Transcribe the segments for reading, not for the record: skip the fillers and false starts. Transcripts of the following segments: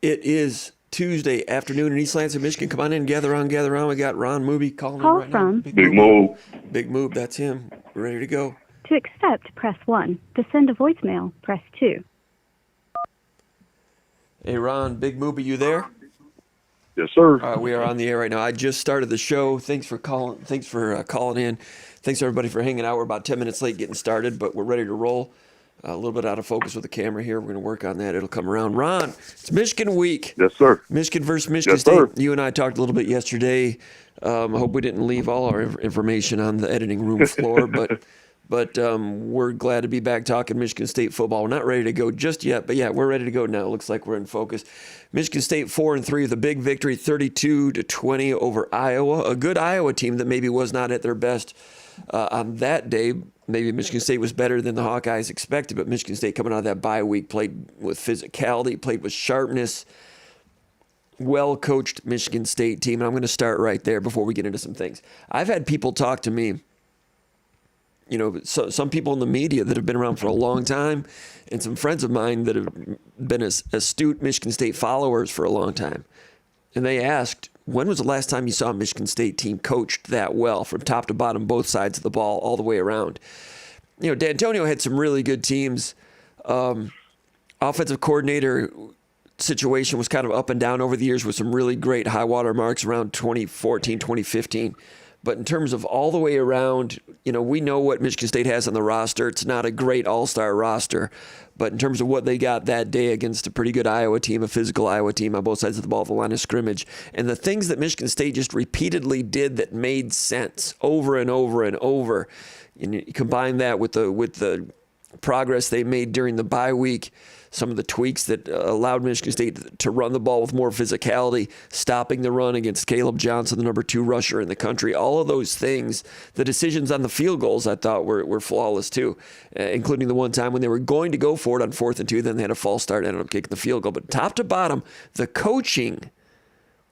It is Tuesday afternoon in East Lansing, Michigan. Come on in, gather on, gather on. We got Ron Mooby calling in right now. Big Move. Big Move, that's him. We're ready to go. To accept, press 1. To send a voicemail, press 2. Hey, Ron, Big Mooby, you there? Yes, sir. We are on the air right now. I just started the show. Thanks for calling. Thanks for calling in. Thanks everybody for hanging out. We're about 10 minutes late getting started, but we're ready to roll. A little bit out of focus with the camera here. We're going to work on that. It'll come around. Ron, it's Michigan week. Yes, sir. Michigan versus Michigan Yes, State. sir. You and I talked a little bit yesterday. I hope we didn't leave all our information on the editing room floor, but we're glad to be back talking Michigan State football. We're not ready to go just yet, but yeah, we're ready to go now. It looks like we're in focus. Michigan State 4-3 with a big victory, 32-20 over Iowa. A good Iowa team that maybe was not at their best on that day. Maybe Michigan State was better than the Hawkeyes expected, but Michigan State coming out of that bye week played with physicality, played with sharpness. Well-coached Michigan State team, and I'm going to start right there before we get into some things. I've had people talk to me, some people in the media that have been around for a long time, and some friends of mine that have been astute Michigan State followers for a long time. And they asked, when was the last time you saw a Michigan State team coached that well from top to bottom, both sides of the ball, all the way around? D'Antonio had some really good teams. Offensive coordinator situation was kind of up and down over the years with some really great high water marks around 2014, 2015. But in terms of all the way around, we know what Michigan State has on the roster. It's not a great all-star roster. But in terms of what they got that day against a pretty good Iowa team, a physical Iowa team on both sides of the ball, the line of scrimmage, and the things that Michigan State just repeatedly did that made sense over and over and over, and you combine that with the progress they made during the bye week, some of the tweaks that allowed Michigan State to run the ball with more physicality, stopping the run against Caleb Johnson, the number 2 rusher in the country. All of those things, the decisions on the field goals I thought were flawless too, including the one time when they were going to go for it on 4th and 2, then they had a false start, ended up kicking the field goal. But top to bottom, the coaching,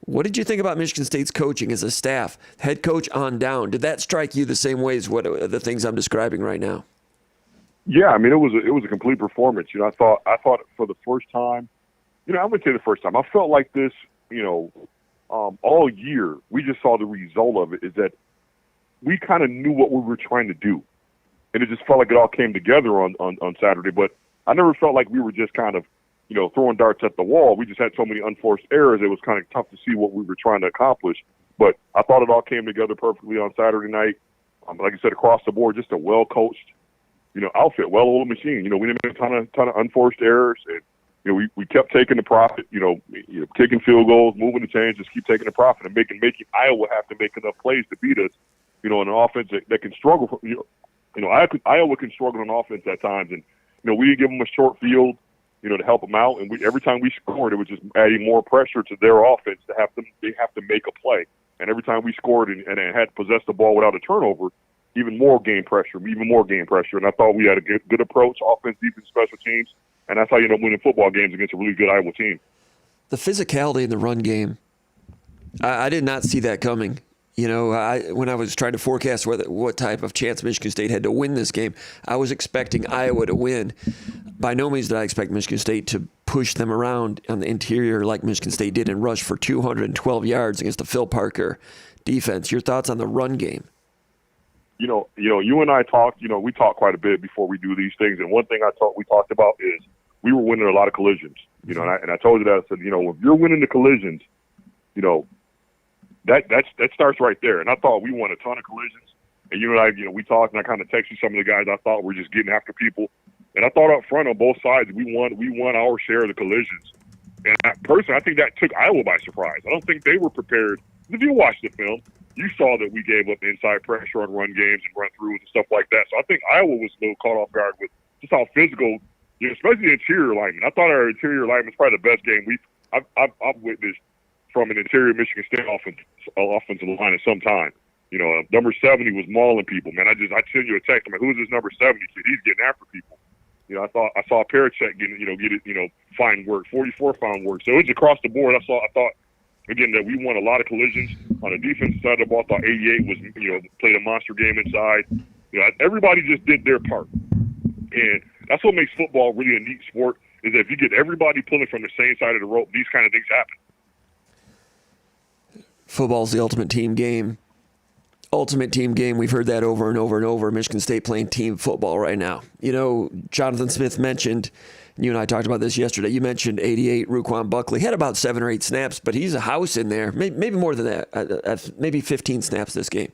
what did you think about Michigan State's coaching as a staff, head coach on down? Did that strike you the same way as what the things I'm describing right now? Yeah, I mean, it was a complete performance. I thought for the first time, I wouldn't say the first time. I felt like this, all year. We just saw the result of it is that we kind of knew what we were trying to do, and it just felt like it all came together on Saturday. But I never felt like we were just kind of, throwing darts at the wall. We just had so many unforced errors. It was kind of tough to see what we were trying to accomplish. But I thought it all came together perfectly on Saturday night. Like I said, across the board, just a well-coached, outfit, well-oiled machine. We didn't make a ton of unforced errors, and we kept taking the profit. Kicking field goals, moving the chains, just keep taking the profit and making Iowa have to make enough plays to beat us. An offense that can struggle. Iowa can struggle on offense at times, and we didn't give them a short field, to help them out. And every time we scored, it was just adding more pressure to their offense to have them. They have to make a play, and every time we scored and had possessed the ball without a turnover, even more game pressure. And I thought we had a good approach, offense, defense, special teams, and that's how you end up winning football games against a really good Iowa team. The physicality in the run game, I did not see that coming. When I was trying to forecast what type of chance Michigan State had to win this game, I was expecting Iowa to win. By no means did I expect Michigan State to push them around on the interior like Michigan State did and rush for 212 yards against the Phil Parker defense. Your thoughts on the run game? You and I talked, we talk quite a bit before we do these things. And one thing we talked about is we were winning a lot of collisions, and I told you that. I said, if you're winning the collisions, that starts right there. And I thought we won a ton of collisions. And you and I, we talked, and I kind of texted some of the guys I thought were just getting after people. And I thought up front on both sides, we won our share of the collisions. And personally, I think that took Iowa by surprise. I don't think they were prepared. If you watch the film, you saw that we gave up inside pressure on run games and run throughs and stuff like that. So I think Iowa was a little caught off guard with just how physical, especially the interior linemen. I thought our interior linemen was probably the best game I've witnessed from an interior Michigan State offensive line in some time. Number 70 was mauling people, man. I sent you a text. I'm like, who's this number 70 kid? He's getting after people. I saw Parachek find work. 44 found work. So it was across the board. I thought again that we won a lot of collisions on the defensive side of the ball. I thought 88 was played a monster game inside. Everybody just did their part, and that's what makes football really a neat sport. is that if you get everybody pulling from the same side of the rope, these kind of things happen. Football's the ultimate team game. Ultimate team game. We've heard that over and over and over. Michigan State playing team football right now. You know, Jonathan Smith mentioned, you and I talked about this yesterday, you mentioned 88, Ruquan Buckley. Had about 7 or 8 snaps, but he's a house in there. Maybe more than that. Maybe 15 snaps this game.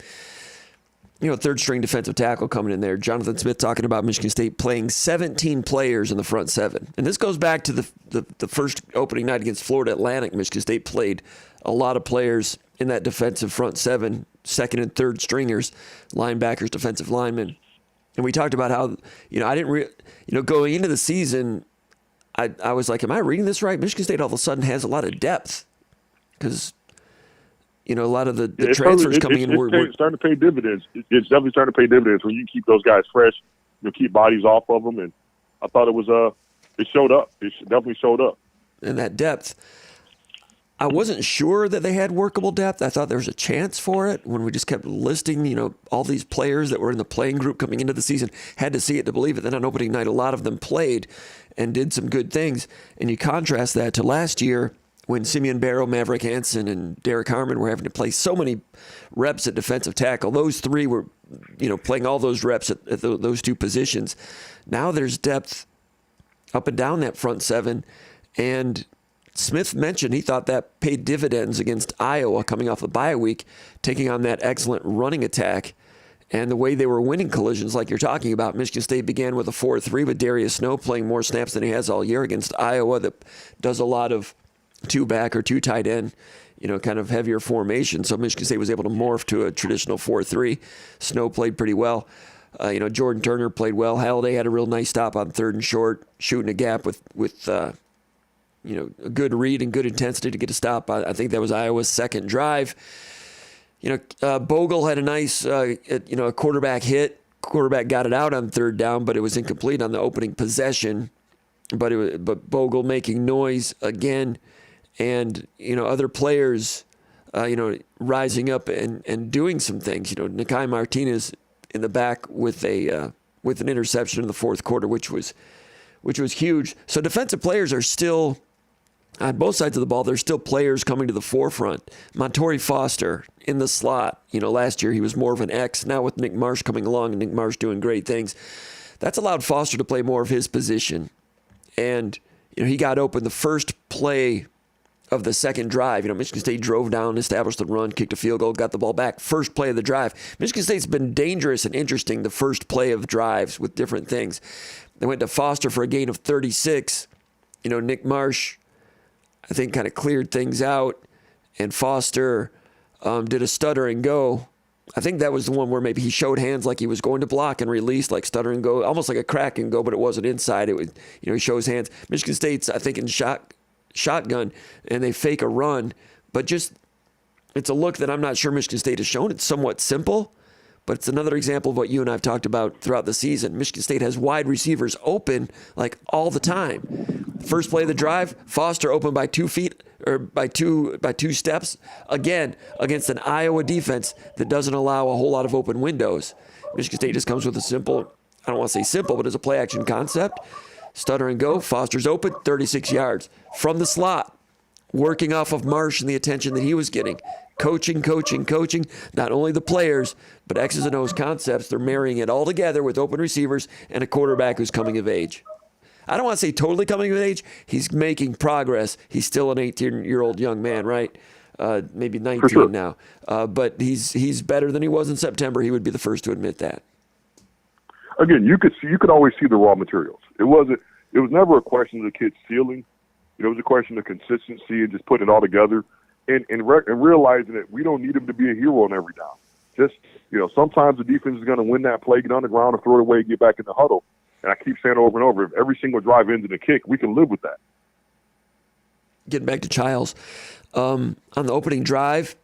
You know, third string defensive tackle coming in there. Jonathan Smith talking about Michigan State playing 17 players in the front 7. And this goes back to the first opening night against Florida Atlantic. Michigan State played a lot of players in that defensive front 7, second and third stringers, linebackers, defensive linemen. And we talked about how, you know, going into the season, I was like, am I reading this right? Michigan State all of a sudden has a lot of depth because, you know, a lot of the transfers coming in were starting to pay dividends. It's definitely starting to pay dividends when you keep those guys fresh, you know, keep bodies off of them. And I thought it showed up. It definitely showed up. And that depth, I wasn't sure that they had workable depth. I thought there was a chance for it when we just kept listing, you know, all these players that were in the playing group coming into the season. Had to see it to believe it. Then on opening night, a lot of them played and did some good things. And you contrast that to last year when Simeon Barrow, Maverick Hansen, and Derek Harmon were having to play so many reps at defensive tackle. Those 3 were, you know, playing all those reps at those 2 positions. Now there's depth up and down that front 7. And Smith mentioned he thought that paid dividends against Iowa coming off the bye week, taking on that excellent running attack. And the way they were winning collisions like you're talking about, Michigan State began with a 4-3 with Darius Snow playing more snaps than he has all year against Iowa that does a lot of 2-back or 2 tight end, you know, kind of heavier formation. So Michigan State was able to morph to a traditional 4-3. Snow played pretty well. You know, Jordan Turner played well. Halliday had a real nice stop on 3rd and short, shooting a gap with you know, a good read and good intensity to get a stop. I think that was Iowa's second drive. You know, Bogle had a nice, you know, a quarterback hit. Quarterback got it out on 3rd down, but it was incomplete on the opening possession. But Bogle making noise again, and you know, other players, you know, rising up and doing some things. You know, Nikai Martinez in the back with an interception in the 4th quarter, which was huge. So defensive players are still on both sides of the ball. There's still players coming to the forefront. Montori Foster in the slot. You know, last year he was more of an X. Now with Nick Marsh coming along and Nick Marsh doing great things, that's allowed Foster to play more of his position. And you know, he got open the first play of the second drive. You know, Michigan State drove down, established the run, kicked a field goal, got the ball back. First play of the drive. Michigan State's been dangerous and interesting the first play of drives with different things. They went to Foster for a gain of 36. You know, Nick Marsh, I think, kind of cleared things out, and Foster did a stutter and go. I think that was the one where maybe he showed hands like he was going to block and released, like stutter and go, almost like a crack and go, but it wasn't inside. It was, you know, he shows hands. Michigan State's, I think, in shotgun, and they fake a run, but just it's a look that I'm not sure Michigan State has shown. It's somewhat simple, but it's another example of what you and I have talked about throughout the season. Michigan State has wide receivers open like all the time. First play of the drive, Foster open by 2 feet or by two steps, again, against an Iowa defense that doesn't allow a whole lot of open windows. Michigan State just comes with a simple, I don't want to say simple, but it's a play action concept. Stutter and go, Foster's open, 36 yards. From the slot, working off of Marsh and the attention that he was getting. Coaching. Not only the players, but X's and O's concepts. They're marrying it all together with open receivers and a quarterback who's coming of age. I don't want to say totally coming of age. He's making progress. He's still an 18-year-old young man, right? Maybe 19 sure. now. But he's better than he was in September. He would be the first to admit that. Again, you could always see the raw materials. It was never a question of the kid's ceiling. It was a question of consistency and just putting it all together. And realizing that we don't need him to be a hero on every down. Just, you know, sometimes the defense is going to win that play, get on the ground and throw it away, get back in the huddle. And I keep saying over and over, if every single drive ends in a kick, we can live with that. Getting back to Childs, on the opening drive,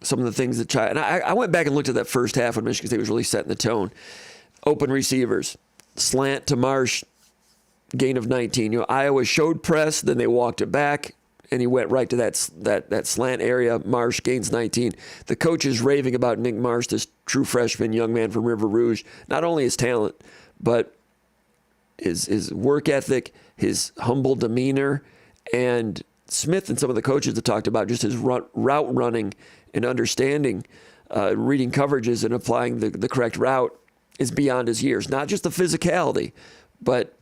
some of the things that Childs, and I went back and looked at that first half when Michigan State was really setting the tone. Open receivers, slant to Marsh, gain of 19. You know, Iowa showed press, then they walked it back. And he went right to that slant area. Marsh gains 19. The coach is raving about Nick Marsh, this true freshman young man from River Rouge. Not only his talent, but his work ethic, his humble demeanor, and Smith and some of the coaches have talked about just his route running and understanding, reading coverages and applying the correct route is beyond his years. Not just the physicality, but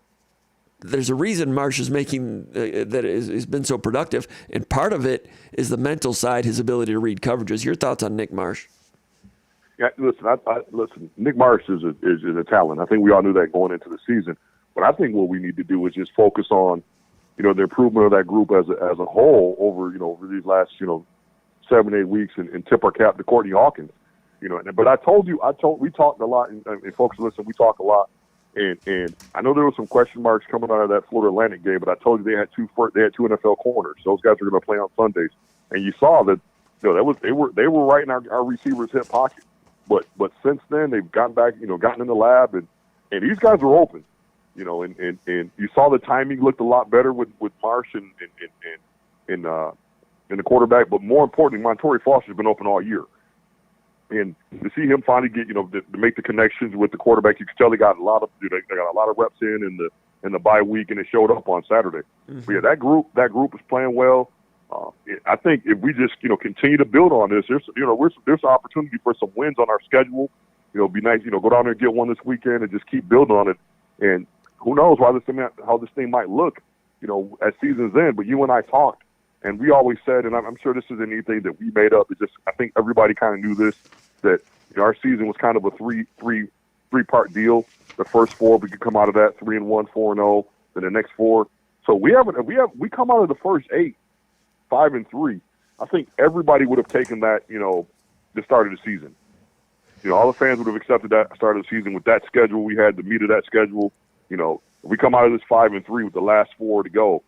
there's a reason Marsh is making that has been so productive, and part of it is the mental side, his ability to read coverages. Your thoughts on Nick Marsh? Yeah, listen. Nick Marsh is a talent. I think we all knew that going into the season. But I think what we need to do is just focus on, the improvement of that group as a whole over these last 7-8 weeks, and tip our cap to Courtney Hawkins. But we talked a lot, and folks listen, we talk a lot. And I know there was some question marks coming out of that Florida Atlantic game, but I told you they had two NFL corners. Those guys are going to play on Sundays, and you saw that they were right in our receivers' hip pocket. But since then they've gotten back, gotten in the lab, and these guys are open, and you saw the timing looked a lot better with Marsh and the quarterback. But more importantly, Montorie Foster's been open all year. And to see him finally get, to make the connections with the quarterback, you can tell they got a lot of reps in the bye week, and it showed up on Saturday. Mm-hmm. But yeah, that group is playing well. I think if we just continue to build on this, there's an opportunity for some wins on our schedule. It'd be nice, go down there and get one this weekend and just keep building on it. And who knows how this thing might look, at season's end. But you and I talked. And we always said, and I'm sure this isn't anything that we made up. It's just I think everybody kind of knew this, that our season was kind of a three-part deal. The first 4 we could come out of that 3-1, 4-0. Then the next 4. So we come out of the first 8, 5-3. I think everybody would have taken that the start of the season. All the fans would have accepted that start of the season with that schedule. We had the meat of that schedule. We come out of this 5-3 with the last 4 to go.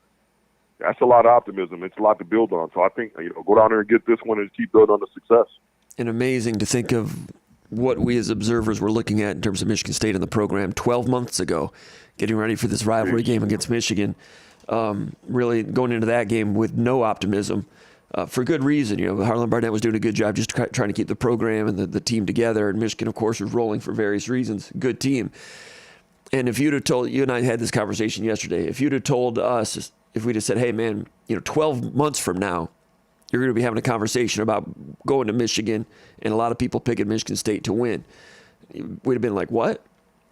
That's a lot of optimism. It's a lot to build on. So I think, go down there and get this one and keep building on the success. And amazing to think of what we as observers were looking at in terms of Michigan State in the program 12 months ago, getting ready for this rivalry game against Michigan, really going into that game with no optimism for good reason. Harlan Barnett was doing a good job just trying to keep the program and the team together, and Michigan, of course, was rolling for various reasons. Good team. And if you'd have told, you and I had this conversation yesterday, if you'd have told us, if we'd have said, hey, man, 12 months from now, you're going to be having a conversation about going to Michigan and a lot of people picking Michigan State to win, we'd have been like, what?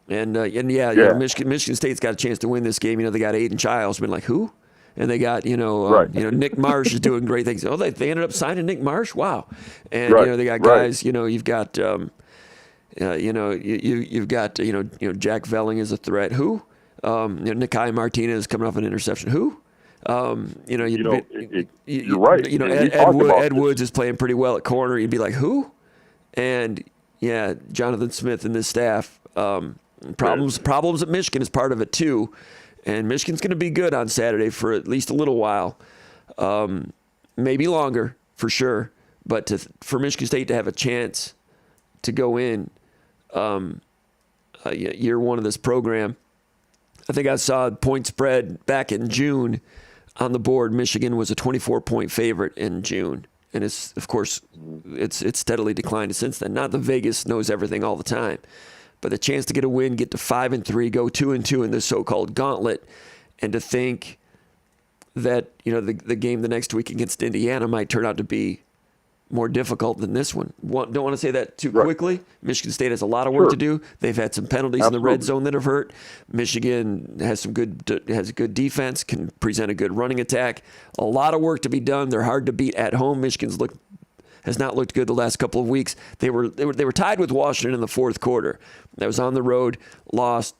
And Michigan State's got a chance to win this game. They got Aiden Childs. Been like, who? And they got, Nick Marsh is doing great things. Oh, they ended up signing Nick Marsh? Wow. And, they got guys, you've got, you've got, Jack Velling is a threat. Who? Nikai Martinez coming off an interception. Who? You're right. Ed Woods is playing pretty well at corner. You'd be like, who? And yeah, Jonathan Smith and this staff. Problems at Michigan is part of it too, and Michigan's going to be good on Saturday for at least a little while, maybe longer for sure. But for Michigan State to have a chance to go in year one of this program, I think I saw point spread back in June on the board. Michigan was a 24-point favorite in June. And it's steadily declined since then. Not that Vegas knows everything all the time, but the chance to get a win, get to 5-3, go 2-2 in this so-called gauntlet, and to think that the game the next week against Indiana might turn out to be more difficult than this one. Don't want to say that too quickly. Michigan State has a lot of work to do. They've had some penalties in the red zone that have hurt. Michigan has a good defense, can present a good running attack. A lot of work to be done. They're hard to beat at home. Michigan's has not looked good the last couple of weeks. They were tied with Washington in the fourth quarter. That was on the road, lost,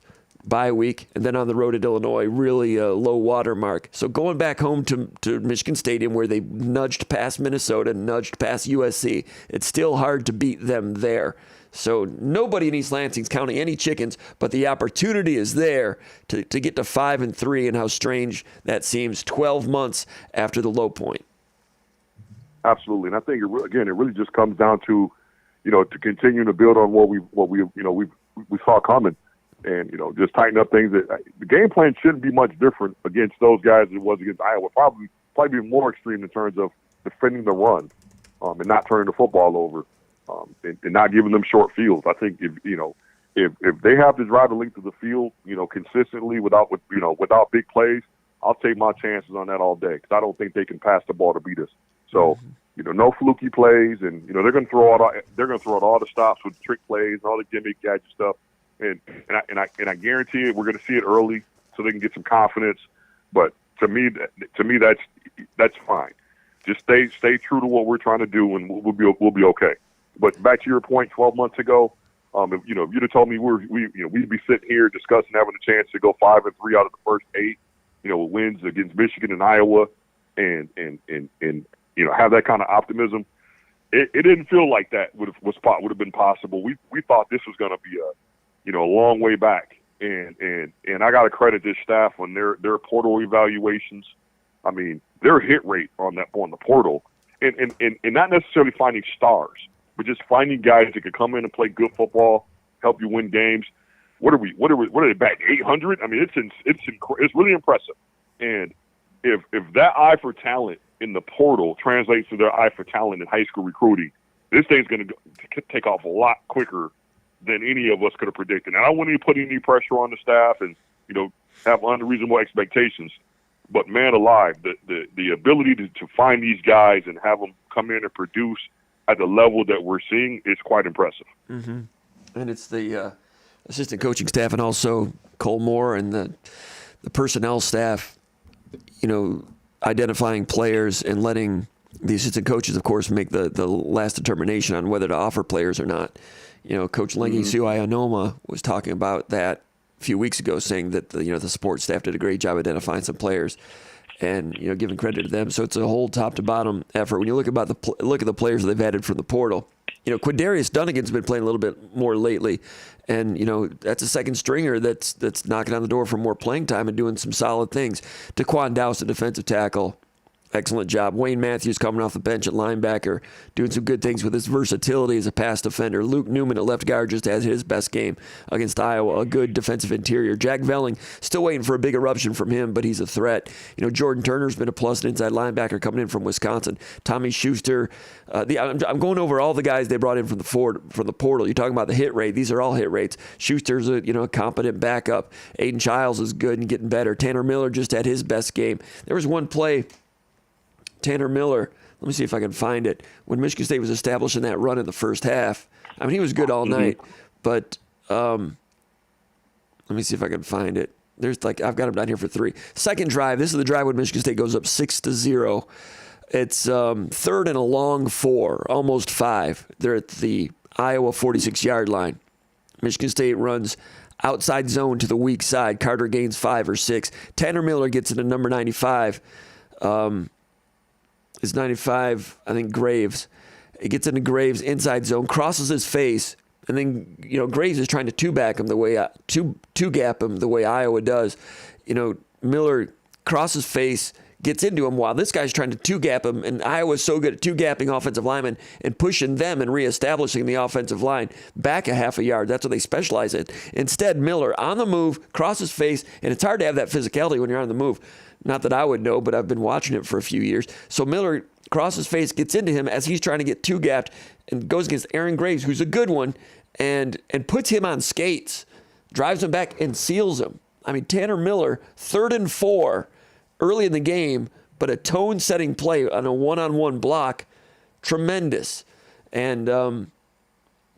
bye week, and then on the road at Illinois, really a low water mark. So going back home to Michigan Stadium, where they nudged past Minnesota, nudged past USC, it's still hard to beat them there. So nobody in East Lansing's counting any chickens, but the opportunity is there to get to 5-3, and how strange that seems 12 months after the low point. Absolutely, and I think it really just comes down to, to continue to build on what we saw coming. And, just tighten up things. The game plan shouldn't be much different against those guys than it was against Iowa. Probably be more extreme in terms of defending the run and not turning the football over and not giving them short fields. I think, if they have to drive the length of the field, consistently without big plays, I'll take my chances on that all day because I don't think they can pass the ball to beat us. So, no fluky plays, and they're going to throw out all the stops with trick plays and all the gimmick gadget stuff, and I guarantee it. We're going to see it early so they can get some confidence. But to me, that's fine. Just stay true to what we're trying to do, and we'll be okay. But back to your point, 12 months ago, if you'd have told me we'd be sitting here discussing having a chance to go 5-3 out of the first 8, with wins against Michigan and Iowa, and have that kind of optimism, it didn't feel like that would have been possible. We thought this was going to be a long way back, and I got to credit this staff on their portal evaluations. I mean, their hit rate on the portal, and not necessarily finding stars, but just finding guys that could come in and play good football, help you win games. What are they back 800? I mean, it's really impressive. And if that eye for talent in the portal translates to their eye for talent in high school recruiting, this thing's going to take off a lot quicker than any of us could have predicted. And I don't want to put any pressure on the staff and have unreasonable expectations. But man alive, the ability to find these guys and have them come in and produce at the level that we're seeing is quite impressive. Mm-hmm. And it's the assistant coaching staff and also Cole Moore and the personnel staff, identifying players and letting the assistant coaches, of course, make the last determination on whether to offer players or not. Coach Lengi Suayanoma was talking about that a few weeks ago, saying that the support staff did a great job identifying some players and giving credit to them. So it's a whole top to bottom effort. When you look at the players that they've added from the portal, Quindarius Dunnigan's been playing a little bit more lately, and that's a second stringer that's knocking on the door for more playing time and doing some solid things. Taquan Dowse, the defensive tackle, excellent job. Wayne Matthews coming off the bench at linebacker, doing some good things with his versatility as a pass defender. Luke Newman at left guard just has his best game against Iowa, a good defensive interior. Jack Velling, still waiting for a big eruption from him, but he's a threat. Jordan Turner's been a plus at inside linebacker coming in from Wisconsin. Tommy Schuster. I'm going over all the guys they brought in from the portal. You're talking about the hit rate. These are all hit rates. Schuster's a competent backup. Aiden Childs is good and getting better. Tanner Miller just had his best game. There was one play, Tanner Miller, let me see if I can find it. When Michigan State was establishing that run in the first half, I mean, he was good all night, but let me see if I can find it. I've got him down here for 3. Second drive, this is the drive when Michigan State goes up 6-0. It's 3rd and a long 4, almost 5. They're at the Iowa 46-yard line. Michigan State runs outside zone to the weak side. Carter gains 5 or 6. Tanner Miller gets into number 95. It's 95, I think, Graves. It gets into Graves' inside zone, crosses his face, and then, Graves is trying to two-gap him the way Iowa does. Miller crosses face, gets into him while this guy's trying to two-gap him, and Iowa's so good at two-gapping offensive linemen and pushing them and reestablishing the offensive line back a half a yard. That's what they specialize in. Instead, Miller on the move, crosses face, and it's hard to have that physicality when you're on the move. Not that I would know, but I've been watching it for a few years. So Miller crosses face, gets into him as he's trying to get two-gapped, and goes against Aaron Graves, who's a good one, and puts him on skates, drives him back, and seals him. I mean, Tanner Miller, 3rd and 4, early in the game, but a tone-setting play on a one-on-one block, tremendous. And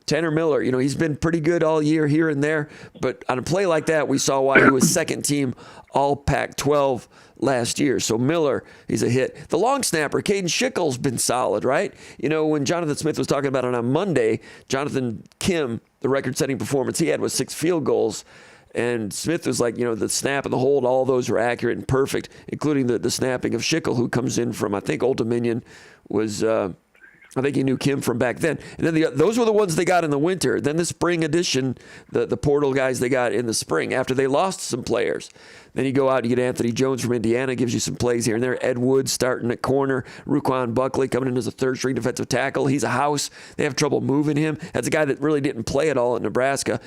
Tanner Miller, he's been pretty good all year here and there, but on a play like that, we saw why he was second team all Pac-12 last year. So Miller, he's a hit. The long snapper, Caden Schickel's been solid, right? When Jonathan Smith was talking about it on Monday, Jonathan Kim, the record-setting performance he had was 6 field goals. And Smith was like, the snap and the hold, all those were accurate and perfect, including the snapping of Schickel, who comes in from, I think, Old Dominion, was I think he knew Kim from back then. And then those were the ones they got in the winter. Then the spring edition, the portal guys they got in the spring after they lost some players. Then you go out and you get Anthony Jones from Indiana, gives you some plays here and there. Ed Wood starting at corner. Ruquan Buckley coming in as a third-string defensive tackle. He's a house. They have trouble moving him. That's a guy that really didn't play at all at Nebraska.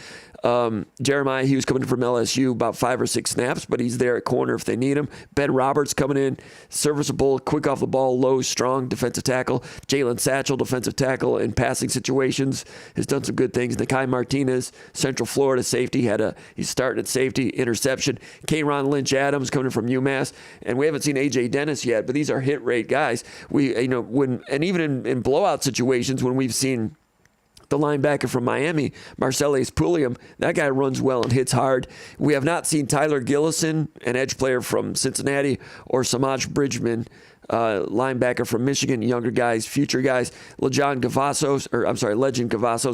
Jeremiah Hughes coming in from LSU, about 5 or 6 snaps, but he's there at corner if they need him. Ben Roberts coming in, serviceable, quick off the ball, low, strong defensive tackle. Jalen Satchel, defensive tackle in passing situations, has done some good things. Nakai Martinez, Central Florida safety, he's starting at safety, interception. Kayron Lynch Adams coming in from UMass, and we haven't seen AJ Dennis yet, but these are hit rate guys. Even in blowout situations when we've seen the linebacker from Miami, Marcellus Pulliam, that guy runs well and hits hard. We have not seen Tyler Gillison, an edge player from Cincinnati, or Samaj Bridgman, linebacker from Michigan, younger guys, future guys. Legend Cavazos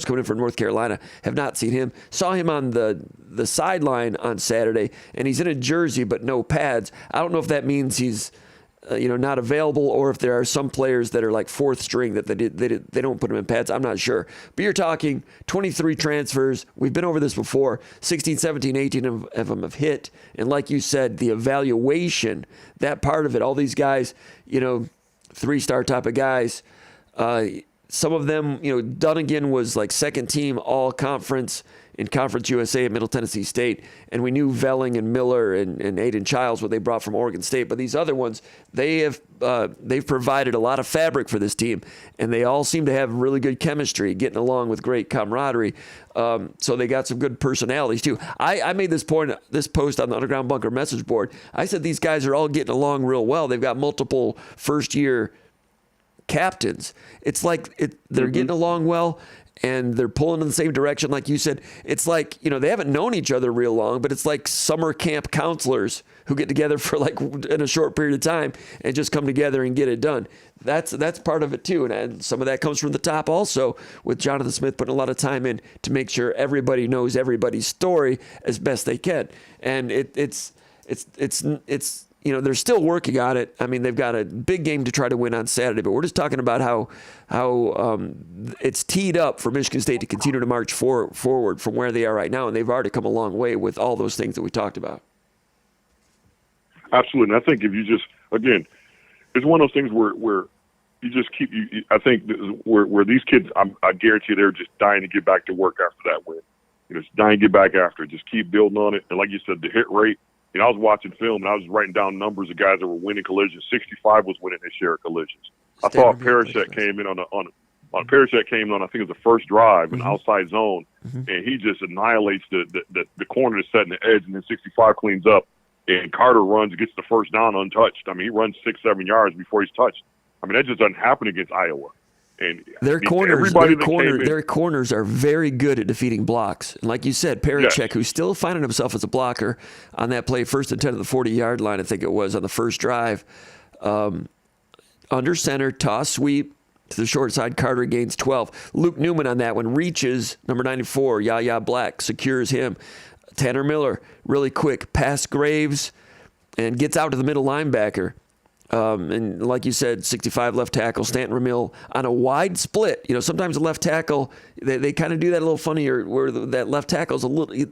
coming in from North Carolina. Have not seen him. Saw him on the sideline on Saturday, and he's in a jersey but no pads. I don't know if that means he's not available, or if there are some players that are like fourth string that they don't put them in pads. I'm not sure. But you're talking 23 transfers. We've been over this before. 16, 17, 18 of them have hit. And like you said, the evaluation, that part of it, all these guys, 3-star type of guys, some of them, Dunnigan was like second team all conference in Conference USA at Middle Tennessee State, and we knew Velling and Miller and Aiden Childs, what they brought from Oregon State. But these other ones, they've provided a lot of fabric for this team, and they all seem to have really good chemistry, getting along with great camaraderie. So they got some good personalities too. I made this post on the Underground Bunker message board. I said these guys are all getting along real well. They've got multiple first-year captains. It's like they're getting along well, and they're pulling in the same direction. Like you said, it's like, they haven't known each other real long, but it's like summer camp counselors who get together for like in a short period of time and just come together and get it done. That's part of it too. And some of that comes from the top also, with Jonathan Smith putting a lot of time in to make sure everybody knows everybody's story as best they can. And it's they're still working on it. I mean, they've got a big game to try to win on Saturday, but we're just talking about how it's teed up for Michigan State to continue to march forward from where they are right now, and they've already come a long way with all those things that we talked about. Absolutely. And I think if you just, again, it's one of those things where you just keep, I think where these kids, I guarantee they're just dying to get back to work after that win. Just dying to get back after it. Just keep building on it. And like you said, the hit rate, I was watching film and I was writing down numbers of guys that were winning collisions. 65 was winning their share of collisions. I thought Parashek came in on Parashek came on, I think it was the first drive, an outside zone, and he just annihilates the corner that's setting the edge, and then 65 cleans up, and Carter runs, gets the first down untouched. I mean, he runs 6-7 yards before he's touched. I mean, that just doesn't happen against Iowa. And their corners are very good at defeating blocks. And like you said, Parachek, who's still finding himself as a blocker on that play, 1st and 10 at the 40-yard line, I think it was, on the first drive. Under center, toss sweep to the short side, Carter gains 12. Luke Newman on that one reaches number 94, Yaya Black, secures him. Tanner Miller, really quick, past Graves, and gets out to the middle linebacker. And like you said, 65 left tackle, Stanton Ramil on a wide split. Sometimes the left tackle, they kind of do that a little funnier, where that left tackle is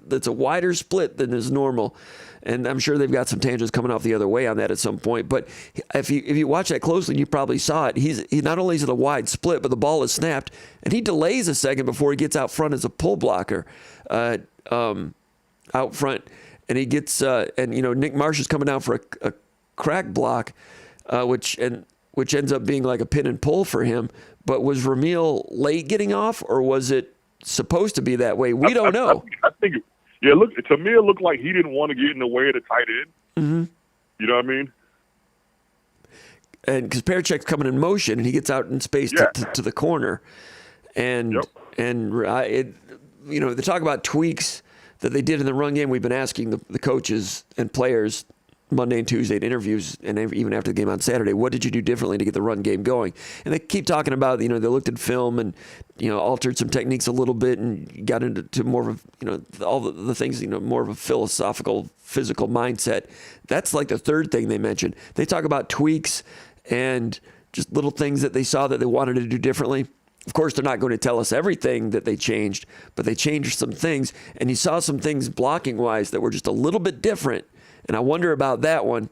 it's a wider split than is normal. And I'm sure they've got some tangents coming off the other way on that at some point. But if you watch that closely, you probably saw it. He not only is it a wide split, but the ball is snapped, and he delays a second before he gets out front as a pull blocker out front. And he gets Nick Marsh is coming down for a crack block. Which ends up being like a pin and pull for him. But was Ramil late getting off, or was it supposed to be that way? We don't know. I think to me, it looked like he didn't want to get in the way of the tight end. Mm-hmm. You know what I mean? And because Parachek's coming in motion, and he gets out in space to the corner. And they talk about tweaks that they did in the run game. We've been asking the coaches and players Monday and Tuesday at interviews, and even after the game on Saturday, what did you do differently to get the run game going? And they keep talking about, they looked at film and, altered some techniques a little bit and got into more of all the things, more of a philosophical, physical mindset. That's like the third thing they mentioned. They talk about tweaks and just little things that they saw that they wanted to do differently. Of course, they're not going to tell us everything that they changed, but they changed some things, and you saw some things blocking-wise that were just a little bit different. And I wonder about that one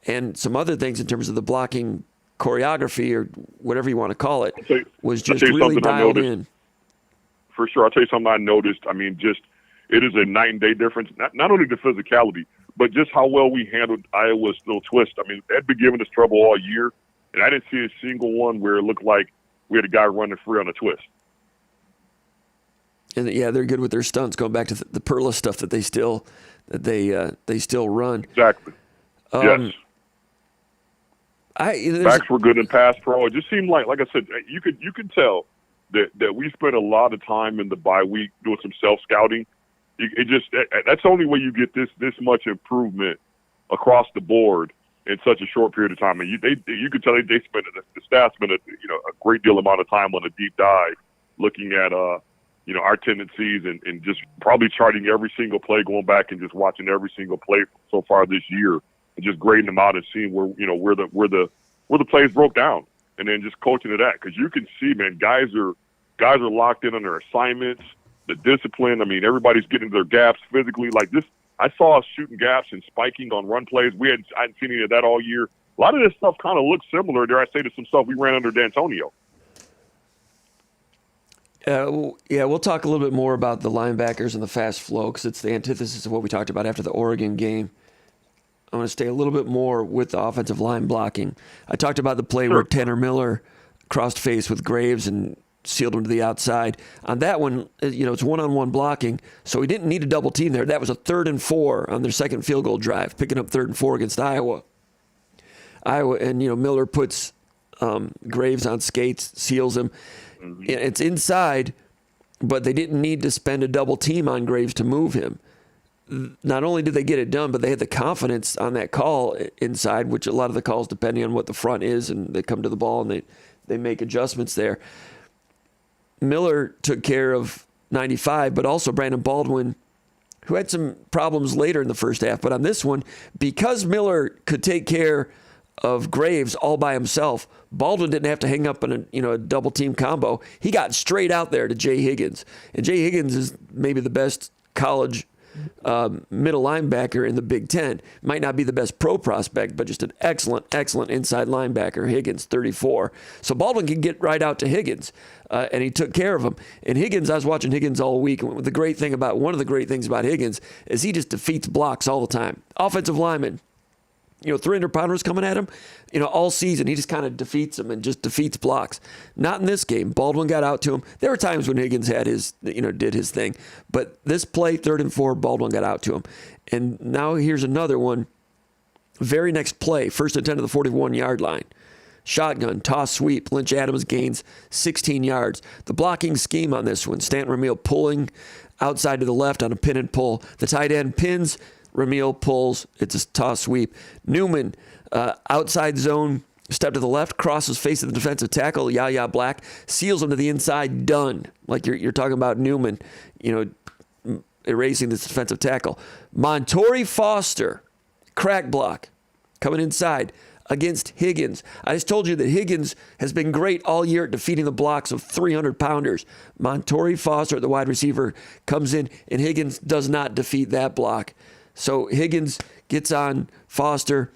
and some other things in terms of the blocking choreography, or whatever you want to call it, was just really dialed in. For sure. I'll tell you something I noticed. I mean, just it is a night and day difference. Not only the physicality, but just how well we handled Iowa's little twist. I mean, they'd been giving us trouble all year, and I didn't see a single one where it looked like we had a guy running free on a twist. And yeah, they're good with their stunts. Going back to the Perla stuff that they still run. Exactly. Yes. Backs were good in pass pro. It just seemed like I said, you could tell that we spent a lot of time in the bye week doing some self scouting. That's the only way you get this much improvement across the board in such a short period of time. And you could tell they spent the staff spent a great deal amount of time on a deep dive looking at our tendencies and just probably charting every single play, going back and just watching every single play so far this year, and just grading them out and seeing where the plays broke down, and then just coaching to that, because you can see, man, guys are locked in on their assignments, the discipline. I mean, everybody's getting their gaps physically. Like this, I saw us shooting gaps and spiking on run plays. I hadn't seen any of that all year. A lot of this stuff kind of looks similar, dare I say, to some stuff we ran under D'Antonio. We'll talk a little bit more about the linebackers and the fast flow, because it's the antithesis of what we talked about after the Oregon game. I want to stay a little bit more with the offensive line blocking. I talked about the play where Tanner Miller crossed face with Graves and sealed him to the outside. On that one, it's one-on-one blocking, so he didn't need a double team there. That was a 3rd and 4 on their second field goal drive, picking up 3rd and 4 against Iowa. And Miller puts Graves on skates, seals him. Mm-hmm. It's inside, but they didn't need to spend a double team on Graves to move him. Not only did they get it done, but they had the confidence on that call inside, which a lot of the calls, depending on what the front is, and they come to the ball and they make adjustments there. Miller took care of 95, but also Brandon Baldwin, who had some problems later in the first half. But on this one, because Miller could take care of Graves all by himself, Baldwin didn't have to hang up in a double team combo. He got straight out there to Jay Higgins. And Jay Higgins is maybe the best college middle linebacker in the Big Ten. Might not be the best pro prospect, but just an excellent inside linebacker. Higgins, 34. So Baldwin can get right out to Higgins, and he took care of him. And Higgins, I was watching Higgins all week. And one of the great things about Higgins is he just defeats blocks all the time. Offensive lineman, 300-pounders coming at him, all season. He just kind of defeats them and just defeats blocks. Not in this game. Baldwin got out to him. There were times when Higgins had did his thing. But this play, 3rd and 4, Baldwin got out to him. And now here's another one. Very next play, 1st and 10 to the 41-yard line. Shotgun, toss sweep. Lynch Adams gains 16 yards. The blocking scheme on this one, Stanton Ramil pulling outside to the left on a pin and pull. The tight end pins, Ramil pulls. It's a toss sweep. Newman, outside zone, step to the left, crosses face of the defensive tackle, Yaya Black, seals him to the inside, done. Like you're talking about Newman, erasing this defensive tackle. Montori Foster, crack block, coming inside against Higgins. I just told you that Higgins has been great all year at defeating the blocks of 300-pounders. Montori Foster, the wide receiver, comes in, and Higgins does not defeat that block. So Higgins gets on Foster,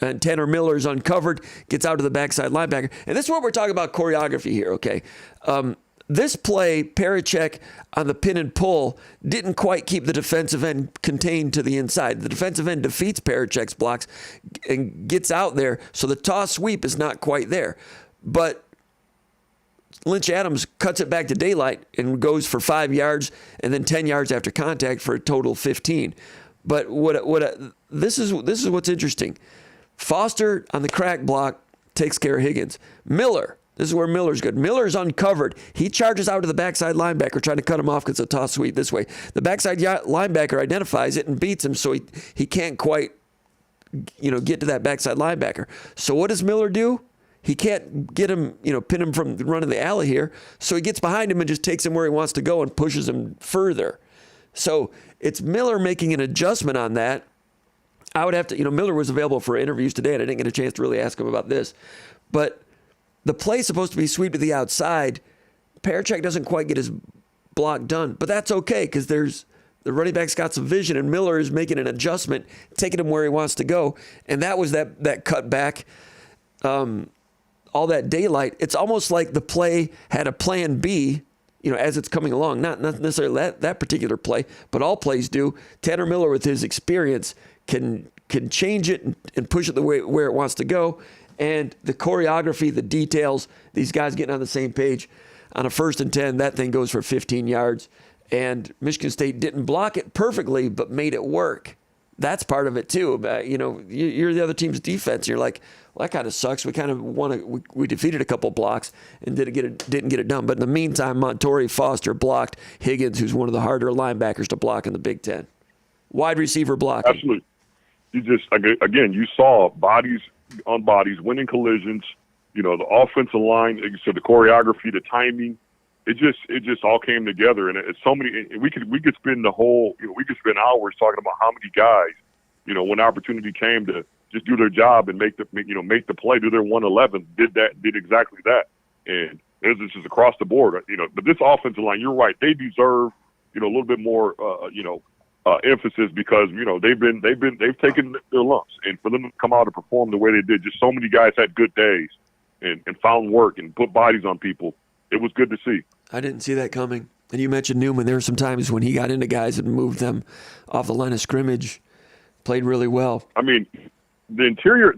and Tanner Miller is uncovered, gets out to the backside linebacker. And this is what we're talking about choreography here, okay? This play, Parachek on the pin and pull, didn't quite keep the defensive end contained to the inside. The defensive end defeats Parachek's blocks and gets out there, so the toss sweep is not quite there. But Lynch Adams cuts it back to daylight and goes for 5 yards and then 10 yards after contact for a total of 15. But this is what's interesting. Foster on the crack block takes care of Higgins. Miller, this is where Miller's good. Miller's uncovered. He charges out to the backside linebacker, trying to cut him off because it's a toss sweep this way. The backside linebacker identifies it and beats him, so he can't quite get to that backside linebacker. So what does Miller do? He can't get him, pin him from running the alley here. So he gets behind him and just takes him where he wants to go and pushes him further. So it's Miller making an adjustment on that. I would have to, Miller was available for interviews today, and I didn't get a chance to really ask him about this. But the play's supposed to be sweep to the outside. Parachek doesn't quite get his block done, but that's okay because the running back's got some vision, and Miller is making an adjustment, taking him where he wants to go. And that was that cut back, all that daylight. It's almost like the play had a plan B as it's coming along, not necessarily that particular play, but all plays do. Tanner Miller, with his experience, can change it and push it the way where it wants to go. And the choreography, the details, these guys getting on the same page. On a 1st and 10, that thing goes for 15 yards. And Michigan State didn't block it perfectly, but made it work. That's part of it too. You're the other team's defense. You're like, well, that kind of sucks. We kind of we defeated a couple blocks and didn't get it done. But in the meantime, Montori Foster blocked Higgins, who's one of the harder linebackers to block in the Big Ten. Wide receiver blocking. Absolutely. You saw bodies on bodies, winning collisions. The offensive line, so the choreography, the timing, it just all came together. And it's so many. And we could spend we could spend hours talking about how many guys, when the opportunity came to just do their job and make the play, do their 111, did exactly that. And this is across the board. But this offensive line, you're right, they deserve a little bit more emphasis because they've taken their lumps, and for them to come out and perform the way they did, just so many guys had good days and found work and put bodies on people. It was good to see. I didn't see that coming. And you mentioned Newman. There were some times when he got into guys and moved them off the line of scrimmage, played really well. I mean, the interior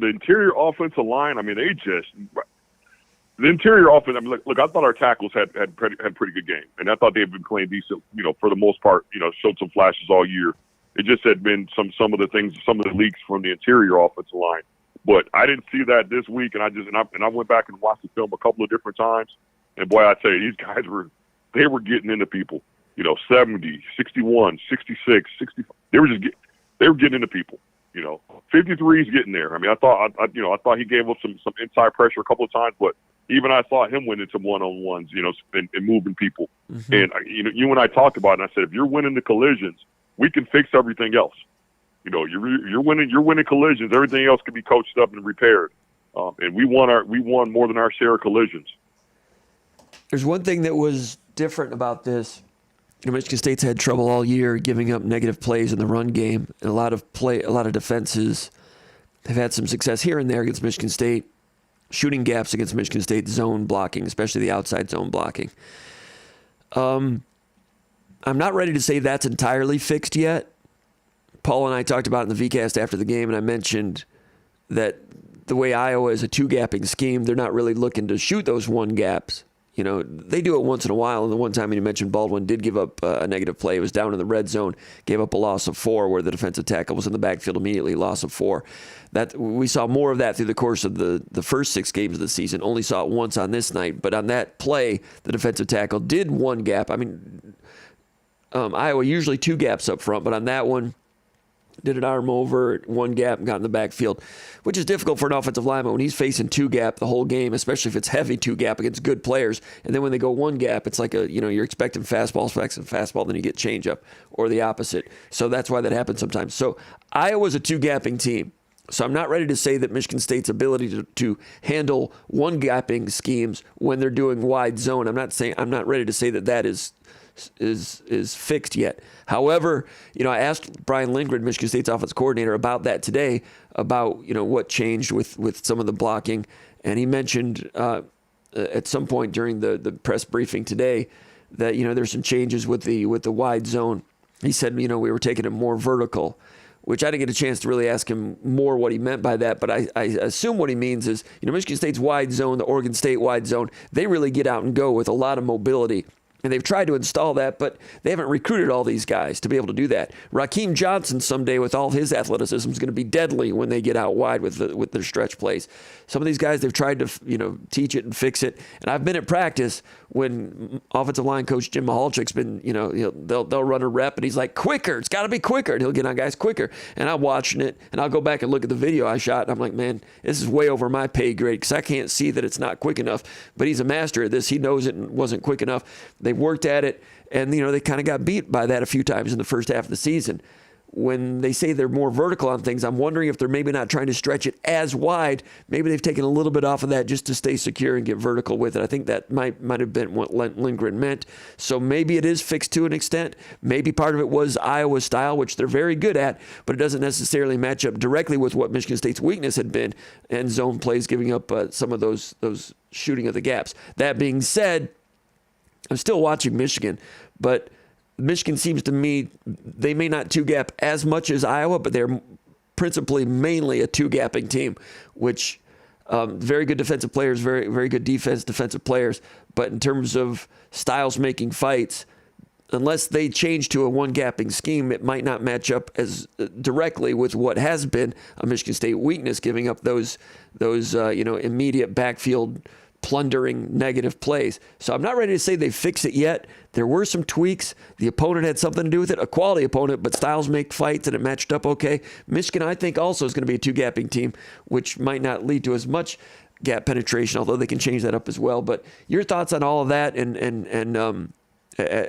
offensive line. I mean, the interior offense. I mean, look, I thought our tackles had pretty good game, and I thought they've been playing decent. For the most part, showed some flashes all year. It just had been some of the leaks from the interior offensive line. But I didn't see that this week, and I went back and watched the film a couple of different times, and boy, I tell you, these guys were getting into people. 70, 61, 66, 65. They were getting into people. 53 is getting there. I mean, I thought he gave up some inside pressure a couple of times, but even I saw him win into one-on-ones, and moving people. Mm-hmm. And you and I talked about it, and I said, if you're winning the collisions, we can fix everything else. You're winning collisions. Everything else can be coached up and repaired. And we won more than our share of collisions. There's one thing that was different about this. Michigan State's had trouble all year giving up negative plays in the run game, and a lot of defenses have had some success here and there against Michigan State, shooting gaps against Michigan State, zone blocking, especially the outside zone blocking. I'm not ready to say that's entirely fixed yet. Paul and I talked about it in the VCast after the game, and I mentioned that the way Iowa is a two-gapping scheme, they're not really looking to shoot those one gaps. They do it once in a while, and the one time you mentioned Baldwin did give up a negative play. It was down in the red zone, gave up a loss of 4 where the defensive tackle was in the backfield immediately, loss of 4. That we saw more of that through the course of the first 6 games of the season. Only saw it once on this night, but on that play, the defensive tackle did one gap. I mean, Iowa usually 2 gaps up front, but on that one, did an arm over, one gap, and got in the backfield, which is difficult for an offensive lineman when he's facing 2 gap the whole game, especially if it's heavy 2 gap against good players. And then when they go 1 gap, it's like you're expecting fastball, then you get change up, or the opposite. So that's why that happens sometimes. So Iowa's a 2-gapping team. So I'm not ready to say that Michigan State's ability to handle 1-gapping schemes when they're doing wide zone. I'm not ready to say that is fixed yet. However, I asked Brian Lindgren, Michigan State's offensive coordinator, about that today, about what changed with some of the blocking, and he mentioned at some point during the press briefing today that there's some changes with the wide zone. He said we were taking it more vertical, which I didn't get a chance to really ask him more what he meant by that, but I assume what he means is Michigan State's wide zone, the Oregon State wide zone, they really get out and go with a lot of mobility. And they've tried to install that, but they haven't recruited all these guys to be able to do that. Raheem Johnson someday, with all his athleticism, is going to be deadly when they get out wide with their stretch plays. Some of these guys, they've tried to teach it and fix it. And I've been at practice when offensive line coach Jim Mahalchik's been, they'll run a rep, and he's like, quicker, it's got to be quicker. And he'll get on guys quicker. And I'm watching it, and I'll go back and look at the video I shot, and I'm like, man, this is way over my pay grade because I can't see that it's not quick enough. But he's a master at this. He knows it wasn't quick enough. They worked at it, and they kind of got beat by that a few times in the first half of the season. When they say they're more vertical on things, I'm wondering if they're maybe not trying to stretch it as wide. Maybe they've taken a little bit off of that just to stay secure and get vertical with it. I think that might have been what Lindgren meant. So maybe it is fixed to an extent. Maybe part of it was Iowa style, which they're very good at, but it doesn't necessarily match up directly with what Michigan State's weakness had been, and zone plays giving up some of those shooting of the gaps. That being said, I'm still watching Michigan, but Michigan seems to me they may not two-gap as much as Iowa, but they're principally mainly a two-gapping team, which very good defensive players, very, very good defensive players. But in terms of styles making fights, unless they change to a one-gapping scheme, it might not match up as directly with what has been a Michigan State weakness, giving up those immediate backfield plundering negative plays. So I'm not ready to say they fixed it yet. There were some tweaks. The opponent had something to do with it, a quality opponent, but styles make fights, and it matched up okay. Michigan, I think, also is going to be a two-gapping team, which might not lead to as much gap penetration, although they can change that up as well. But your thoughts on all of that, and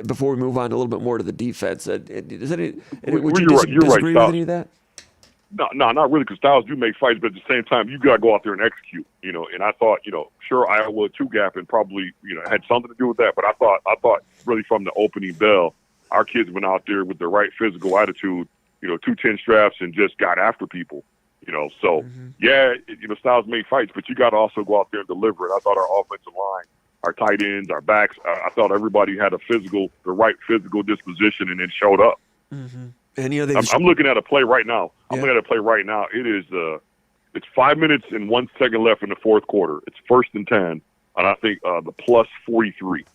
before we move on a little bit more to the defense, would you disagree with any of that? No, not really, because styles do make fights, but at the same time, you got to go out there and execute, and I thought, sure, Iowa two-gap and probably, had something to do with that, but I thought really from the opening bell, our kids went out there with the right physical attitude, 210 straps and just got after people, so styles make fights, but you got to also go out there and deliver it. I thought our offensive line, our tight ends, our backs, I thought everybody had the right physical disposition and then showed up. Mm-hmm. And I'm looking at a play right now. It is it's 5 minutes and 1 second left in the fourth quarter. It's 1st and 10, and I think the plus 43.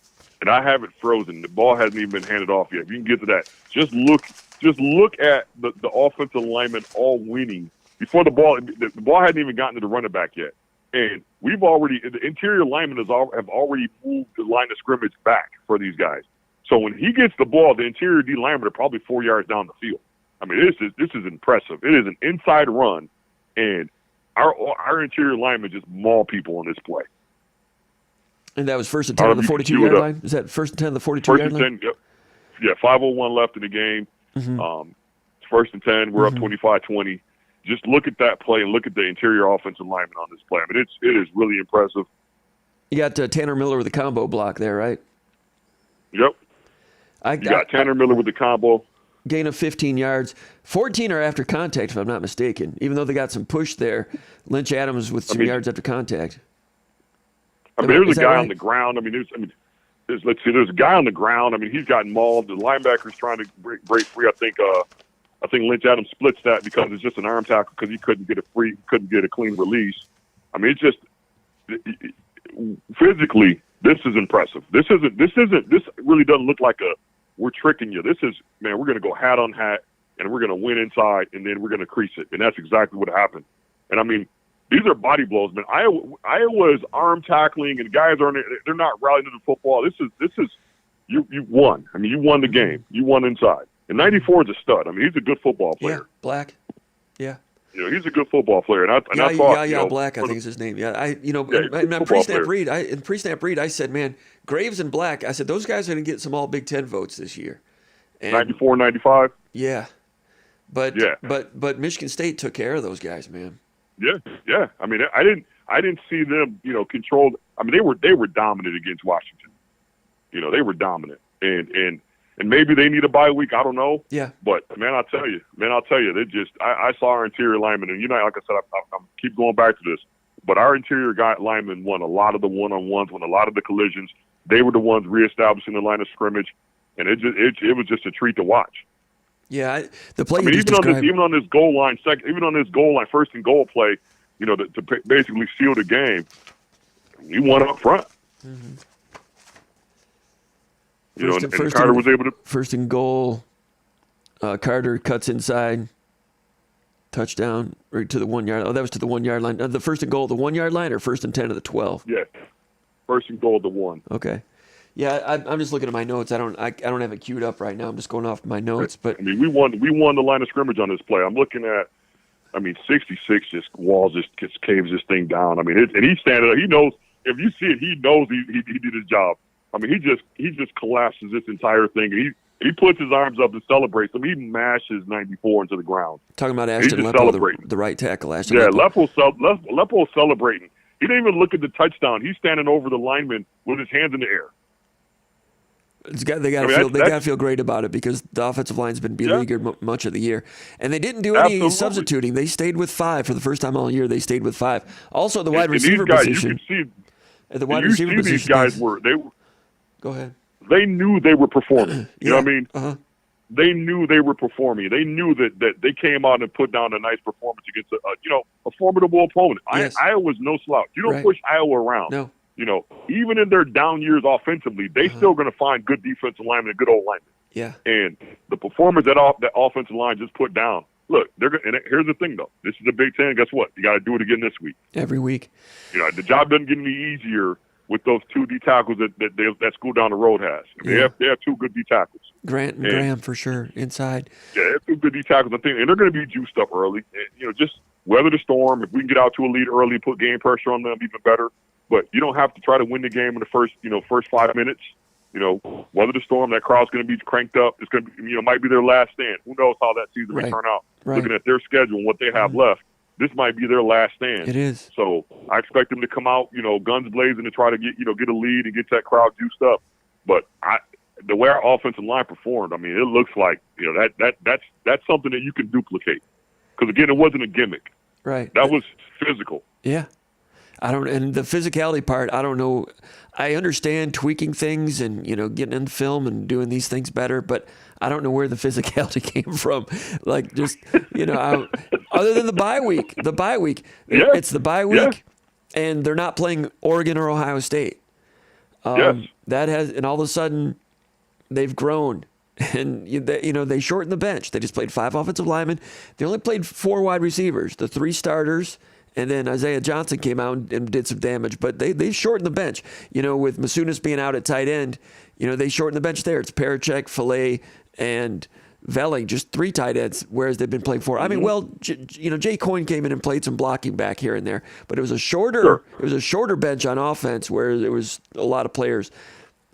And I have it frozen. The ball hasn't even been handed off yet. If you can get to that, just look at the offensive linemen all winning before the ball hadn't even gotten to the running back yet. And the interior linemen have already moved the line of scrimmage back for these guys. So when he gets the ball, the interior D linemen are probably 4 yards down the field. I mean, this is impressive. It is an inside run, and our interior linemen just maul people on this play. And that was 1st and 10 on the 42-yard line? Is that 1st and 10 on the 42-yard line? 1st and 10, yep. Yeah, 5:01 left in the game. Mm-hmm. It's 1st and 10. We're up 25-20. Just look at that play and look at the interior offensive lineman on this play. I mean, it is really impressive. You got Tanner Miller with the combo block there, right? Yep. You got Tanner Miller with the combo. Gain of 15 yards. 14 are after contact, if I'm not mistaken. Even though they got some push there, Lynch Adams with some yards after contact. I mean, there's a guy on the ground. There's a guy on the ground. I mean, he's gotten mauled. The linebacker's trying to break free. I think Lynch Adams splits that because it's just an arm tackle because he couldn't get a clean release. I mean, it's just physically, this is impressive. This really doesn't look like we're tricking you. This is, man, we're going to go hat on hat, and we're going to win inside, and then we're going to crease it. And that's exactly what happened. And, I mean, these are body blows, man. Iowa's arm tackling, and guys they're not rallying to the football. This is you won. I mean, you won the game. You won inside. And 94 is a stud. I mean, he's a good football player. Yeah, Black. Yeah. He's a good football player, and I thought Black, I think is his name. Yeah, in pre-snap read, I said, man, Graves and Black. I said those guys are going to get some All Big Ten votes this year. And 94, 95. Yeah, but Michigan State took care of those guys, man. Yeah. I mean, I didn't see them, controlled. I mean, they were dominant against Washington. They were dominant, and maybe they need a bye week. I don't know. Yeah. But man, I'll tell you, they just. I saw our interior linemen, and like I said, I keep going back to this. But our interior linemen won a lot of the one-on-ones, won a lot of the collisions. They were the ones reestablishing the line of scrimmage, and it was just a treat to watch. Yeah, the play. Even on this goal line, 1st and goal play, to basically seal the game, we won up front. Mm-hmm. And Carter was able to 1st and goal. Carter cuts inside, touchdown right to the 1 yard. Oh, that was to the 1 yard line. The 1st and goal, the 1 yard line, or 1st and 10 to the 12. Yeah, 1st and goal, the 1. Okay. Yeah, I'm just looking at my notes. I don't have it queued up right now. I'm just going off my notes. But I mean, we won the line of scrimmage on this play. I'm looking at, 66 just caves this thing down. I mean, and he's standing there. He knows if you see it, he knows he did his job. I mean, he just collapses this entire thing. And he puts his arms up and celebrates them. He mashes 94 into the ground. Talking about Ashton Lepo, the right tackle. Ashton Lepo's celebrating. He didn't even look at the touchdown. He's standing over the lineman with his hands in the air. They got to feel great about it because the offensive line's been beleaguered much of the year, and they didn't do any substituting. They stayed with 5 for the first time all year. They stayed with 5. Also, the wide receiver position. You can see these guys were. Go ahead. they knew they were performing. You know what I mean? Uh-huh. They knew they were performing. They knew that they came out and put down a nice performance against a formidable opponent. Yes. Iowa's no slouch. You don't Right. push Iowa around. No. Even in their down years offensively, they still going to find good defensive linemen and good old linemen. Yeah. And the performance that offensive line just put down. Look, and here's the thing, though. This is the Big Ten. Guess what? You got to do it again this week. Every week. The job doesn't get any easier with those two D tackles that school down the road has. I mean, they have two good D tackles. Grant and Graham for sure inside. Yeah, they have two good D tackles. And they're going to be juiced up early. And, just weather the storm. If we can get out to a lead early, put game pressure on them, even better. But you don't have to try to win the game in the first 5 minutes. Weather the storm. That crowd's going to be cranked up. It's going to be, might be their last stand. Who knows how that season will turn out? Right. Looking at their schedule and what they have left, this might be their last stand. It is. So I expect them to come out, guns blazing to try to get a lead and get that crowd juiced up. But the way our offensive line performed, I mean, it looks like that's something that you can duplicate. Because again, it wasn't a gimmick. Right. That was physical. Yeah. And the physicality part, I don't know. I understand tweaking things and, getting in film and doing these things better, but I don't know where the physicality came from. Like, just, other than the bye week. Yeah. It's the bye week, and they're not playing Oregon or Ohio State. Yes. And all of a sudden, they've grown. And, they shortened the bench. They just played 5 offensive linemen. They only played 4 wide receivers, the 3 starters. And then Isaiah Johnson came out and did some damage. But they shortened the bench. With Masunas being out at tight end, they shortened the bench there. It's Parachek, Filet, and Velling, just 3 tight ends, whereas they've been playing 4. I mean, Jay Coyne came in and played some blocking back here and there. But it was a shorter bench on offense where there was a lot of players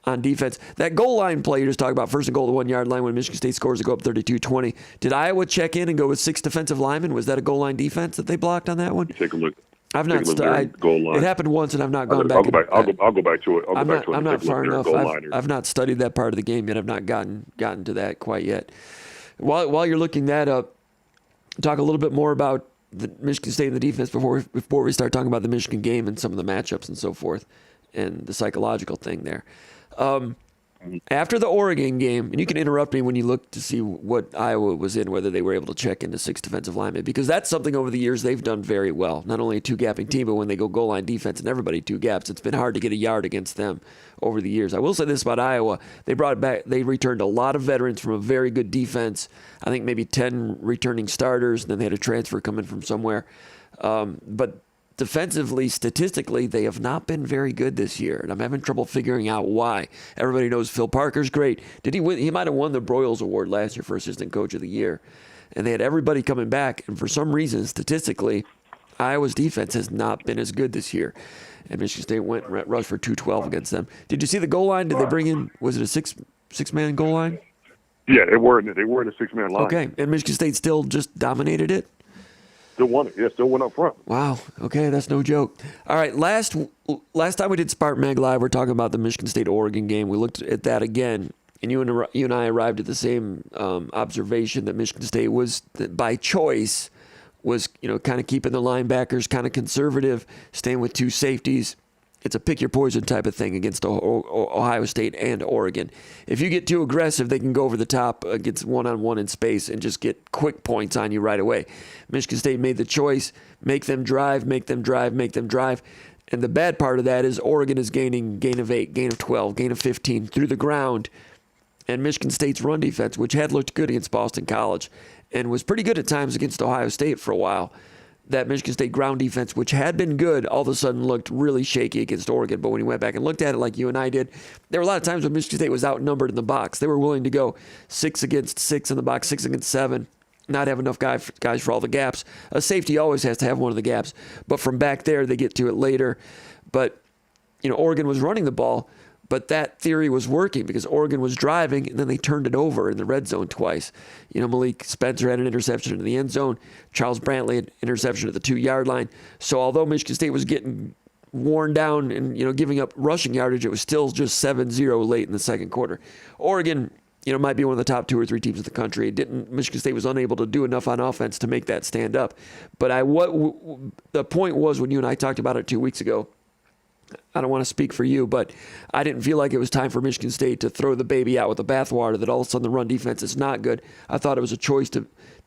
on defense. That goal line play you just talked about, first and goal to the 1 yard line when Michigan State scores to go up 32-20. Did Iowa check in and go with 6 defensive linemen? Was that a goal line defense that they blocked on that one? Take a look. I've not studied. It happened once, and I've not gone back. I'll go back to it. I'm not far enough. I've not studied that part of the game yet. I've not gotten to that quite yet. While you're looking that up, talk a little bit more about the Michigan State and the defense before we start talking about the Michigan game and some of the matchups and so forth, and the psychological thing there. After the Oregon game, and you can interrupt me when you look to see what Iowa was in, whether they were able to check into 6 defensive linemen, because that's something over the years they've done very well. Not only a 2-gapping team, but when they go goal line defense and everybody 2 gaps, it's been hard to get a yard against them over the years. I will say this about Iowa. They returned a lot of veterans from a very good defense. I think maybe 10 returning starters, and then they had a transfer come in from somewhere. But defensively, statistically, they have not been very good this year, and I'm having trouble figuring out why. Everybody knows Phil Parker's great. Did he win? He might have won the Broyles Award last year for Assistant Coach of the Year, and they had everybody coming back, and for some reason, statistically, Iowa's defense has not been as good this year, and Michigan State went rushed for 212 against them. Did you see the goal line? Did they bring in, was it a six-man goal line? Yeah, they were in a 6-man line. Okay, and Michigan State still just dominated it? Still won it. Yeah, still went up front. Wow. Okay, that's no joke. All right, last time we did SpartanMag Live, we're talking about the Michigan State-Oregon game. We looked at that again, and you and I arrived at the same observation that Michigan State was, by choice, was kind of keeping the linebackers kind of conservative, staying with 2 safeties. It's a pick-your-poison type of thing against Ohio State and Oregon. If you get too aggressive, they can go over the top against one-on-one in space and just get quick points on you right away. Michigan State made the choice, make them drive. And the bad part of that is Oregon is gain of 8, gain of 12, gain of 15 through the ground. And Michigan State's run defense, which had looked good against Boston College and was pretty good at times against Ohio State for a while, that Michigan State ground defense, which had been good, all of a sudden looked really shaky against Oregon. But when you went back and looked at it like you and I did, there were a lot of times when Michigan State was outnumbered in the box. They were willing to go 6 against 6 in the box, 6 against 7, not have enough guys for all the gaps. A safety always has to have one of the gaps. But from back there, they get to it later. But, Oregon was running the ball, but that theory was working because Oregon was driving, and then they turned it over in the red zone twice. Malik Spencer had an interception in the end zone. Charles Brantley had an interception at the 2-yard line. So although Michigan State was getting worn down and, giving up rushing yardage, it was still just 7-0 late in the second quarter. Oregon, might be one of the top 2 or 3 teams in the country. Michigan State was unable to do enough on offense to make that stand up. But the point was, when you and I talked about it 2 weeks ago, I don't want to speak for you, but I didn't feel like it was time for Michigan State to throw the baby out with the bathwater, that all of a sudden the run defense is not good. I thought it was a choice to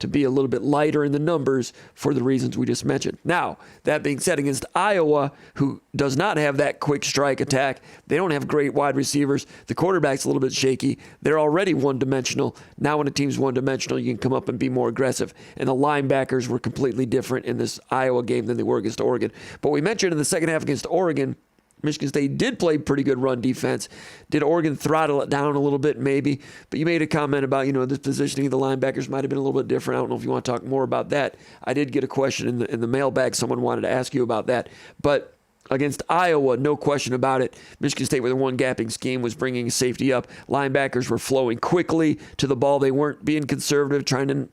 be a little bit lighter in the numbers for the reasons we just mentioned. Now, that being said, against Iowa, who does not have that quick strike attack, they don't have great wide receivers. The quarterback's a little bit shaky. They're already one-dimensional. Now when a team's one-dimensional, you can come up and be more aggressive. And the linebackers were completely different in this Iowa game than they were against Oregon. But we mentioned in the second half against Oregon, Michigan State did play pretty good run defense. Did Oregon throttle it down a little bit? Maybe. But you made a comment about, this positioning of the linebackers might have been a little bit different. I don't know if you want to talk more about that. I did get a question in the mailbag. Someone wanted to ask you about that. But against Iowa, no question about it. Michigan State with a one-gapping scheme was bringing safety up. Linebackers were flowing quickly to the ball. They weren't being conservative, trying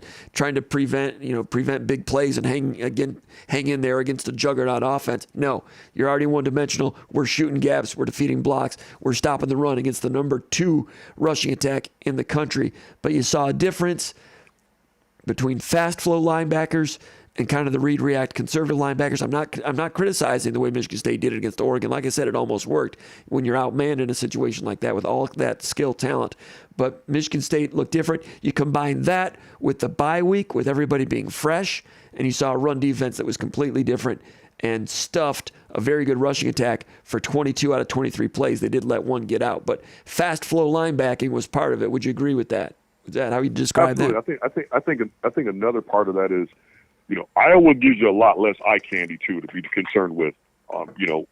to prevent big plays and hang in there against a juggernaut offense. No, you're already one-dimensional. We're shooting gaps. We're defeating blocks. We're stopping the run against the number 2 rushing attack in the country. But you saw a difference between fast flow linebackers and kind of the read-react conservative linebackers. I'm not criticizing the way Michigan State did it against Oregon. Like I said, it almost worked when you're outmanned in a situation like that with all that skill talent. But Michigan State looked different. You combine that with the bye week, with everybody being fresh, and you saw a run defense that was completely different and stuffed a very good rushing attack for 22 out of 23 plays. They did let one get out, but fast flow linebacking was part of it. Would you agree with that? Is that how you describe Absolutely. that? I think another part of that is, Iowa gives you a lot less eye candy too to be concerned with.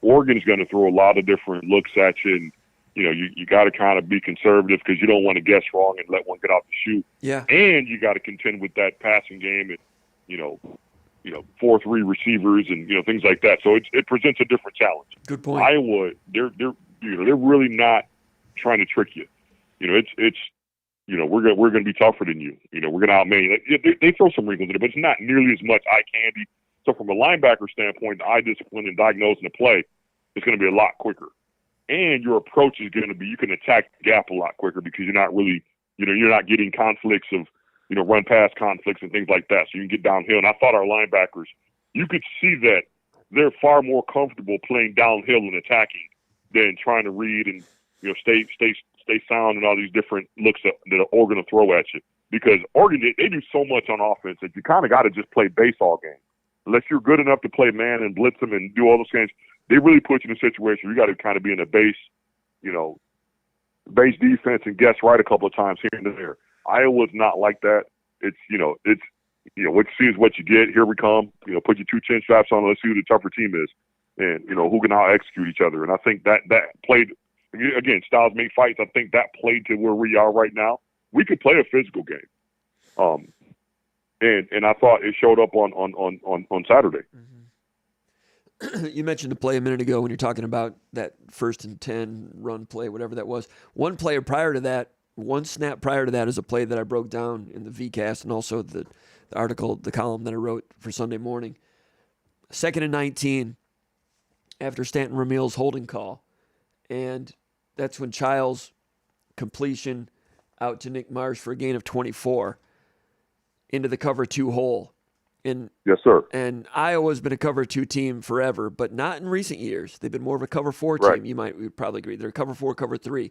Oregon's going to throw a lot of different looks at you, and you got to kind of be conservative because you don't want to guess wrong and let one get out the chute. Yeah. And you got to contend with that passing game and 4-3 receivers and things like that. So it presents a different challenge. Good point. Iowa, they're really not trying to trick you. We're going to be tougher than you. We're going to outman you. They throw some wrinkles in it, but it's not nearly as much eye candy. So from a linebacker standpoint, the eye discipline and diagnosing the play is going to be a lot quicker. And your approach is going to be, you can attack the gap a lot quicker because you're not really, you're not getting conflicts of, run pass conflicts and things like that. So you can get downhill. And I thought our linebackers, you could see that they're far more comfortable playing downhill and attacking than trying to read and, stay sound and all these different looks that Oregon will throw at you. Because Oregon, they do so much on offense that you kind of got to just play base all game. Unless you're good enough to play man and blitz them and do all those things, they really put you in a situation where you got to kind of be in a base defense and guess right a couple of times here and there. Iowa's not like that. It's what you see is what you get. Here we come. Put your 2 chin straps on. Let's see who the tougher team is, and who can out execute each other. And I think that played. Again, styles make fights. I think that played to where we are right now. We could play a physical game, and I thought it showed up on Saturday. Mm-hmm. You mentioned the play a minute ago when you're talking about that 1st and 10 run play, whatever that was. One snap prior to that is a play that I broke down in the VCast and also the article, the column that I wrote for Sunday morning. 2nd and 19 after Stanton Ramil's holding call, and that's when Childs completion out to Nick Marsh for a gain of 24 into the cover 2 hole. And yes, sir. And Iowa's been a cover 2 team forever, but not in recent years. They've been more of a cover 4 team. Right. We'd probably agree. They're cover 4, cover 3.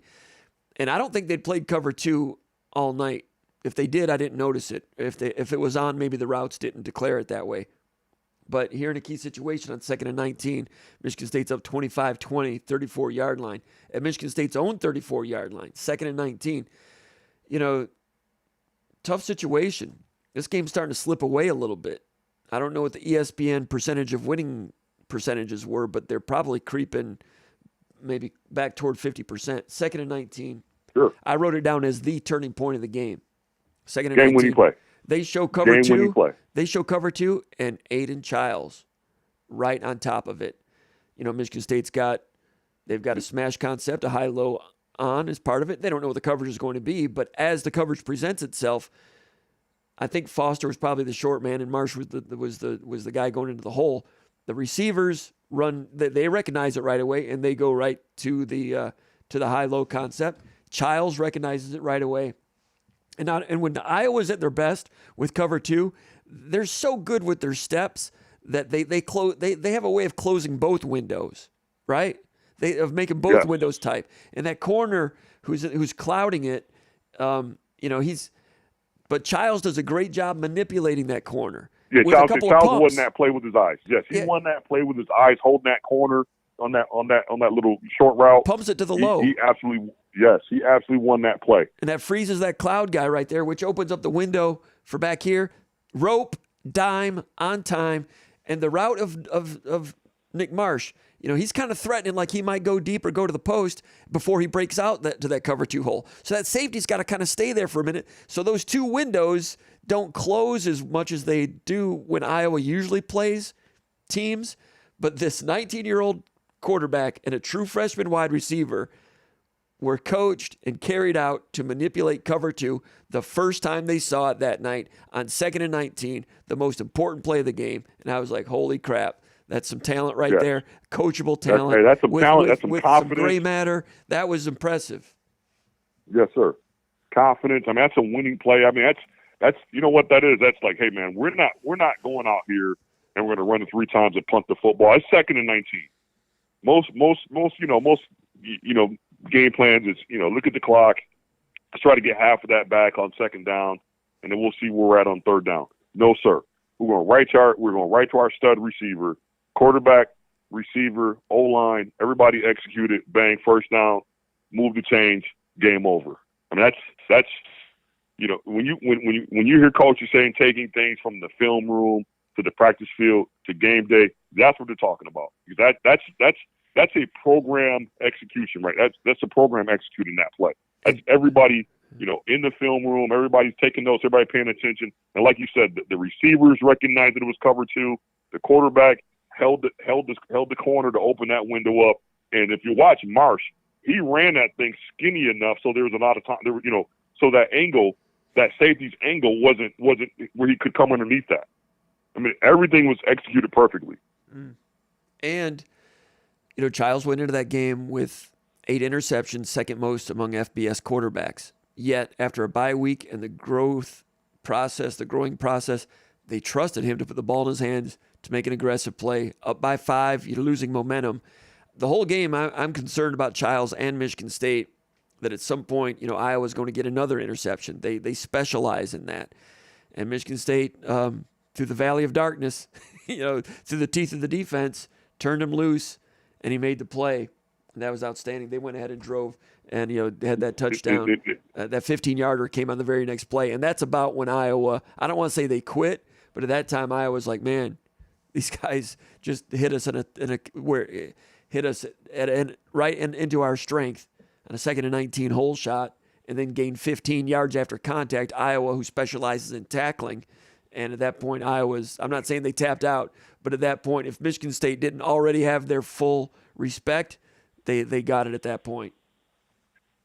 And I don't think they'd played cover 2 all night. If they did, I didn't notice it. If it was on, maybe the routes didn't declare it that way. But here in a key situation on 2nd and 19, Michigan State's up 25-20, 34-yard line. At Michigan State's own 34-yard line, 2nd and 19. Tough situation. This game's starting to slip away a little bit. I don't know what the ESPN percentage of winning percentages were, but they're probably creeping maybe back toward 50%. 2nd and 19. Sure. I wrote it down as the turning point of the game. 2nd and 19. Game-winning play. They show cover 2. Game-winning play. They show cover 2 and Aiden Childs right on top of it. Michigan State's they've got a smash concept, a high-low on as part of it. They don't know what the coverage is going to be, but as the coverage presents itself, I think Foster was probably the short man and Marsh was the guy going into the hole. The receivers run, they recognize it right away and they go right to the high-low concept. Childs recognizes it right away. And when Iowa's at their best with cover 2, they're so good with their steps that they have a way of closing both windows, right? of making both windows tight. And that corner who's clouding it, but Childs does a great job manipulating that corner. Yeah, with Childs a couple won of pumps. that play with his eyes. Yes, he won that play with his eyes, holding that corner on that little short route. Pumps it to the low. He absolutely won that play. And that freezes that cloud guy right there, which opens up the window for back here. Rope, dime, on time, and the route of Nick Marsh. He's kind of threatening, like he might go deep or go to the post before he breaks out to that cover 2 hole. So that safety's got to kind of stay there for a minute. So those 2 windows don't close as much as they do when Iowa usually plays teams. But this 19-year-old quarterback and a true freshman wide receiver were coached and carried out to manipulate cover 2 the first time they saw it that night on 2nd and 19, the most important play of the game. And I was like, holy crap. That's some talent right there. Coachable talent. That's some talent. That's some confidence. Some gray matter. That was impressive. Yes, sir. Confidence. I mean, that's a winning play. I mean, that's you know what that is. That's like, hey man, we're not going out here and we're going to run it 3 times and punt the football. It's 2nd and 19. Most game plans is look at the clock. Let's try to get half of that back on 2nd down, and then we'll see where we're at on 3rd down. No, sir. We're going right to our stud receiver. Quarterback, receiver, O-line, everybody executed, bang, 1st down, move the change, game over. I mean, that's when you hear coaches saying taking things from the film room to the practice field to game day, that's what they're talking about. Because that's a program execution, right? That's a program executing that play. That's everybody, in the film room, everybody's taking notes, everybody paying attention. And like you said, the receivers recognized that it was cover 2. The quarterback held the corner to open that window up. And if you watch Marsh, he ran that thing skinny enough so there was a lot of time. So that angle, that safety's angle wasn't where he could come underneath that. I mean, everything was executed perfectly. And Childs went into that game with 8 interceptions, 2nd most among FBS quarterbacks. Yet after a bye week and the growing process, they trusted him to put the ball in his hands to make an aggressive play. Up by 5, you're losing momentum. The whole game, I'm concerned about Childs and Michigan State, that at some point, Iowa's going to get another interception. They specialize in that. And Michigan State, through the valley of darkness, through the teeth of the defense, turned him loose, and he made the play. And that was outstanding. They went ahead and drove and, had that touchdown. That 15-yarder came on the very next play. And that's about when Iowa, I don't want to say they quit, but at that time Iowa was like, man, these guys just hit us right into our strength on a 2nd and 19 hole shot, and then gained 15 yards after contact. Iowa, who specializes in tackling, and at that point, I'm not saying they tapped out, but at that point, if Michigan State didn't already have their full respect, they got it at that point.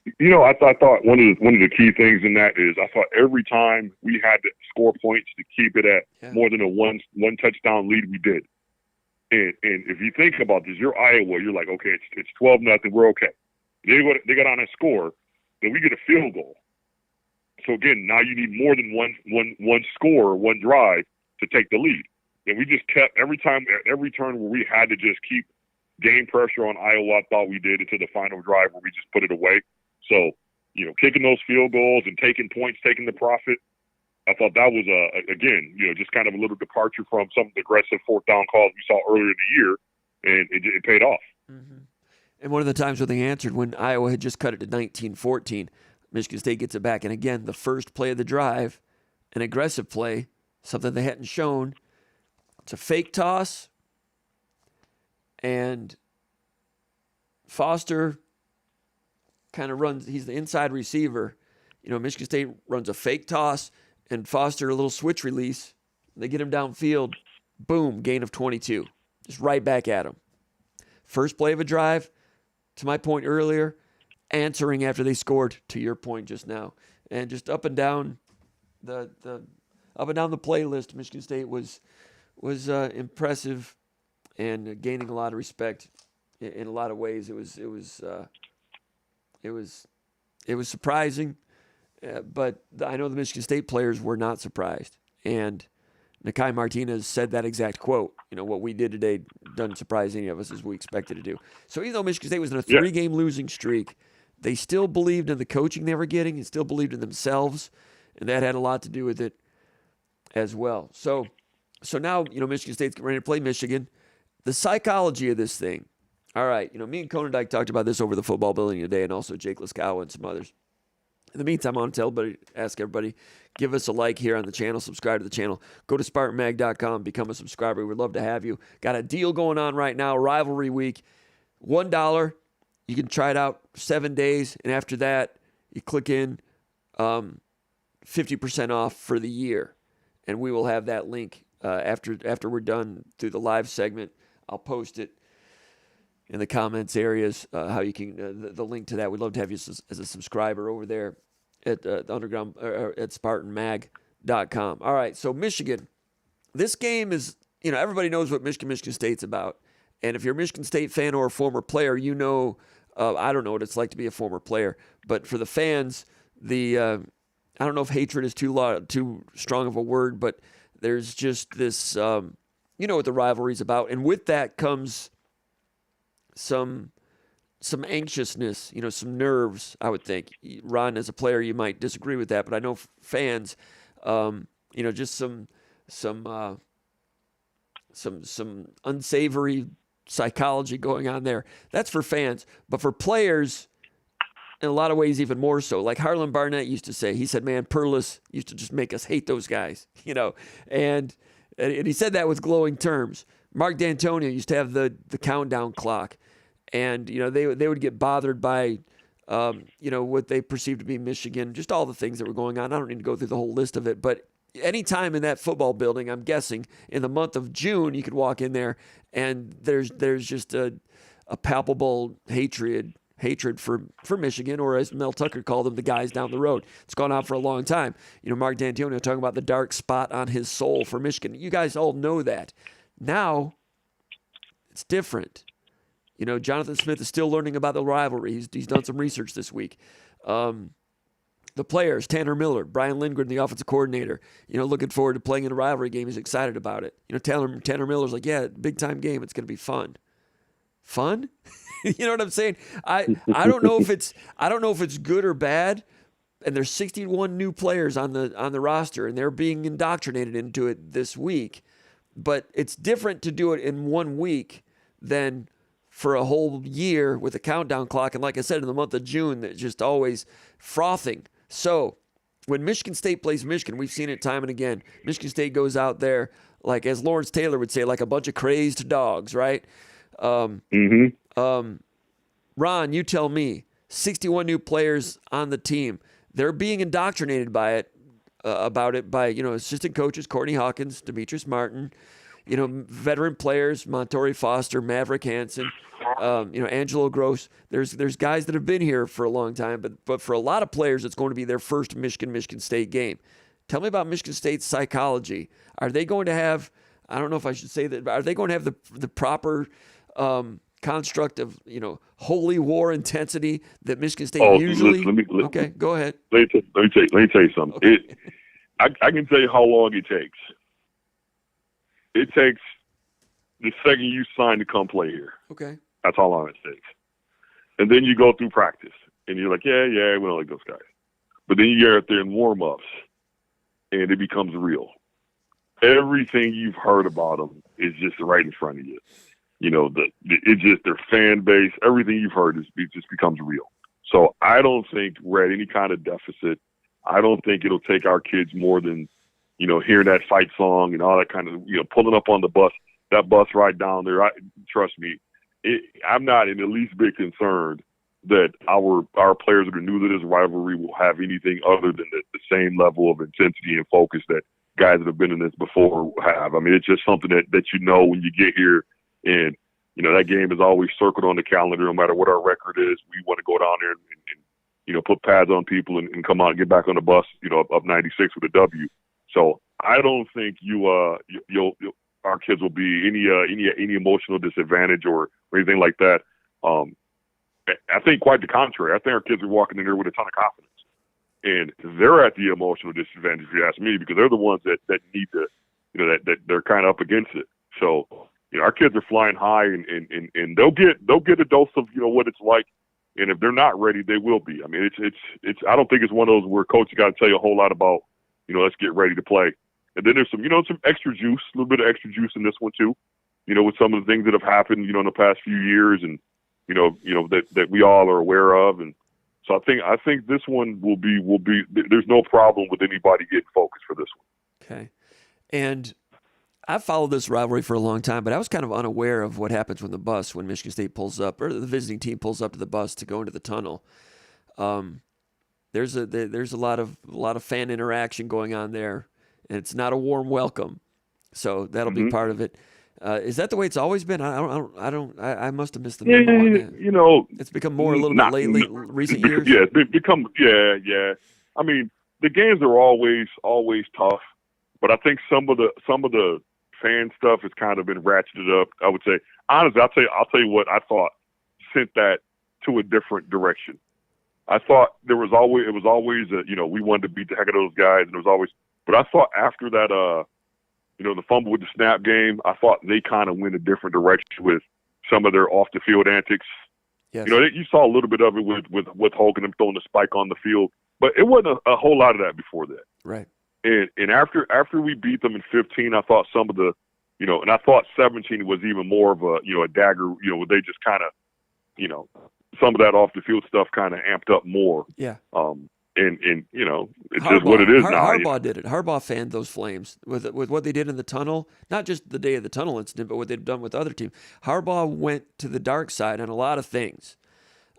I thought one of the key things in that is I thought every time we had to score points to keep it at more than a one touchdown lead, we did. And if you think about this, you're Iowa, you're like, okay, it's 12-0, we're okay. They got on a score, then we get a field goal. So again, now you need more than one score or one drive to take the lead. And we just kept every turn where we had to just keep game pressure on Iowa. I thought we did until the final drive where we just put it away. So, kicking those field goals and taking points, taking the profit, I thought that was, again, just kind of a little departure from some of the aggressive 4th down calls we saw earlier in the year, and it paid off. Mm-hmm. And one of the times when they answered, when Iowa had just cut it to 19-14, Michigan State gets it back. And again, the first play of the drive, an aggressive play, something they hadn't shown. It's a fake toss, and Foster kind of runs. He's the inside receiver. Michigan State runs a fake toss, and Foster a little switch release. They get him downfield. Boom, gain of 22. Just right back at him. First play of a drive, to my point earlier, answering after they scored, to your point just now. And just up and down the playlist, Michigan State was impressive and gaining a lot of respect in a lot of ways. It was surprising, but I know the Michigan State players were not surprised. And Nakai Martinez said that exact quote. What we did today doesn't surprise any of us as we expected to do. So even though Michigan State was in a 3-game losing streak, they still believed in the coaching they were getting and still believed in themselves, and that had a lot to do with it as well. So now, Michigan State's getting ready to play Michigan. The psychology of this thing. All right, me and Conan Dyke talked about this over the football building today, and also Jake Liskow and some others. In the meantime, I want to ask everybody, give us a like here on the channel, subscribe to the channel. Go to SpartanMag.com, become a subscriber. We'd love to have you. Got a deal going on right now, Rivalry Week. $1, you can try it out 7 days, and after that, you click in 50% off for the year. And we will have that link after we're done through the live segment. I'll post it in the comments areas, how you can, the link to that. We'd love to have you as a subscriber over there at the underground, at SpartanMag.com. All right, so Michigan. This game is, everybody knows what Michigan State's about. And if you're a Michigan State fan or a former player, I don't know what it's like to be a former player. But for the fans, I don't know if hatred is too strong of a word, but there's just this, what the rivalry's about. And with that comes some anxiousness, some nerves, I would think. Ron, as a player, you might disagree with that, but I know fans, just some unsavory psychology going on there. That's for fans, but for players, in a lot of ways, even more so. Like Harlan Barnett used to say, he said, man, Perlis used to just make us hate those guys, and he said that with glowing terms. Mark D'Antonio used to have the countdown clock, and they would get bothered by what they perceived to be Michigan, just all the things that were going on. I don't need to go through the whole list of it, but any time in that football building, I'm guessing in the month of June, you could walk in there and there's just a palpable hatred for Michigan, or as Mel Tucker called them, the guys down the road. It's gone on for a long time. Mark D'Antonio talking about the dark spot on his soul for Michigan. You guys all know that. Now, it's different. Jonathan Smith is still learning about the rivalry. He's done some research this week. The players, Tanner Miller, Brian Lindgren, the offensive coordinator, looking forward to playing in a rivalry game. He's excited about it. Tanner Miller's like, yeah, big-time game. It's going to be fun. Fun? You know what I'm saying? I don't know if it's good or bad. And there's 61 new players on the roster, and they're being indoctrinated into it this week. But it's different to do it in 1 week than for a whole year with a countdown clock. And like I said, in the month of June, it's just always frothing. So when Michigan State plays Michigan, we've seen it time and again. Michigan State goes out there, like as Lawrence Taylor would say, like a bunch of crazed dogs, right? Ron, you tell me, 61 new players on the team. They're being indoctrinated by assistant coaches, Courtney Hawkins, Demetrius Martin, veteran players, Montori Foster, Maverick Hansen, Angelo Gross. There's guys that have been here for a long time, but for a lot of players, it's going to be their first Michigan State game. Tell me about Michigan State's psychology. Are they going to have, I don't know if I should say that, are they going to have the proper construct of, holy war intensity that Michigan State usually? Okay, go ahead. Let me tell you something. Okay. I can tell you how long it takes. It takes the second you sign to come play here. Okay. That's how long it takes. And then you go through practice, and you're like, yeah, we don't like those guys. But then you get out there in warm-ups, and it becomes real. Everything you've heard about them is just right in front of you. It's just their fan base. Everything you've heard it just becomes real. So I don't think we're at any kind of deficit. I don't think it'll take our kids more than, hearing that fight song and all that kind of, pulling up on the bus, that bus ride down there. Trust me, I'm not in the least bit concerned that our players that are new to this rivalry will have anything other than the same level of intensity and focus that guys that have been in this before have. I mean, it's just something that when you get here, and that game is always circled on the calendar no matter what our record is. We want to go down there and put pads on people and come out and get back on the bus, up 96 with a W. So I don't think our kids will be any emotional disadvantage or anything like that. I think quite the contrary. I think our kids are walking in there with a ton of confidence, and they're at the emotional disadvantage, if you ask me, because they're the ones that need to that they're kind of up against it. So, our kids are flying high, and they'll get a dose of what it's like. And if they're not ready, they will be. I mean, it's. I don't think it's one of those where coach got to tell you a whole lot about, let's get ready to play. And then there's some, some extra juice, a little bit of extra juice in this one too. With some of the things that have happened, in the past few years, and that we all are aware of. And so I think this one will be. There's no problem with anybody getting focused for this one. Okay, and I've followed this rivalry for a long time, but I was kind of unaware of what happens when Michigan State pulls up, or the visiting team pulls up to the bus to go into the tunnel. There's a lot of fan interaction going on there, and it's not a warm welcome. So that'll be part of it. Is that the way it's always been? I must have missed the memo on that. It's become more a little bit lately, recent years. Yeah, it's become. Yeah. I mean, the games are always tough, but I think some of the fan stuff has kind of been ratcheted up. I would say, honestly, I'll tell you what I thought sent that to a different direction. I thought it was always we wanted to beat the heck out of those guys, and it was always. But I thought after that, the fumble with the snap game, I thought they kind of went a different direction with some of their off the field antics. Yes. You saw a little bit of it with Hulk and them throwing the spike on the field, but it wasn't a whole lot of that before that. Right. And after we beat them in 15, I thought some of the, and I thought 17 was even more of a dagger, where they just kind of, some of that off the field stuff kind of amped up more. Yeah. And it's just what it is now. Harbaugh did it. Harbaugh fanned those flames with what they did in the tunnel, not just the day of the tunnel incident, but what they've done with other teams. Harbaugh went to the dark side on a lot of things.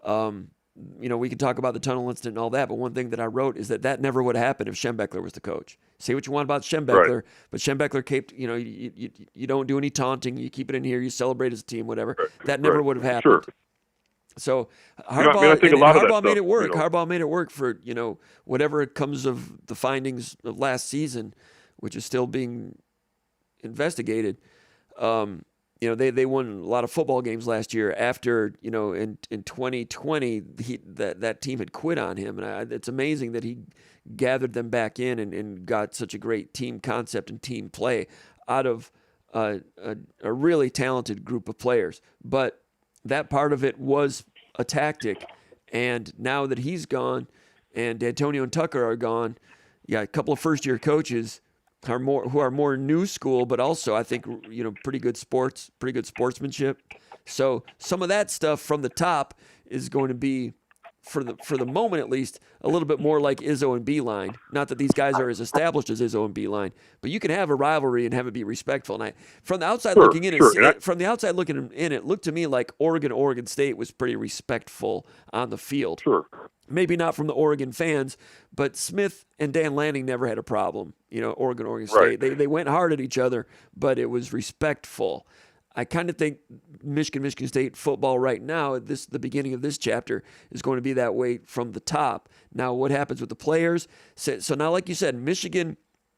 We can talk about the tunnel incident and all that, but one thing that I wrote is that never would have happened if Schembechler was the coach. Say what you want about Schembechler, right. But Schembechler kept, you don't do any taunting, you keep it in here, you celebrate as a team, whatever. Right. That never would have happened. Sure. So Harbaugh, I think a lot of that made stuff, it work. Harbaugh made it work for whatever comes of the findings of last season, which is still being investigated. They won a lot of football games last year after in 2020 that team had quit on him, and it's amazing that he gathered them back in and got such a great team concept and team play out of a really talented group of players, but. That part of it was a tactic, and now that he's gone and Antonio and Tucker are gone, a couple of first-year coaches who are more new school, but also I think pretty good sportsmanship. So some of that stuff from the top is going to be, for the moment at least, a little bit more like Izzo and Beeline. Not that these guys are as established as Izzo and Beeline, but you can have a rivalry and have it be respectful. And from the outside looking in, it looked to me like Oregon State was pretty respectful on the field. Sure. Maybe not from the Oregon fans, but Smith and Dan Lanning never had a problem. Oregon State. Right. They went hard at each other, but it was respectful. I kind of think Michigan State football right now, the beginning of this chapter, is going to be that way from the top. Now, what happens with the players? So now, like you said, Michigan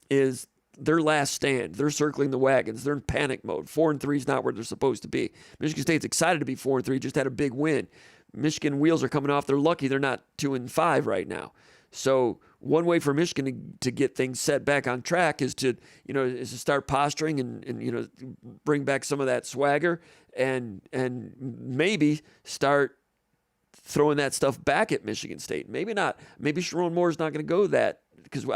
is their last stand. They're circling the wagons. They're in panic mode. 4-3 is not where they're supposed to be. Michigan State's excited to be 4-3, just had a big win. Michigan wheels are coming off. They're lucky they're not 2-5 right now. So one way for Michigan to get things set back on track is to start posturing and bring back some of that swagger and maybe start throwing that stuff back at Michigan State. Maybe not. Maybe Sharon Moore's not going to go that, because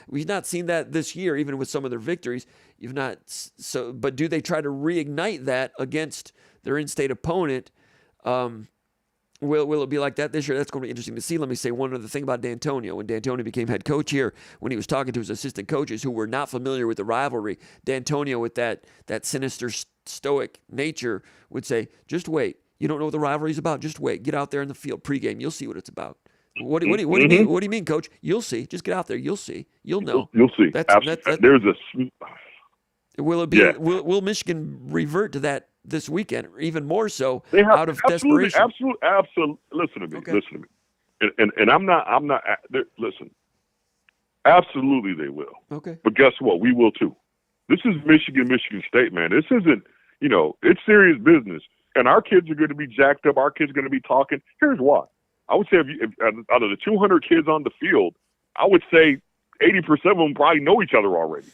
we've not seen that this year, even with some of their victories. You've not. So, but do they try to reignite that against their in-state opponent? Will it be like that this year? That's going to be interesting to see. Let me say one other thing about D'Antonio. When D'Antonio became head coach here, when he was talking to his assistant coaches who were not familiar with the rivalry, D'Antonio, with that sinister, stoic nature, would say, just wait. You don't know what the rivalry's about? Just wait. Get out there in the field pregame. You'll see what it's about. What do you mean? What do you mean, Coach? You'll see. Just get out there. You'll see. You'll know. You'll see. There's a. Will it be? Yeah. Will Michigan revert to that this weekend, or even more so, out of desperation? Absolutely. Listen to me. Okay. Listen to me. And I'm not. Listen. Absolutely, they will. Okay. But guess what? We will too. This is Michigan State, man. This isn't. It's serious business, and our kids are going to be jacked up. Our kids are going to be talking. Here's why. I would say if out of the 200 kids on the field, I would say 80% of them probably know each other already.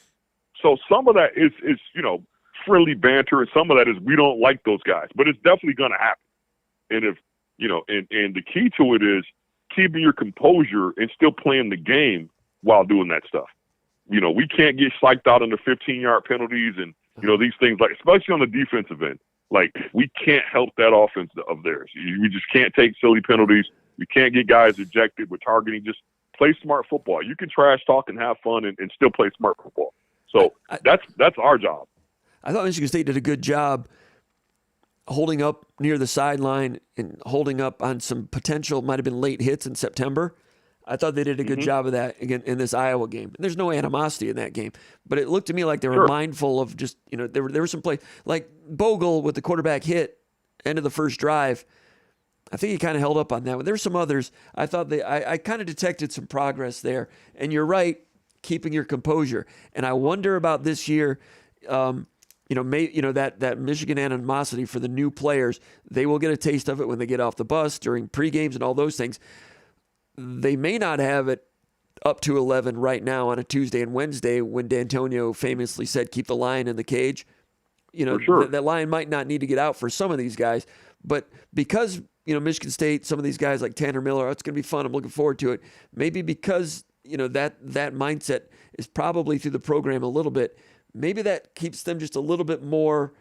So some of that is friendly banter, and some of that is we don't like those guys. But it's definitely going to happen. And if and the key to it is keeping your composure and still playing the game while doing that stuff. We can't get psyched out under 15-yard penalties and these things, like especially on the defensive end. Like, we can't help that offense of theirs. We just can't take silly penalties. We can't get guys ejected with targeting. Just play smart football. You can trash talk and have fun and still play smart football. So that's our job. I thought Michigan State did a good job holding up near the sideline and holding up on some potential, might have been late hits in September. I thought they did a good job of that again in this Iowa game. There's no animosity in that game, but it looked to me like they were mindful of just, there were some plays like Bogle with the quarterback hit end of the first drive. I think he kind of held up on that one. There's some others. I thought I kind of detected some progress there. And you're right, keeping your composure. And I wonder about this year. That Michigan animosity for the new players. They will get a taste of it when they get off the bus during pre-games and all those things. They may not have it up to 11 right now on a Tuesday and Wednesday when D'Antonio famously said, keep the lion in the cage. That lion might not need to get out for some of these guys. But because, Michigan State, some of these guys like Tanner Miller, it's going to be fun. I'm looking forward to it. Maybe because, that mindset is probably through the program a little bit. Maybe that keeps them just a little bit more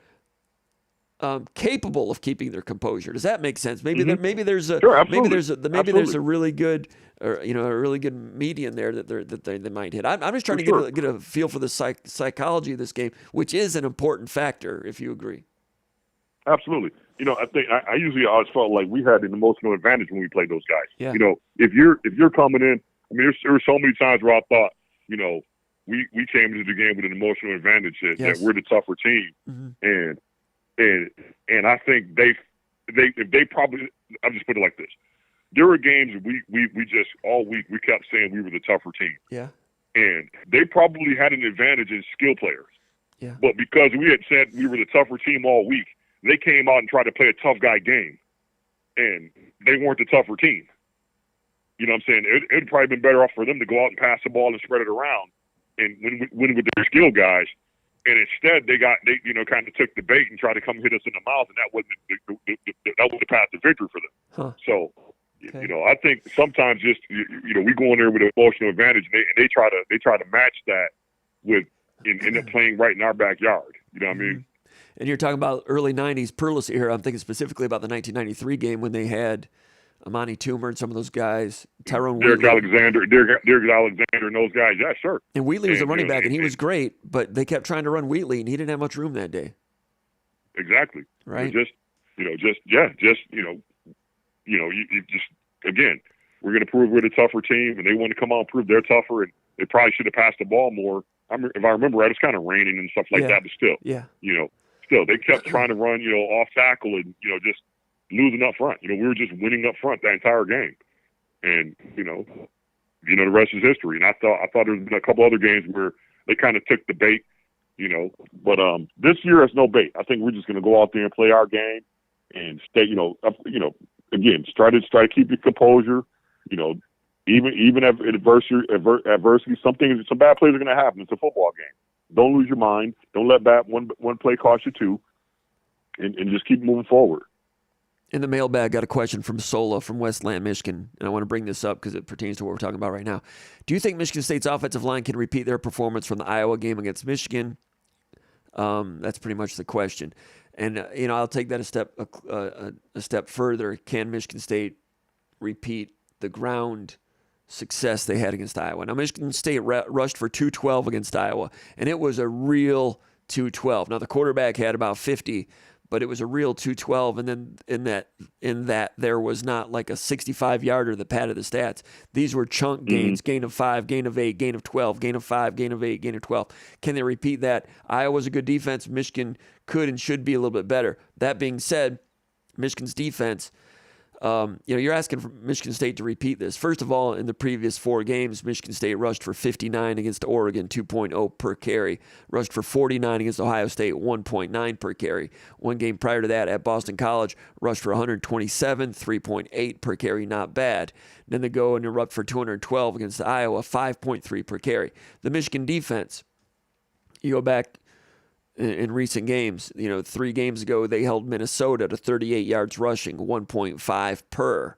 capable of keeping their composure. Does that make sense? Maybe there's a really good a really good median there that they might hit. I'm just trying to get a feel for the psychology of this game, which is an important factor, if you agree. Absolutely. I think I usually always felt like we had an emotional advantage when we played those guys. Yeah. If you're coming in, there were so many times where I thought, we came into the game with an emotional advantage that we're the tougher team, and I think they probably, I'll just put it like this: there were games we just all week we kept saying we were the tougher team. Yeah. And they probably had an advantage in skill players. Yeah. But because we had said we were the tougher team all week, they came out and tried to play a tough guy game, and they weren't the tougher team. You know what I'm saying? It'd probably been better off for them to go out and pass the ball and spread it around and win with their skill guys. And instead, they kind of took the bait and tried to come hit us in the mouth, and that wasn't the path to victory for them. Huh. So, I think sometimes just we go in there with an emotional advantage, and they try to match that with end up playing right in our backyard. You know what I mean? And you're talking about early '90s Perlis era. I'm thinking specifically about the 1993 game when they had Amani Toomer and some of those guys, Tyrone Derek Wheatley. Alexander and those guys. Yeah, sure. And Wheatley was a running back, and he was great, but they kept trying to run Wheatley, and he didn't have much room that day. Exactly. Right. Again, we're going to prove we're the tougher team, and they want to come out and prove they're tougher, and they probably should have passed the ball more. If I remember right, it was kind of raining and stuff like that, but still, still they kept trying to run, off tackle and, just losing up front. We were just winning up front that entire game. And, the rest is history. And I thought there was been a couple other games where they kind of took the bait, but this year it's no bait. I think we're just going to go out there and play our game and stay, again, try to keep your composure, even if adversity, some bad plays are going to happen. It's a football game. Don't lose your mind. Don't let one play cost you two, and just keep moving forward. In the mailbag, got a question from Sola from Westland, Michigan, and I want to bring this up because it pertains to what we're talking about right now. Do you think Michigan State's offensive line can repeat their performance from the Iowa game against Michigan? That's pretty much the question. And I'll take that a step further. Can Michigan State repeat the ground success they had against Iowa? Now, Michigan State rushed for 212 against Iowa, and it was a real 212. Now, the quarterback had about 50, but it was a real 212, and then in that there was not like a 65-yarder that padded the stats. These were chunk gains, gain of 5, gain of 8, gain of 12, gain of 5, gain of 8, gain of 12. Can they repeat that? Iowa's a good defense. Michigan could and should be a little bit better. That being said, Michigan's defense, you're asking for Michigan State to repeat this. First of all, in the previous 4 games, Michigan State rushed for 59 against Oregon, 2.0 per carry. Rushed for 49 against Ohio State, 1.9 per carry. One game prior to that at Boston College, rushed for 127, 3.8 per carry, not bad. Then they go and erupt for 212 against Iowa, 5.3 per carry. The Michigan defense, You go back in recent games, 3 games ago, they held Minnesota to 38 yards rushing, 1.5 per.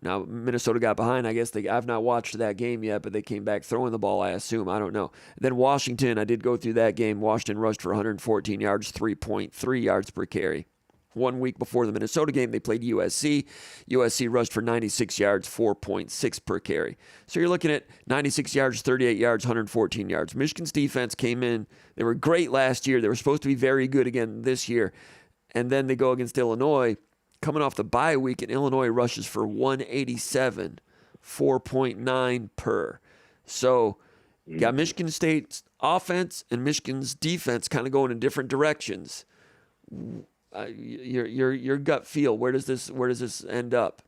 Now, Minnesota got behind. I guess I've not watched that game yet, but they came back throwing the ball, I assume. I don't know. Then Washington, I did go through that game. Washington rushed for 114 yards, 3.3 yards per carry. 1 week before the Minnesota game, they played USC. USC rushed for 96 yards, 4.6 per carry. So you're looking at 96 yards, 38 yards, 114 yards. Michigan's defense came in. They were great last year. They were supposed to be very good again this year. And then they go against Illinois, coming off the bye week, and Illinois rushes for 187, 4.9 per. So you got Michigan State's offense and Michigan's defense kind of going in different directions. Your gut feel, where does this end up?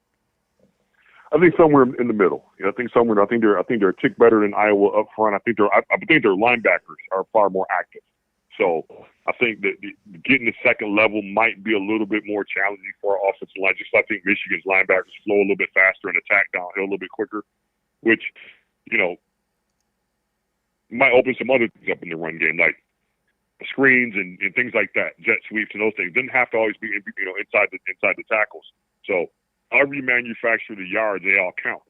I think somewhere in the middle. I think they're a tick better than Iowa up front. I think their linebackers are far more active. So I think that getting the second level might be a little bit more challenging for our offensive line. Just I think Michigan's linebackers flow a little bit faster and attack downhill a little bit quicker, which, might open some other things up in the run game, like screens and things like that, jet sweeps and those things. Doesn't have to always be, inside the tackles. So however you manufacture the yards, they all count.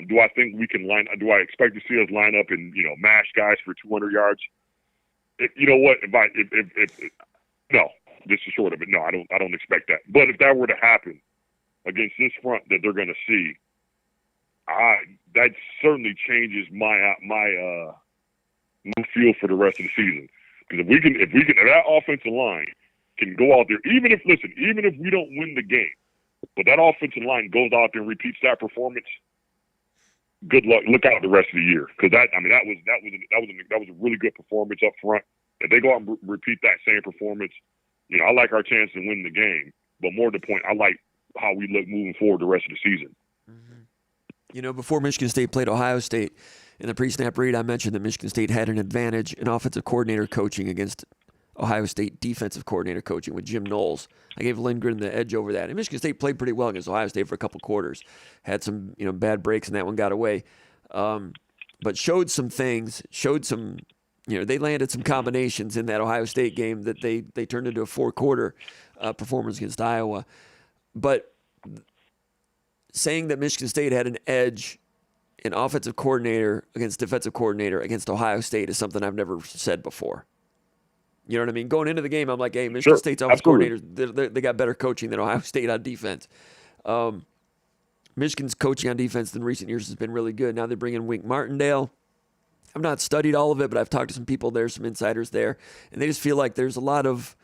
Do I think we can do I expect to see us line up and, mash guys for 200 yards? You know what? No, this is short of it. No, I don't expect that. But if that were to happen against this front that they're going to see, that certainly changes my feel for the rest of the season. Because if that offensive line can go out there, even if we don't win the game, but that offensive line goes out there and repeats that performance, good luck. Look out the rest of the year, because that was a really good performance up front. If they go out and repeat that same performance, I like our chance to win the game. But more to the point, I like how we look moving forward the rest of the season. Mm-hmm. Before Michigan State played Ohio State in the pre-snap read, I mentioned that Michigan State had an advantage in offensive coordinator coaching against Ohio State defensive coordinator coaching with Jim Knowles. I gave Lindgren the edge over that. And Michigan State played pretty well against Ohio State for a couple quarters. Had some, bad breaks, and that one got away. But showed some things, they landed some combinations in that Ohio State game that they turned into a 4-quarter performance against Iowa. But saying that Michigan State had an edge in offensive coordinator against defensive coordinator against Ohio State is something I've never said before. You know what I mean? Going into the game, I'm like, hey, Michigan State's offensive coordinators, they got better coaching than Ohio State on defense. Michigan's coaching on defense in recent years has been really good. Now they bring in Wink Martindale. I've not studied all of it, but I've talked to some people there, some insiders there, and they just feel like there's a lot of,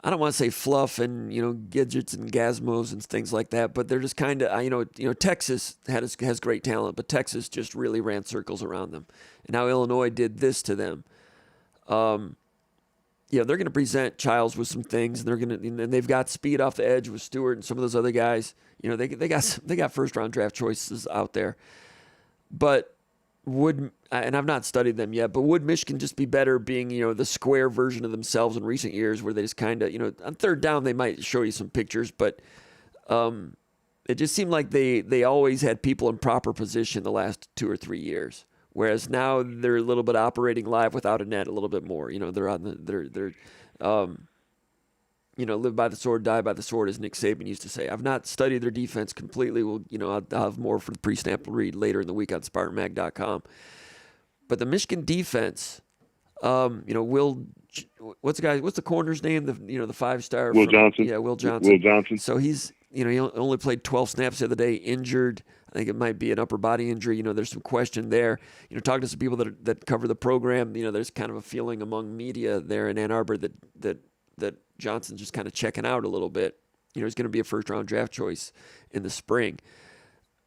I don't want to say fluff and, gadgets and gazmos and things like that, but they're just kind of, Texas has great talent, but Texas just really ran circles around them. And now Illinois did this to them. They're going to present Childs with some things, and they've got speed off the edge with Stewart and some of those other guys. They got first round draft choices out there. But and I've not studied them yet, but would Michigan just be better being, the square version of themselves in recent years, where they just kind of, on third down they might show you some pictures, but it just seemed like they always had people in proper position the last 2 or 3 years. Whereas now they're a little bit operating live without a net a little bit more. They're on live by the sword, die by the sword, as Nick Saban used to say. I've not studied their defense completely. I'll have more for the pre-snap read later in the week on SpartanMag.com. But the Michigan defense, what's the corner's name? The 5-star. Will Johnson. Yeah, Will Johnson. Will Johnson. So he's, he only played 12 snaps the other day, injured. I think it might be an upper body injury. There's some question there. Talking to some people that cover the program, there's kind of a feeling among media there in Ann Arbor that Johnson's just kind of checking out a little bit. He's going to be a first-round draft choice in the spring.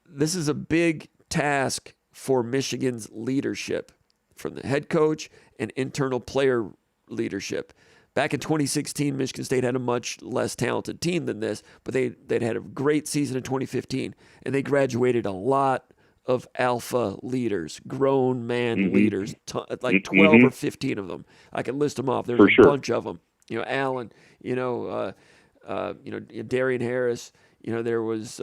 This is a big task for Michigan's leadership, from the head coach and internal player leadership. Back in 2016, Michigan State had a much less talented team than this, but they'd had a great season in 2015, and they graduated a lot of alpha leaders, grown man leaders, like 12 or 15 of them. I can list them off. There's a bunch of them. Allen, Darian Harris. There was,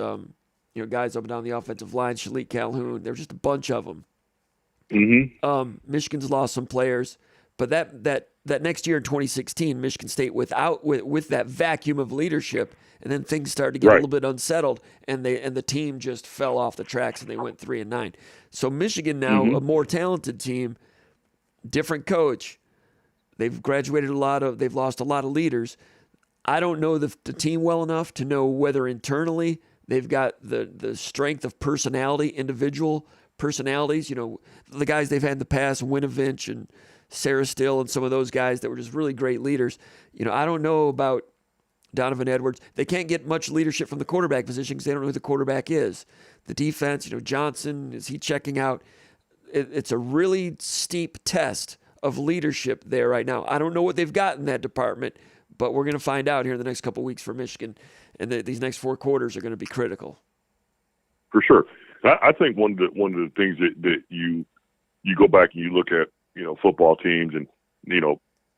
guys up and down the offensive line, Shalik Calhoun. There was just a bunch of them. Michigan's lost some players, But that next year in 2016, Michigan State with that vacuum of leadership, and then things started to get a little bit unsettled, and the team just fell off the tracks, and they went 3-9. So Michigan now, a more talented team, different coach. They've graduated they've lost a lot of leaders. I don't know the team well enough to know whether internally they've got the strength of personality, individual personalities. The guys they've had in the past, Winovich and Sarah Still and some of those guys that were just really great leaders. I don't know about Donovan Edwards. They can't get much leadership from the quarterback position because they don't know who the quarterback is. The defense, Johnson, is he checking out? It's a really steep test of leadership there right now. I don't know what they've got in that department, but we're going to find out here in the next couple of weeks for Michigan, and these next 4 quarters are going to be critical. For sure. I think one of the things that you go back and you look at, football teams and,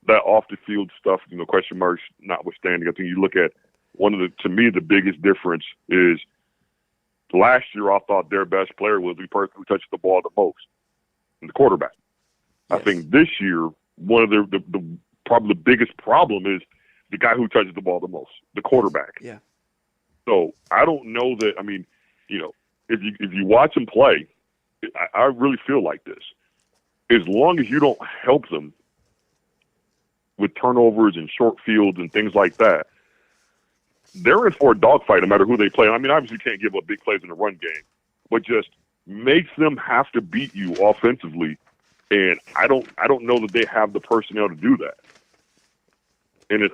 that off the field stuff, question marks notwithstanding, I think you look at to me, the biggest difference is last year I thought their best player was the person who touched the ball the most, and the quarterback. Yes. I think this year, one of the probably the biggest problem is the guy who touches the ball the most, the quarterback. Yeah. So I don't know that. I mean, if you watch them play, I really feel like this. As long as you don't help them with turnovers and short fields and things like that, they're in for a dogfight no matter who they play. I mean, obviously you can't give up big plays in the run game, but just makes them have to beat you offensively. And I don't know that they have the personnel to do that. And in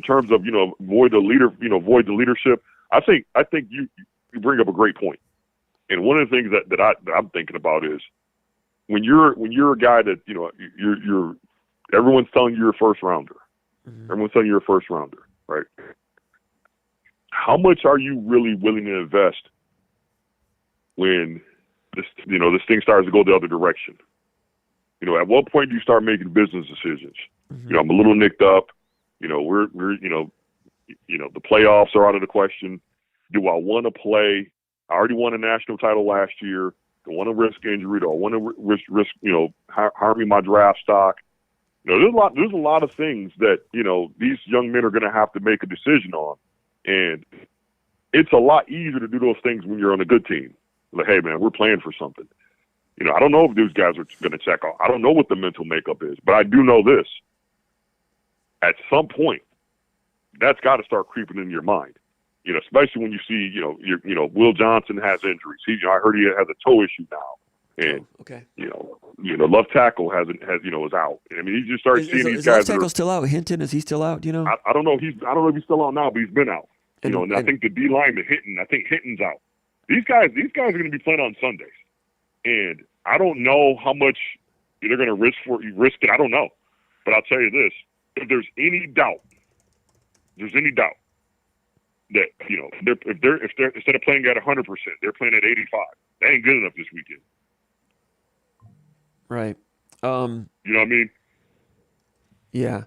terms of avoid the leadership, I think you bring up a great point. And one of the things that I'm thinking about is when you're a guy that you're everyone's telling you you're a first rounder. Mm-hmm. Everyone's telling you you're a first rounder, right? How much are you really willing to invest when this thing starts to go the other direction? At what point do you start making business decisions? Mm-hmm. I'm a little nicked up. We're the playoffs are out of the question. Do I want to play? I already won a national title last year. Do I want to risk injury? Do I want to risk harming my draft stock? There's a lot of things that these young men are going to have to make a decision on, and it's a lot easier to do those things when you're on a good team. Like, hey man, we're playing for something. I don't know if these guys are going to check out. I don't know what the mental makeup is, but I do know this. At some point, that's got to start creeping in your mind. Especially when you see, Will Johnson has injuries. I heard he has a toe issue now, and okay. Left tackle is out. I mean, you just start seeing these guys. Is left tackle still out? Hinton, is he still out? I don't know. I don't know if he's still out now, but he's been out. And I think the D lineman Hinton's out. These guys are going to be playing on Sundays, and I don't know how much they're going to risk it. I don't know, but I'll tell you this: if there's any doubt that if they're instead of playing at 100%, they're playing at 85. That ain't good enough this weekend. Right. You know what I mean? Yeah.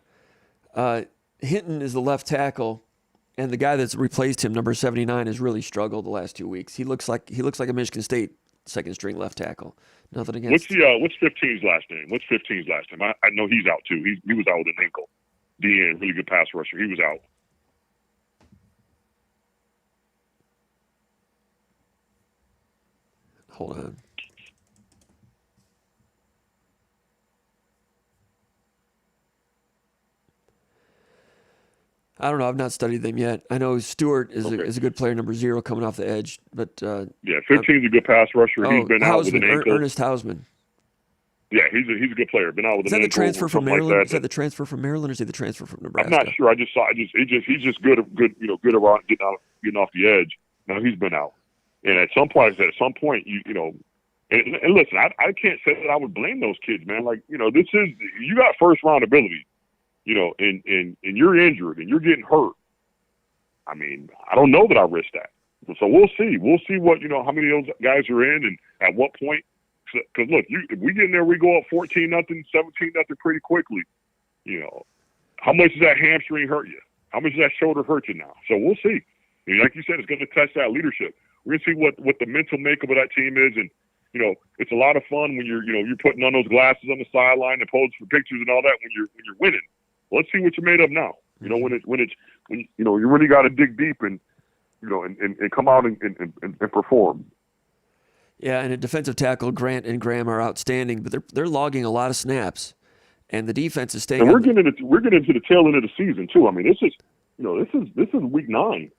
Hinton is the left tackle, and the guy that's replaced him, number 79, has really struggled the last 2 weeks. He looks like a Michigan State second string left tackle. Nothing against. What's 15's last name? What's 15's last name? I know he's out too. He was out with an ankle. DN, really good pass rusher. He was out. Hold on. I don't know. I've not studied them yet. I know Stewart is a good player, number 0, coming off the edge. But 15's a good pass rusher. He's been out with an ankle. Ernest Hausman. Yeah, he's a good player. Been out with an ankle. Is that the transfer from Maryland? Is that the transfer from Maryland, or is he the transfer from Nebraska? I'm not sure. He's just good around getting off the edge. Now he's been out, and at some point, and listen, I can't say that I would blame those kids, man. Like this is you got first round ability, and you're injured and you're getting hurt. I mean, I don't know that I risk that. So we'll see. We'll see what how many of those guys are in and at what point. Because look, if we get in there, we go up 14-0, 17-0 pretty quickly. How much does that hamstring hurt you? How much does that shoulder hurt you now? So we'll see. Like you said, it's going to test that leadership. We're going to see what the mental makeup of that team is, and it's a lot of fun when you're putting on those glasses on the sideline and posing for pictures and all that when you're winning. Let's see what you're made of now. When you really got to dig deep and come out and perform. Yeah, and at defensive tackle, Grant and Graham are outstanding, but they're logging a lot of snaps, and the defense is staying. And we're getting into the tail end of the season too. I mean, this is week 9.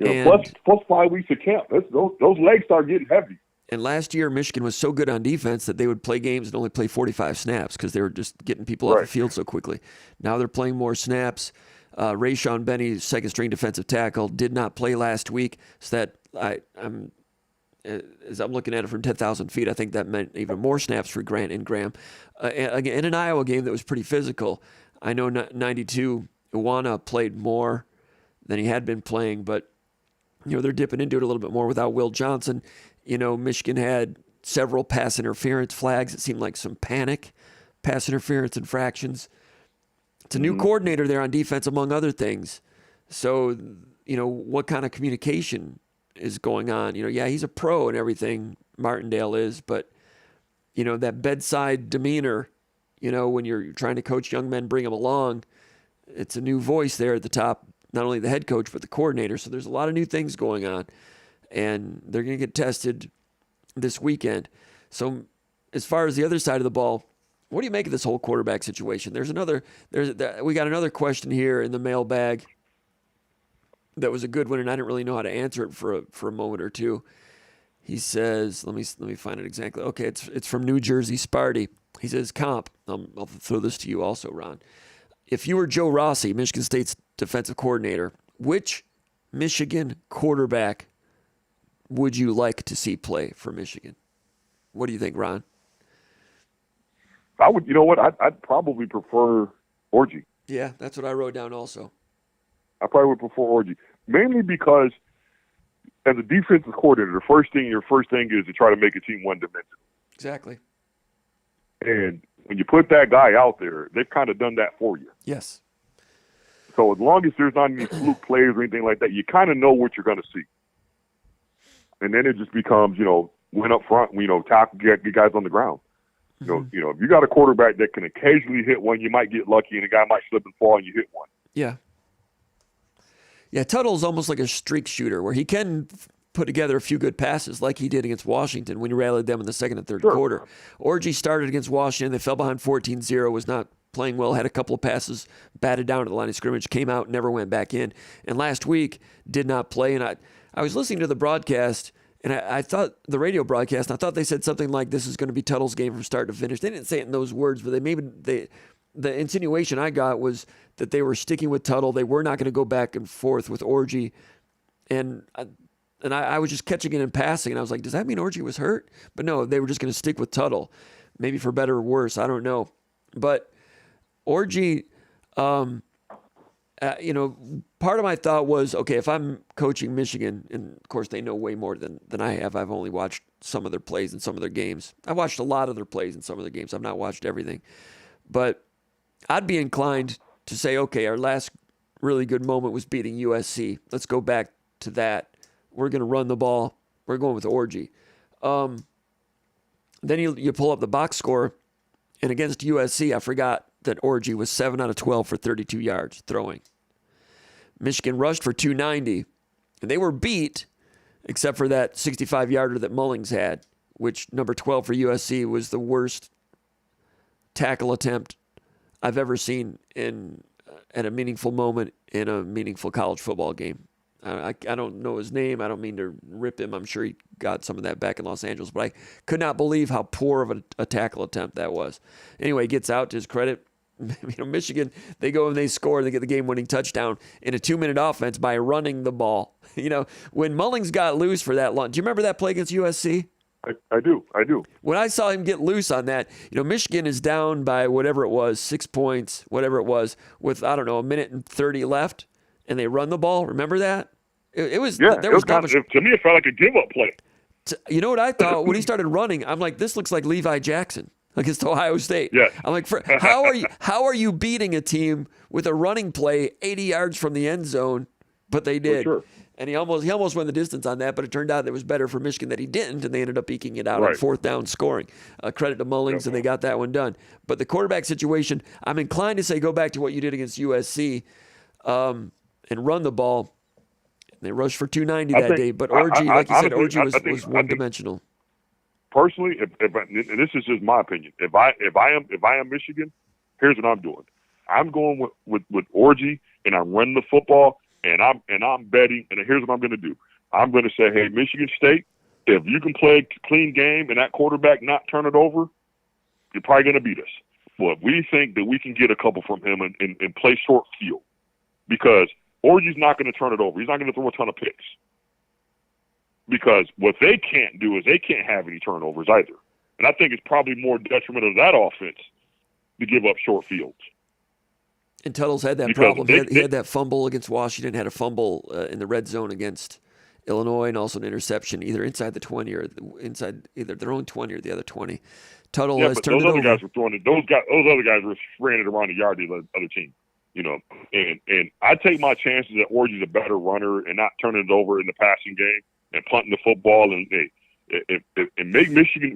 Plus 5 weeks of camp. Those legs start getting heavy. And last year, Michigan was so good on defense that they would play games and only play 45 snaps because they were just getting people off the field so quickly. Now they're playing more snaps. Rayshon Benny, second-string defensive tackle, did not play last week. So that as I'm looking at it from 10,000 feet, I think that meant even more snaps for Grant and Graham. In an Iowa game that was pretty physical, I know 92 Iwana played more than he had been playing, but they're dipping into it a little bit more without Will Johnson. Michigan had several pass interference flags. It seemed like some panic pass interference infractions. It's a new coordinator there on defense, among other things. So, what kind of communication is going on? He's a pro and everything, Martindale is, but, that bedside demeanor, when you're trying to coach young men, bring them along, it's a new voice there at the top, not only the head coach, but the coordinator. So there's a lot of new things going on, and they're going to get tested this weekend. So as far as the other side of the ball, what do you make of this whole quarterback situation? We got another question here in the mailbag that was a good one, and I didn't really know how to answer it for a moment or two. He says, let me find it exactly. Okay, it's from New Jersey Sparty. He says, Comp, I'll throw this to you also, Ron. If you were Joe Rossi, Michigan State's defensive coordinator, which Michigan quarterback would you like to see play for Michigan? What do you think, Ron? I would. You know what? I'd probably prefer Orji. Yeah, that's what I wrote down also. I probably would prefer Orji, mainly because as a defensive coordinator, your first thing is to try to make a team one-dimensional. Exactly. And when you put that guy out there, they've kind of done that for you. Yes. So as long as there's not any fluke plays or anything like that, you kind of know what you're going to see. And then it just becomes, win up front, tackle, get guys on the ground. If you got a quarterback that can occasionally hit one, you might get lucky and a guy might slip and fall and you hit one. Yeah. Yeah, Tuttle's almost like a streak shooter where he can put together a few good passes like he did against Washington when he rallied them in the second and third quarter. Orji started against Washington. They fell behind 14-0, was not playing well, had a couple of passes batted down at the line of scrimmage, came out, never went back in. And last week did not play. And I was listening to the broadcast, and I thought the radio broadcast, and I thought they said something like this is going to be Tuttle's game from start to finish. They didn't say it in those words, but the insinuation I got was that they were sticking with Tuttle. They were not going to go back and forth with Orji. And I was just catching it in passing, and I was like, does that mean Orji was hurt? But no, they were just going to stick with Tuttle, maybe for better or worse. I don't know. But Orji, part of my thought was, okay, if I'm coaching Michigan, and of course they know way more than I have. I've only watched some of their plays and some of their games. I watched a lot of their plays and some of their games. I've not watched everything. But I'd be inclined to say, okay, our last really good moment was beating USC. Let's go back to that. We're going to run the ball. We're going with Orji. Then you pull up the box score, and against USC, I forgot that Orji was 7 out of 12 for 32 yards throwing. Michigan rushed for 290, and they were beat except for that 65-yarder that Mullings had, which number 12 for USC was the worst tackle attempt I've ever seen at a meaningful moment in a meaningful college football game. I don't know his name. I don't mean to rip him. I'm sure he got some of that back in Los Angeles, but I could not believe how poor of a tackle attempt that was. Anyway, he gets out, to his credit. Michigan, they go and they score and they get the game-winning touchdown in a 2-minute offense by running the ball. When Mullings got loose for that long, do you remember that play against USC? I do. When I saw him get loose on that, Michigan is down by whatever it was, 6 points, whatever it was, with, I don't know, 1:30 left, and they run the ball. Remember that? It was, yeah, there was to me, it felt like a give-up play. You know what I thought? When he started running, I'm like, this looks like Levi Jackson against Ohio State. Yeah. I'm like, how are you beating a team with a running play 80 yards from the end zone? But they did. For sure. And he almost went the distance on that, but it turned out it was better for Michigan that he didn't, and they ended up eking it out on Right. fourth down scoring. Credit to Mullings, and they got that one done. But the quarterback situation, I'm inclined to say go back to what you did against USC and run the ball. They rushed for 290 that day, but Orji, like you said, Orji was one-dimensional. Personally, and this is just my opinion, if I am Michigan, here's what I'm doing. I'm going with Orji, and I'm running the football, and I'm betting, and here's what I'm going to do. I'm going to say, hey, Michigan State, if you can play a clean game and that quarterback not turn it over, you're probably going to beat us. But we think that we can get a couple from him and play short field, because Orji's not going to turn it over. He's not going to throw a ton of picks. Because what they can't do is they can't have any turnovers either. And I think it's probably more detrimental to that offense to give up short fields. And Tuttle's had that Because problem. He had that fumble against Washington, had a fumble in the red zone against Illinois, and also an interception either inside the 20 or inside either their own 20 or the other 20. Tuttle has turned it over. Guys were throwing it. Those other guys were spraying it around the yard to the other team. You know, and I take my chances that Orji's a better runner and not turning it over in the passing game and punting the football, and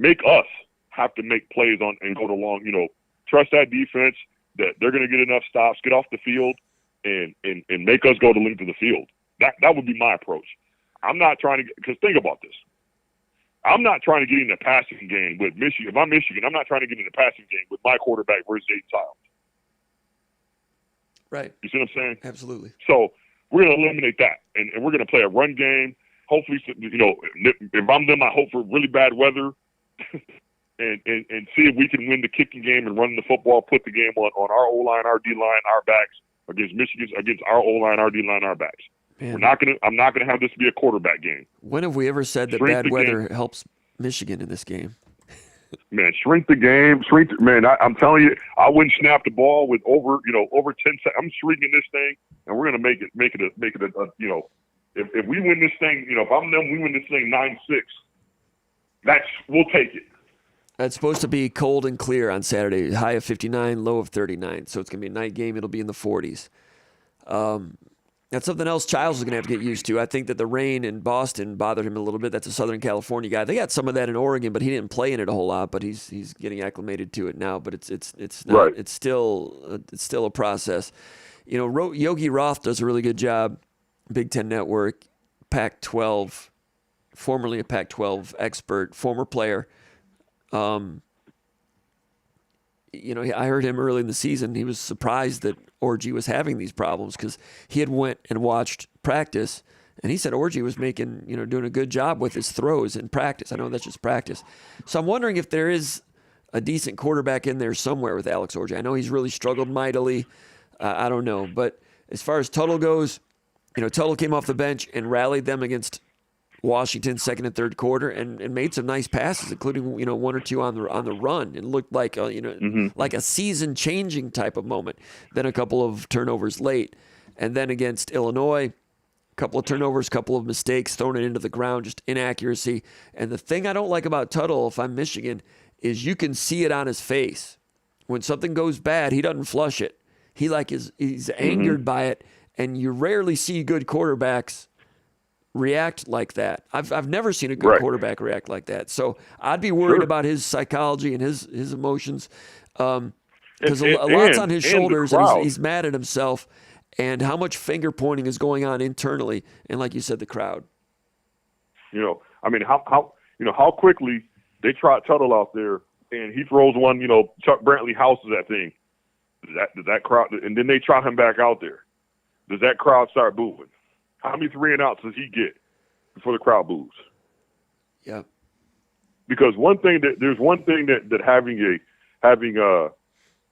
make us have to make plays on and go to long. You know, trust that defense that they're going to get enough stops, get off the field, and make us go the length of the field. That would be my approach. I'm not trying to, because think about this. I'm not trying to get in the passing game with Michigan. If I'm Michigan, I'm not trying to get in the passing game with my quarterback versus Jay Childs. Right. You see what I'm saying? Absolutely. So we're going to eliminate that, and we're going to play a run game. Hopefully, you know, if I'm them, I hope for really bad weather, and see if we can win the kicking game and run the football, put the game on our O-line, our D-line, our backs against Michigan, against our O-line, our D-line, our backs. Man. I'm not going to have this be a quarterback game. When have we ever said that bad weather helps Michigan in this game? Man, shrink the game. Man, I'm telling you, I wouldn't snap the ball with over 10 seconds. I'm shrinking this thing, and we're going to make it a you know, if we win this thing, you know, if I'm them, we win this thing 9-6. We'll take it. It's supposed to be cold and clear on Saturday, high of 59, low of 39. So it's going to be a night game. It'll be in the 40s. That's something else Childs is going to have to get used to. I think that the rain in Boston bothered him a little bit. That's a Southern California guy. They got some of that in Oregon, but he didn't play in it a whole lot. But he's getting acclimated to it now. But it's not. Right. It's still a process. You know, Yogi Roth does a really good job. Big Ten Network, Pac-12, formerly a Pac-12 expert, former player. You know, I heard him early in the season. He was surprised that Orji was having these problems because he had went and watched practice, and he said Orji was doing a good job with his throws in practice. I know that's just practice. So I'm wondering if there is a decent quarterback in there somewhere with Alex Orji. I know he's really struggled mightily. I don't know. But as far as Tuttle goes, you know, Tuttle came off the bench and rallied them against Washington second and third quarter and made some nice passes, including, you know, one or two on the run. It looked like like a season changing type of moment. Then a couple of turnovers late, and then against Illinois, a couple of turnovers, couple of mistakes, thrown it into the ground, just inaccuracy. And the thing I don't like about Tuttle, if I'm Michigan, is you can see it on his face. When something goes bad, he doesn't flush it. He's angered by it, and you rarely see good quarterbacks react like that. I've never seen a good quarterback react like that. So I'd be worried about his psychology and his emotions because a lot's on his shoulders, and he's mad at himself, and how much finger pointing is going on internally, and like you said, the crowd. You know, I mean, how quickly they trot Tuttle out there, and he throws one. You know, Chuck Brantley houses that thing. Does that crowd, and then they trot him back out there. Does that crowd start booing? How many 3 and outs does he get before the crowd boos? Yeah. Because there's one thing that having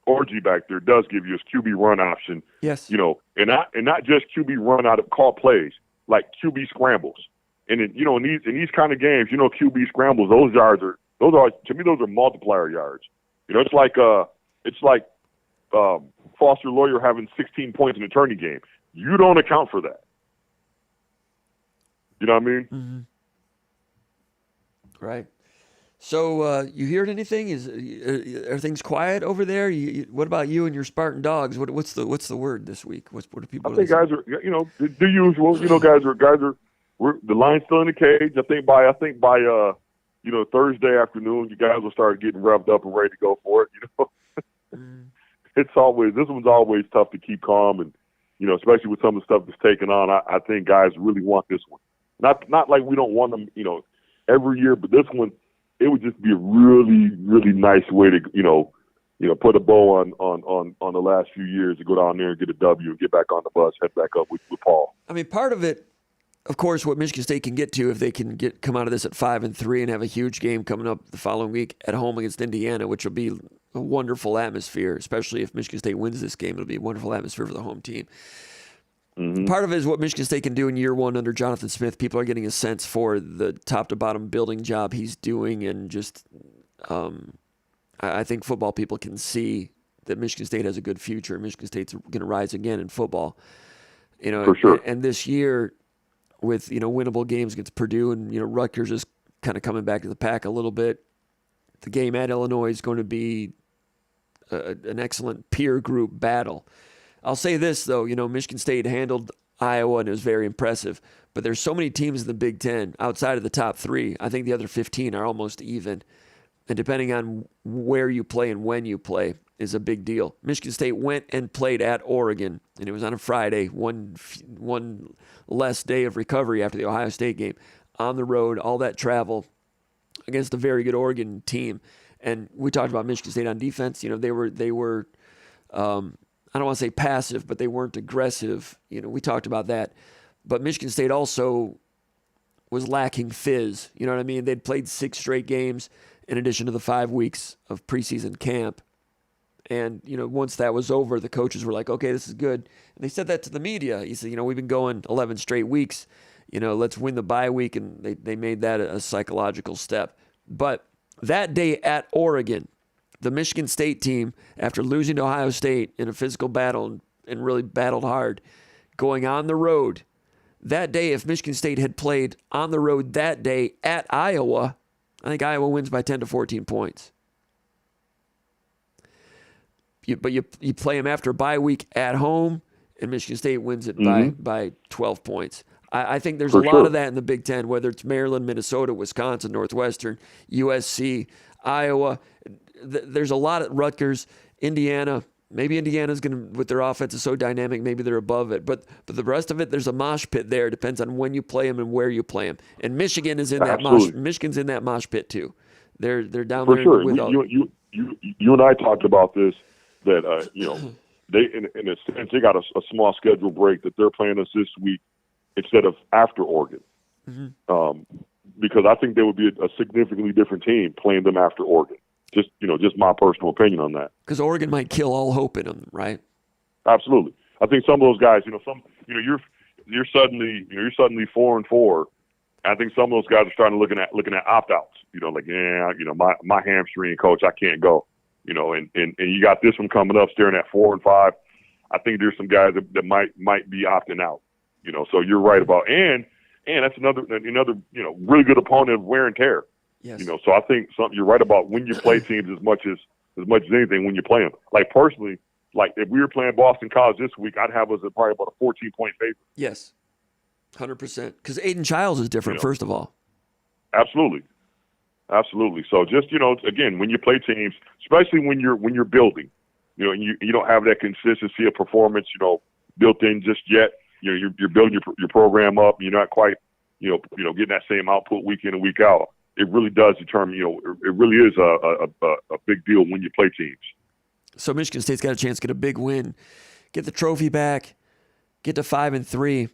Orji back there does give you is QB run option. Yes. You know, and not just QB run out of call plays, like QB scrambles. And in these kind of games, you know, QB scrambles, those are to me those are multiplier yards. You know, it's like Foster Lawyer having 16 points in a tourney game. You don't account for that. You know what I mean? Mm-hmm. Right. So you heard anything? Are things quiet over there? What about you and your Spartan dogs? What's the word this week? What are people? I think guys are, the usual. Guys are. The line's still in the cage. I think by Thursday afternoon, you guys will start getting revved up and ready to go for it. This one's always tough to keep calm, and especially with some of the stuff that's taken on. I think guys really want this one. Not like we don't want them, every year, but this one, it would just be a really, really nice way to, put a bow on the last few years, to go down there and get a W and get back on the bus, head back up with Paul. I mean, part of it, of course, what Michigan State can get to if they can come out of this at 5-3 and have a huge game coming up the following week at home against Indiana, which will be a wonderful atmosphere, especially if Michigan State wins this game. It'll be a wonderful atmosphere for the home team. Mm-hmm. Part of it is what Michigan State can do in year one under Jonathan Smith. People are getting a sense for the top-to-bottom building job he's doing, and just I think football people can see that Michigan State has a good future. Michigan State's going to rise again in football. For sure. And this year, with winnable games against Purdue and Rutgers is kind of coming back to the pack a little bit. The game at Illinois is going to be an excellent peer group battle. I'll say this though, Michigan State handled Iowa and it was very impressive. But there's so many teams in the Big Ten outside of the top 3. I think the other 15 are almost even. And depending on where you play and when you play is a big deal. Michigan State went and played at Oregon, and it was on a Friday, one less day of recovery after the Ohio State game. On the road, all that travel against a very good Oregon team. And we talked about Michigan State on defense. They were I don't want to say passive, but they weren't aggressive. We talked about that. But Michigan State also was lacking fizz. You know what I mean? They'd played 6 straight games in addition to the 5 weeks of preseason camp. And, once that was over, the coaches were like, okay, this is good. And they said that to the media. He said, we've been going 11 straight weeks. Let's win the bye week. And they made that a psychological step. But that day at Oregon, the Michigan State team, after losing to Ohio State in a physical battle and really battled hard, going on the road, that day, if Michigan State had played on the road that day at Iowa, I think Iowa wins by 10 to 14 points. But you play them after a bye week at home, and Michigan State wins it by 12 points. I think there's a lot of that in the Big Ten, whether it's Maryland, Minnesota, Wisconsin, Northwestern, USC, Iowa. There's a lot at Rutgers, Indiana. Maybe Indiana's going to, with their offense is so dynamic, maybe they're above it. But the rest of it, there's a mosh pit there. It depends on when you play them and where you play them. And Michigan is in that mosh. Michigan's in that mosh pit too. They're down there with all. You and I talked about this. That they in a sense they got a small schedule break that they're playing us this week instead of after Oregon, because I think they would be a significantly different team playing them after Oregon. Just my personal opinion on that. Because Oregon might kill all hope in them, right? Absolutely. I think some of those guys, you're suddenly 4-4. I think some of those guys are starting looking at opt-outs. My hamstring, coach, I can't go. And you got this one coming up, staring at 4-5. I think there's some guys that might be opting out. So you're right about and that's another really good opponent of wear and tear. Yes. So I think you're right about when you play teams as much as anything when you play them. Like personally, like if we were playing Boston College this week, I'd have us at probably about a 14-point favorite. Yes, 100%. Because Aiden Childs is different. First of all, absolutely. So just again, when you play teams, especially when you're building, and you don't have that consistency of performance, built in just yet. You're building your program up. You're not quite, getting that same output week in and week out. It really does determine. It really is a big deal when you play teams. So Michigan State's got a chance to get a big win, get the trophy back, get to 5-3.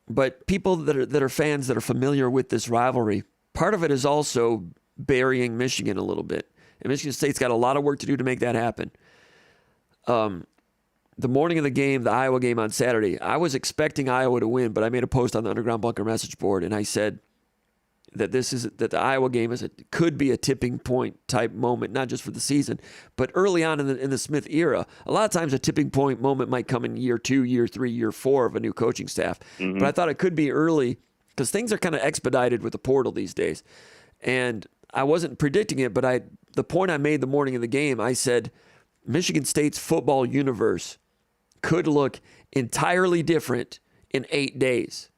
But people that are fans that are familiar with this rivalry, part of it is also burying Michigan a little bit. And Michigan State's got a lot of work to do to make that happen. The morning of the game, the Iowa game on Saturday, I was expecting Iowa to win, but I made a post on the Underground Bunker message board, and I said that the Iowa game could be a tipping point type moment, not just for the season, but early on in the Smith era. A lot of times a tipping point moment might come in year 2, year 3, year 4 of a new coaching staff. Mm-hmm. But I thought it could be early because things are kind of expedited with the portal these days. And I wasn't predicting it, but the point I made the morning of the game, I said Michigan State's football universe could look entirely different in 8 days,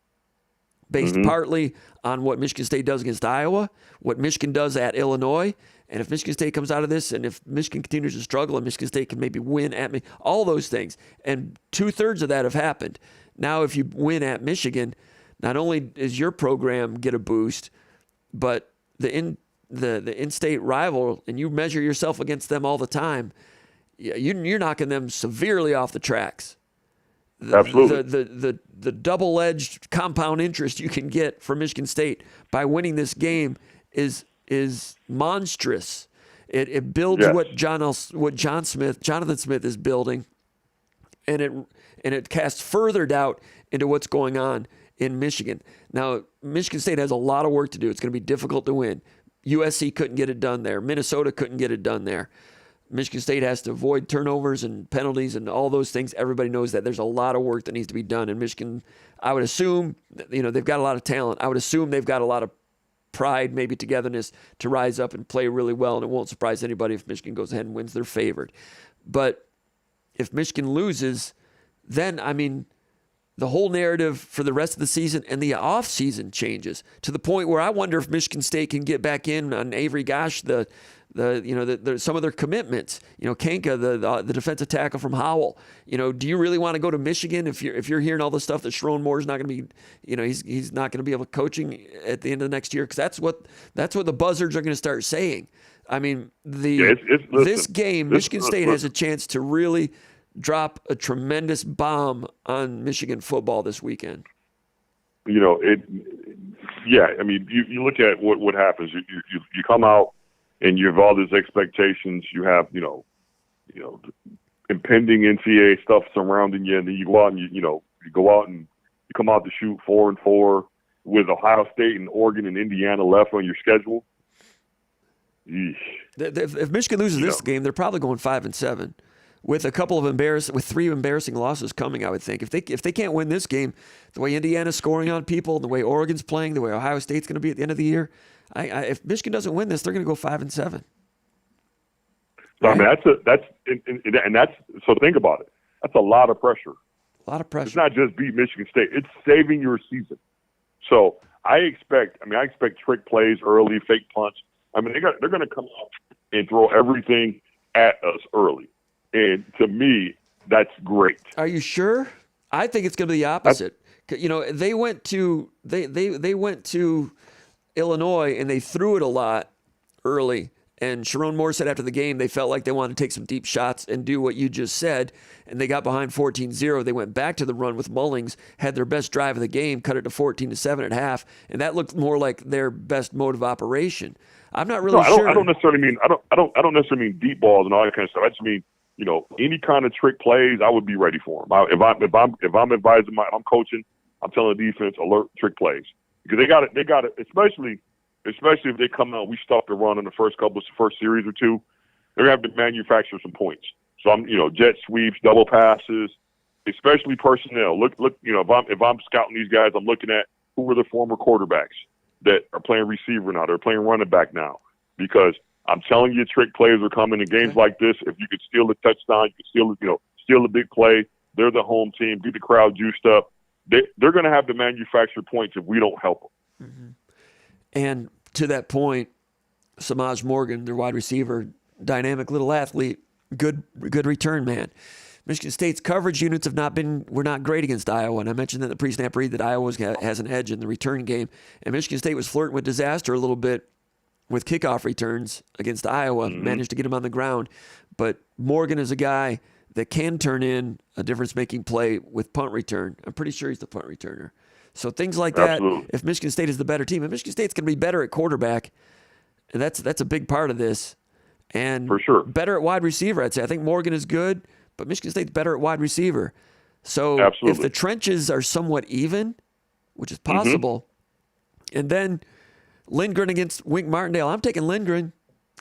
based partly on what Michigan State does against Iowa, what Michigan does at Illinois, and if Michigan State comes out of this, and if Michigan continues to struggle, and Michigan State can maybe win at me, all those things. And 2/3 of that have happened. Now, if you win at Michigan, not only does your program get a boost, but the in-state rival, and you measure yourself against them all the time, you're knocking them severely off the tracks. Absolutely. The double-edged compound interest you can get from Michigan State by winning this game is monstrous. It builds what Jonathan Smith is building, and it casts further doubt into what's going on in Michigan. Now, Michigan State has a lot of work to do. It's going to be difficult to win. USC couldn't get it done there. Minnesota couldn't get it done there. Michigan State has to avoid turnovers and penalties and all those things. Everybody knows that there's a lot of work that needs to be done. And Michigan, I would assume, they've got a lot of talent. I would assume they've got a lot of pride, maybe togetherness, to rise up and play really well. And it won't surprise anybody if Michigan goes ahead and wins. They're favored. But if Michigan loses, then, the whole narrative for the rest of the season and the off season changes to the point where I wonder if Michigan State can get back in on Avery Gosh, some of their commitments. Kanka, the defensive tackle from Howell. Do you really want to go to Michigan if you're hearing all the stuff that Sharon Moore's not going to be, he's not going to be able to coaching at the end of the next year, because that's what the buzzards are going to start saying. This game, Michigan State has a chance to really drop a tremendous bomb on Michigan football this weekend. You look at what happens. You come out and you have all these expectations. You have, impending NCAA stuff surrounding you, and then you go out and you come out to shoot 4-4 with Ohio State and Oregon and Indiana left on your schedule. Yeesh. If Michigan loses this game, they're probably going 5-7. With with 3 embarrassing losses coming, I would think. If they can't win this game, the way Indiana's scoring on people, the way Oregon's playing, the way Ohio State's going to be at the end of the year, if Michigan doesn't win this, they're going to go 5-7. Right? So think about it. That's a lot of pressure. A lot of pressure. It's not just beat Michigan State. It's saving your season. So I expect trick plays early, fake punts. They're going to come out and throw everything at us early. And to me, that's great. Are you sure? I think it's going to be the opposite. They went to Illinois and they threw it a lot early. And Sharon Moore said after the game they felt like they wanted to take some deep shots and do what you just said. And they got behind 14-0. They went back to the run with Mullings, had their best drive of the game, cut it to 14-7 at half, and that looked more like their best mode of operation. I'm not really sure. I don't necessarily mean deep balls and all that kind of stuff. I just mean, any kind of trick plays, I would be ready for them. If I'm advising I'm coaching, I'm telling the defense, alert trick plays, because they got it, especially if they come out, we stop the run in the first series or two, they're gonna have to manufacture some points. So I'm, jet sweeps, double passes, especially personnel. Look, if I'm scouting these guys, I'm looking at who were the former quarterbacks that are playing receiver now, they're playing running back now, because I'm telling you, trick plays are coming in games like this. If you could steal a touchdown, you could steal a big play. They're the home team. Get the crowd juiced up. They're going to have to manufacture points if we don't help them. Mm-hmm. And to that point, Samaj Morgan, their wide receiver, dynamic little athlete, good return man. Michigan State's coverage units were not great against Iowa, and I mentioned in the pre-snap read that Iowa has an edge in the return game, and Michigan State was flirting with disaster a little bit with kickoff returns against Iowa, managed to get him on the ground. But Morgan is a guy that can turn in a difference-making play with punt return. I'm pretty sure he's the punt returner. So things like that, if Michigan State is the better team, and Michigan State's going to be better at quarterback, and that's a big part of this. And for sure, better at wide receiver, I'd say. I think Morgan is good, but Michigan State's better at wide receiver. So if the trenches are somewhat even, which is possible, and then Lindgren against Wink Martindale. I'm taking Lindgren.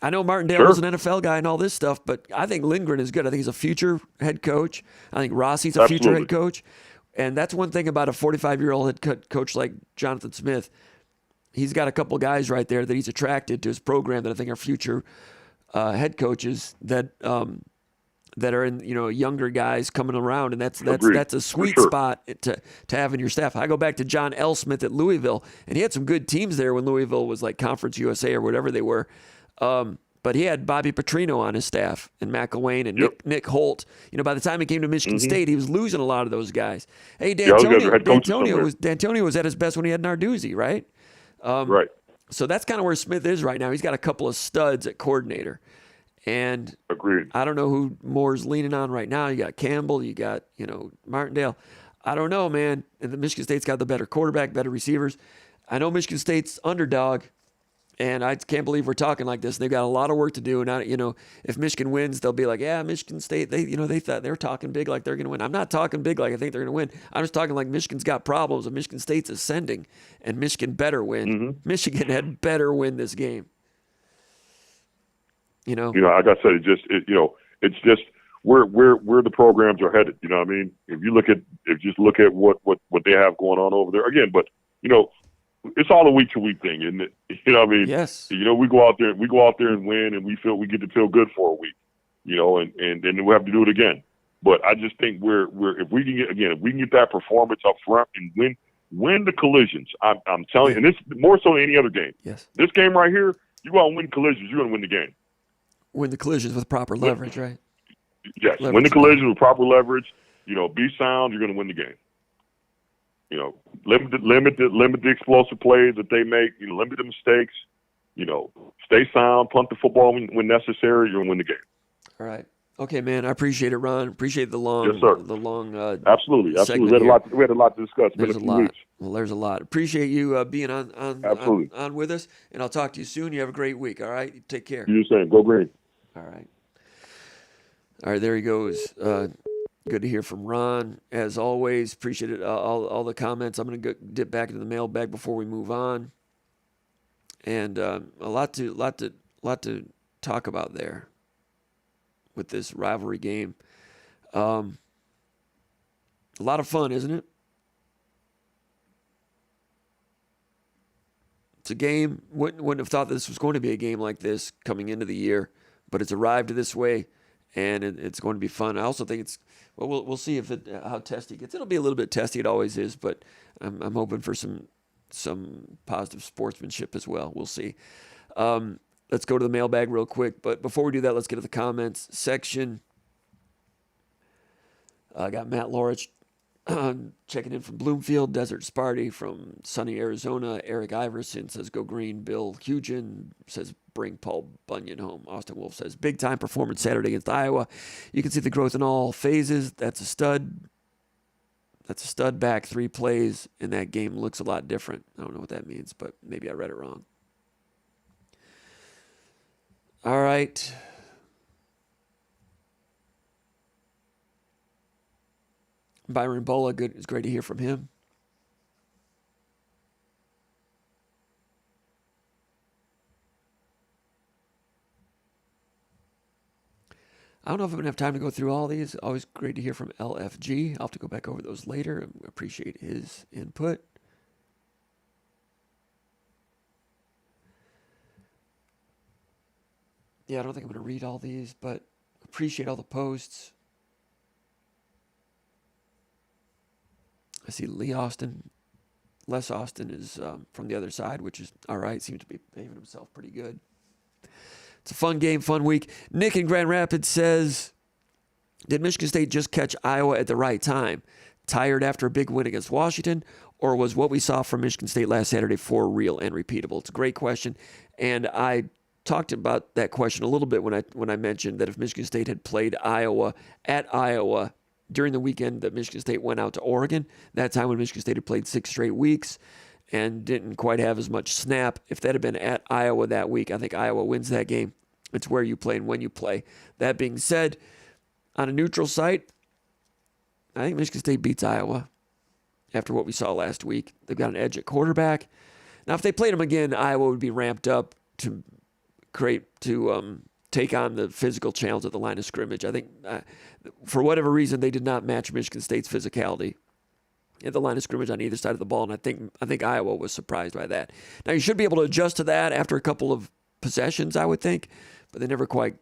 I know Martindale was an NFL guy and all this stuff, but I think Lindgren is good. I think he's a future head coach. I think Rossi's a future head coach. And that's one thing about a 45-year-old head coach like Jonathan Smith. he's got a couple guys right there that he's attracted to his program that I think are future head coaches that are in, younger guys coming around, and that's a sweet spot to have in your staff. I go back to John L. Smith at Louisville, and he had some good teams there when Louisville was like Conference USA or whatever they were. But he had Bobby Petrino on his staff and McElwain and Nick Holt. By the time he came to Michigan State, he was losing a lot of those guys. Hey, D'Antonio was at his best when he had Narduzzi, right? Right. So that's kind of where Smith is right now. He's got a couple of studs at coordinator. And agreed. I don't know who Moore's leaning on right now. You got Campbell, you got, Martindale. I don't know, man. And the Michigan State's got the better quarterback, better receivers. I know Michigan State's underdog, and I can't believe we're talking like this. They've got a lot of work to do. And if Michigan wins, they'll be like, yeah, Michigan State, they thought they're talking big like they're going to win. I'm not talking big like I think they're going to win. I'm just talking like Michigan's got problems and Michigan State's ascending, and Michigan better win. Mm-hmm. Michigan had better win this game. Like I said, it's just where the programs are headed. You know what I mean? If you just look at what they have going on over there again, but it's all a week to week thing, isn't it? You know what I mean? Yes. We go out there and win, and we get to feel good for a week. And then we have to do it again. But I just think if we can get that performance up front and win the collisions. I'm telling you, and this more so than any other game. Yes. This game right here, you want to win collisions, you're going to win the game. Win the collisions with proper leverage, right? Yes. Win the collisions with proper leverage. Be sound. You're going to win the game. Limit the explosive plays that they make. Limit the mistakes. Stay sound. Punt the football when necessary. You're going to win the game. All right. Okay, man. I appreciate it, Ron. Appreciate the long. Yes, sir. Absolutely. Absolutely. We had a lot to discuss. There's a lot. Well, there's a lot. Appreciate you being on with us, and I'll talk to you soon. You have a great week. All right. Take care. You the same. Go green. All right. All right. There he goes. Good to hear from Ron. As always, appreciate it. All the comments. I'm going to dip back into the mailbag before we move on, and a lot to talk about there with this rivalry game. A lot of fun, isn't it? It's a game. Wouldn't have thought that this was going to be a game like this coming into the year, but it's arrived this way, and it's going to be fun. I also think we'll see how testy it gets. It'll be a little bit testy. It always is, but I'm hoping for some positive sportsmanship as well. We'll see. Let's go to the mailbag real quick. But before we do that, let's get to the comments section. I got Matt Lorich checking in from Bloomfield. Desert Sparty from sunny Arizona. Eric Iverson says, go green. Bill Hugen says, bring Paul Bunyan home. Austin Wolf says, big time performance Saturday against Iowa. You can see the growth in all phases. That's a stud. That's a stud back 3 plays, and that game looks a lot different. I don't know what that means, but maybe I read it wrong. All right. Byron Bola, good. It's great to hear from him. I don't know if I'm going to have time to go through all these. Always great to hear from LFG. I'll have to go back over those later and appreciate his input. Yeah, I don't think I'm going to read all these, but appreciate all the posts. I see Les Austin is from the other side, which is all right. Seems to be behaving himself pretty good. It's a fun game, fun week. Nick in Grand Rapids says, did Michigan State just catch Iowa at the right time? Tired after a big win against Washington? Or was what we saw from Michigan State last Saturday for real and repeatable? It's a great question. And I talked about that question a little bit when I mentioned that if Michigan State had played Iowa at Iowa during the weekend that Michigan State went out to Oregon, that time when Michigan State had played 6 straight weeks and didn't quite have as much snap, if that had been at Iowa that week, I think Iowa wins that game. It's where you play and when you play. That being said, on a neutral site, I think Michigan State beats Iowa after what we saw last week. They've got an edge at quarterback. Now, if they played them again, Iowa would be ramped up to take on the physical challenge at the line of scrimmage. I think for whatever reason, they did not match Michigan State's physicality at the line of scrimmage on either side of the ball, and I think Iowa was surprised by that. Now, you should be able to adjust to that after a couple of possessions, I would think, but they never quite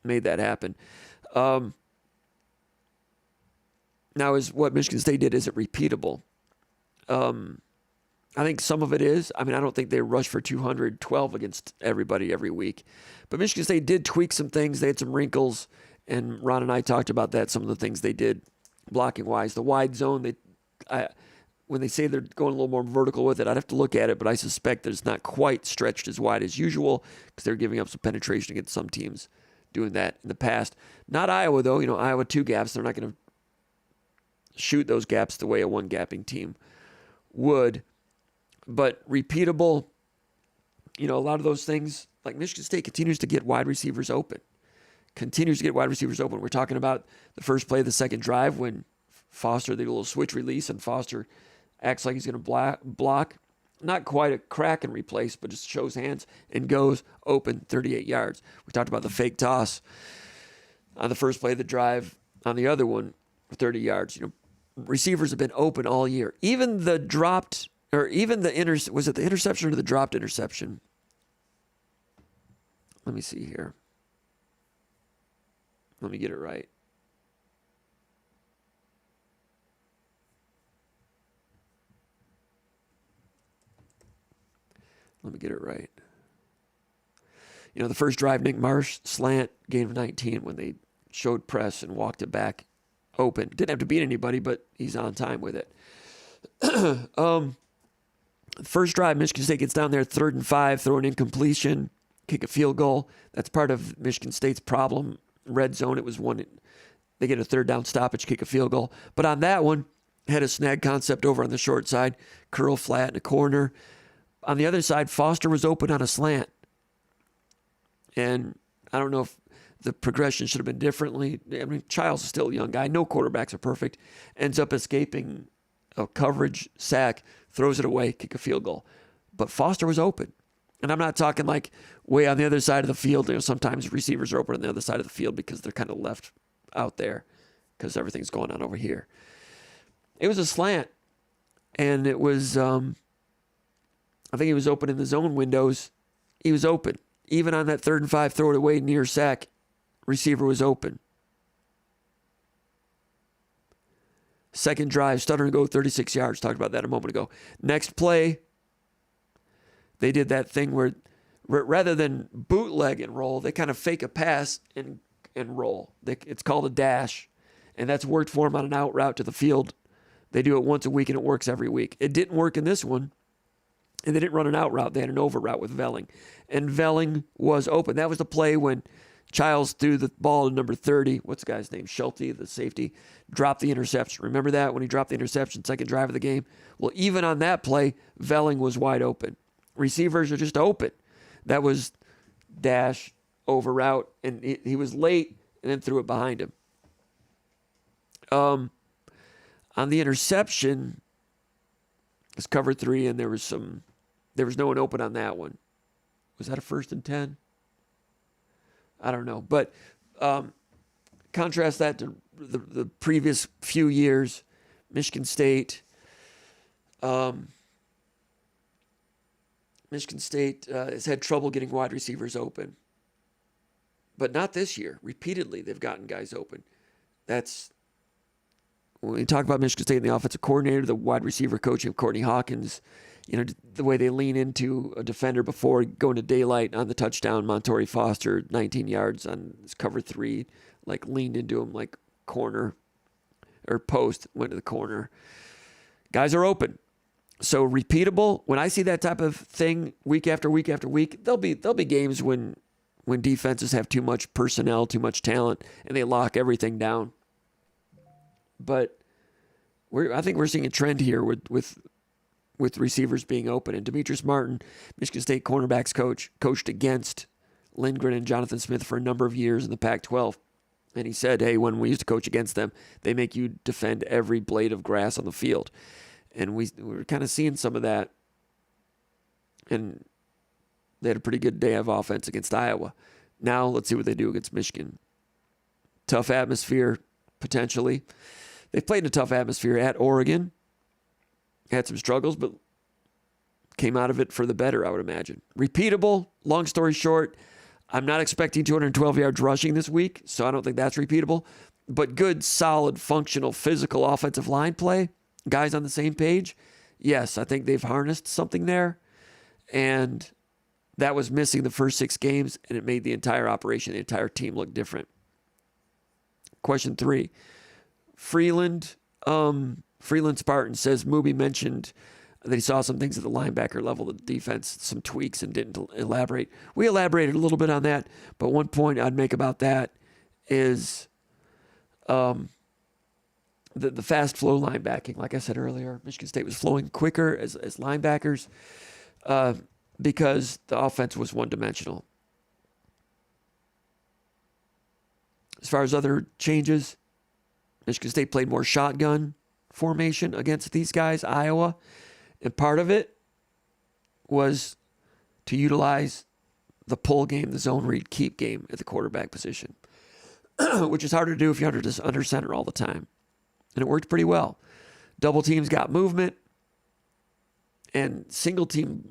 made that happen. Now, is what Michigan State did, is it repeatable? I think some of it is. I mean, I don't think they rushed for 212 against everybody every week. But Michigan State did tweak some things. They had some wrinkles, and Ron and I talked about that, some of the things they did blocking-wise. The wide zone, when they say they're going a little more vertical with it, I'd have to look at it, but I suspect that it's not quite stretched as wide as usual because they're giving up some penetration against some teams doing that in the past. Not Iowa, though. Iowa 2 gaps. They're not going to shoot those gaps the way a one-gapping team would. But repeatable, a lot of those things, like Michigan State continues to get wide receivers open. We're talking about the first play of the second drive when Foster, they do a little switch release, and Foster acts like he's going to block. Not quite a crack and replace, but just shows hands and goes open 38 yards. We talked about the fake toss on the first play of the drive. On the other one, 30 yards. Receivers have been open all year. Even the dropped, or even the was it the interception or the dropped interception? Let me see here. Let me get it right. The first drive, Nick Marsh, slant, gain of 19 when they showed press and walked it back open. Didn't have to beat anybody, but he's on time with it. First drive, Michigan State gets down there, 3rd and 5, throw an incompletion, kick a field goal. That's part of Michigan State's problem. Red zone, it was one. They get a 3rd down stoppage, kick a field goal. But on that one, had a snag concept over on the short side, curl flat in a corner. On the other side, Foster was open on a slant. And I don't know if the progression should have been differently. I mean, Childs is still a young guy. No quarterbacks are perfect. Ends up escaping a coverage sack, throws it away, kick a field goal. But Foster was open. And I'm not talking like way on the other side of the field. Sometimes receivers are open on the other side of the field because they're kind of left out there because everything's going on over here. It was a slant. And it was, I think he was open in the zone windows. He was open. Even on that 3rd and 5, throw it away near sack, receiver was open. Second drive, stutter and go 36 yards. Talked about that a moment ago. Next play, they did that thing where rather than bootleg and roll, they kind of fake a pass and roll. It's called a dash, and that's worked for them on an out route to the field. They do it once a week, and it works every week. It didn't work in this one. And they didn't run an out route. They had an over route with Velling. And Velling was open. That was the play when Childs threw the ball to number 30. What's the guy's name? Schulte, the safety. Dropped the interception. Remember that when he dropped the interception, second drive of the game? Well, even on that play, Velling was wide open. Receivers are just open. That was dash, over route, and he was late and then threw it behind him. On the interception, it's cover 3, and there was no one open on that one. Was that a 1st and 10? I don't know. But contrast that to the previous few years. Michigan State has had trouble getting wide receivers open. But not this year. Repeatedly, they've gotten guys open. That's when we talk about Michigan State and the offensive coordinator, the wide receiver coaching of Courtney Hawkins, the way they lean into a defender before going to daylight on the touchdown. Montori Foster, 19 yards on his cover 3, like leaned into him like corner or post, went to the corner. Guys are open. So repeatable. When I see that type of thing week after week after week, there'll be games when defenses have too much personnel, too much talent, and they lock everything down. But I think we're seeing a trend here with receivers being open. And Demetrius Martin, Michigan State cornerbacks coach, coached against Lindgren and Jonathan Smith for a number of years in the Pac-12. And he said, hey, when we used to coach against them, they make you defend every blade of grass on the field. And we were kind of seeing some of that. And they had a pretty good day of offense against Iowa. Now let's see what they do against Michigan. Tough atmosphere, potentially. They've played in a tough atmosphere at Oregon. Had some struggles, but came out of it for the better, I would imagine. Repeatable, long story short, I'm not expecting 212 yards rushing this week, so I don't think that's repeatable. But good, solid, functional, physical offensive line play, guys on the same page, yes, I think they've harnessed something there. And that was missing the first 6 games, and it made the entire operation, the entire team look different. Question 3. Freeland Spartans says Mooby mentioned that he saw some things at the linebacker level, the defense, some tweaks, and didn't elaborate. We elaborated a little bit on that, but one point I'd make about that is the fast flow linebacking. Like I said earlier, Michigan State was flowing quicker as linebackers because the offense was one-dimensional. As far as other changes, Michigan State played more shotgun formation against these guys, Iowa. And part of it was to utilize the pull game, the zone read keep game at the quarterback position, which is harder to do if you're under center all the time. And it worked pretty well. Double teams got movement, and single team,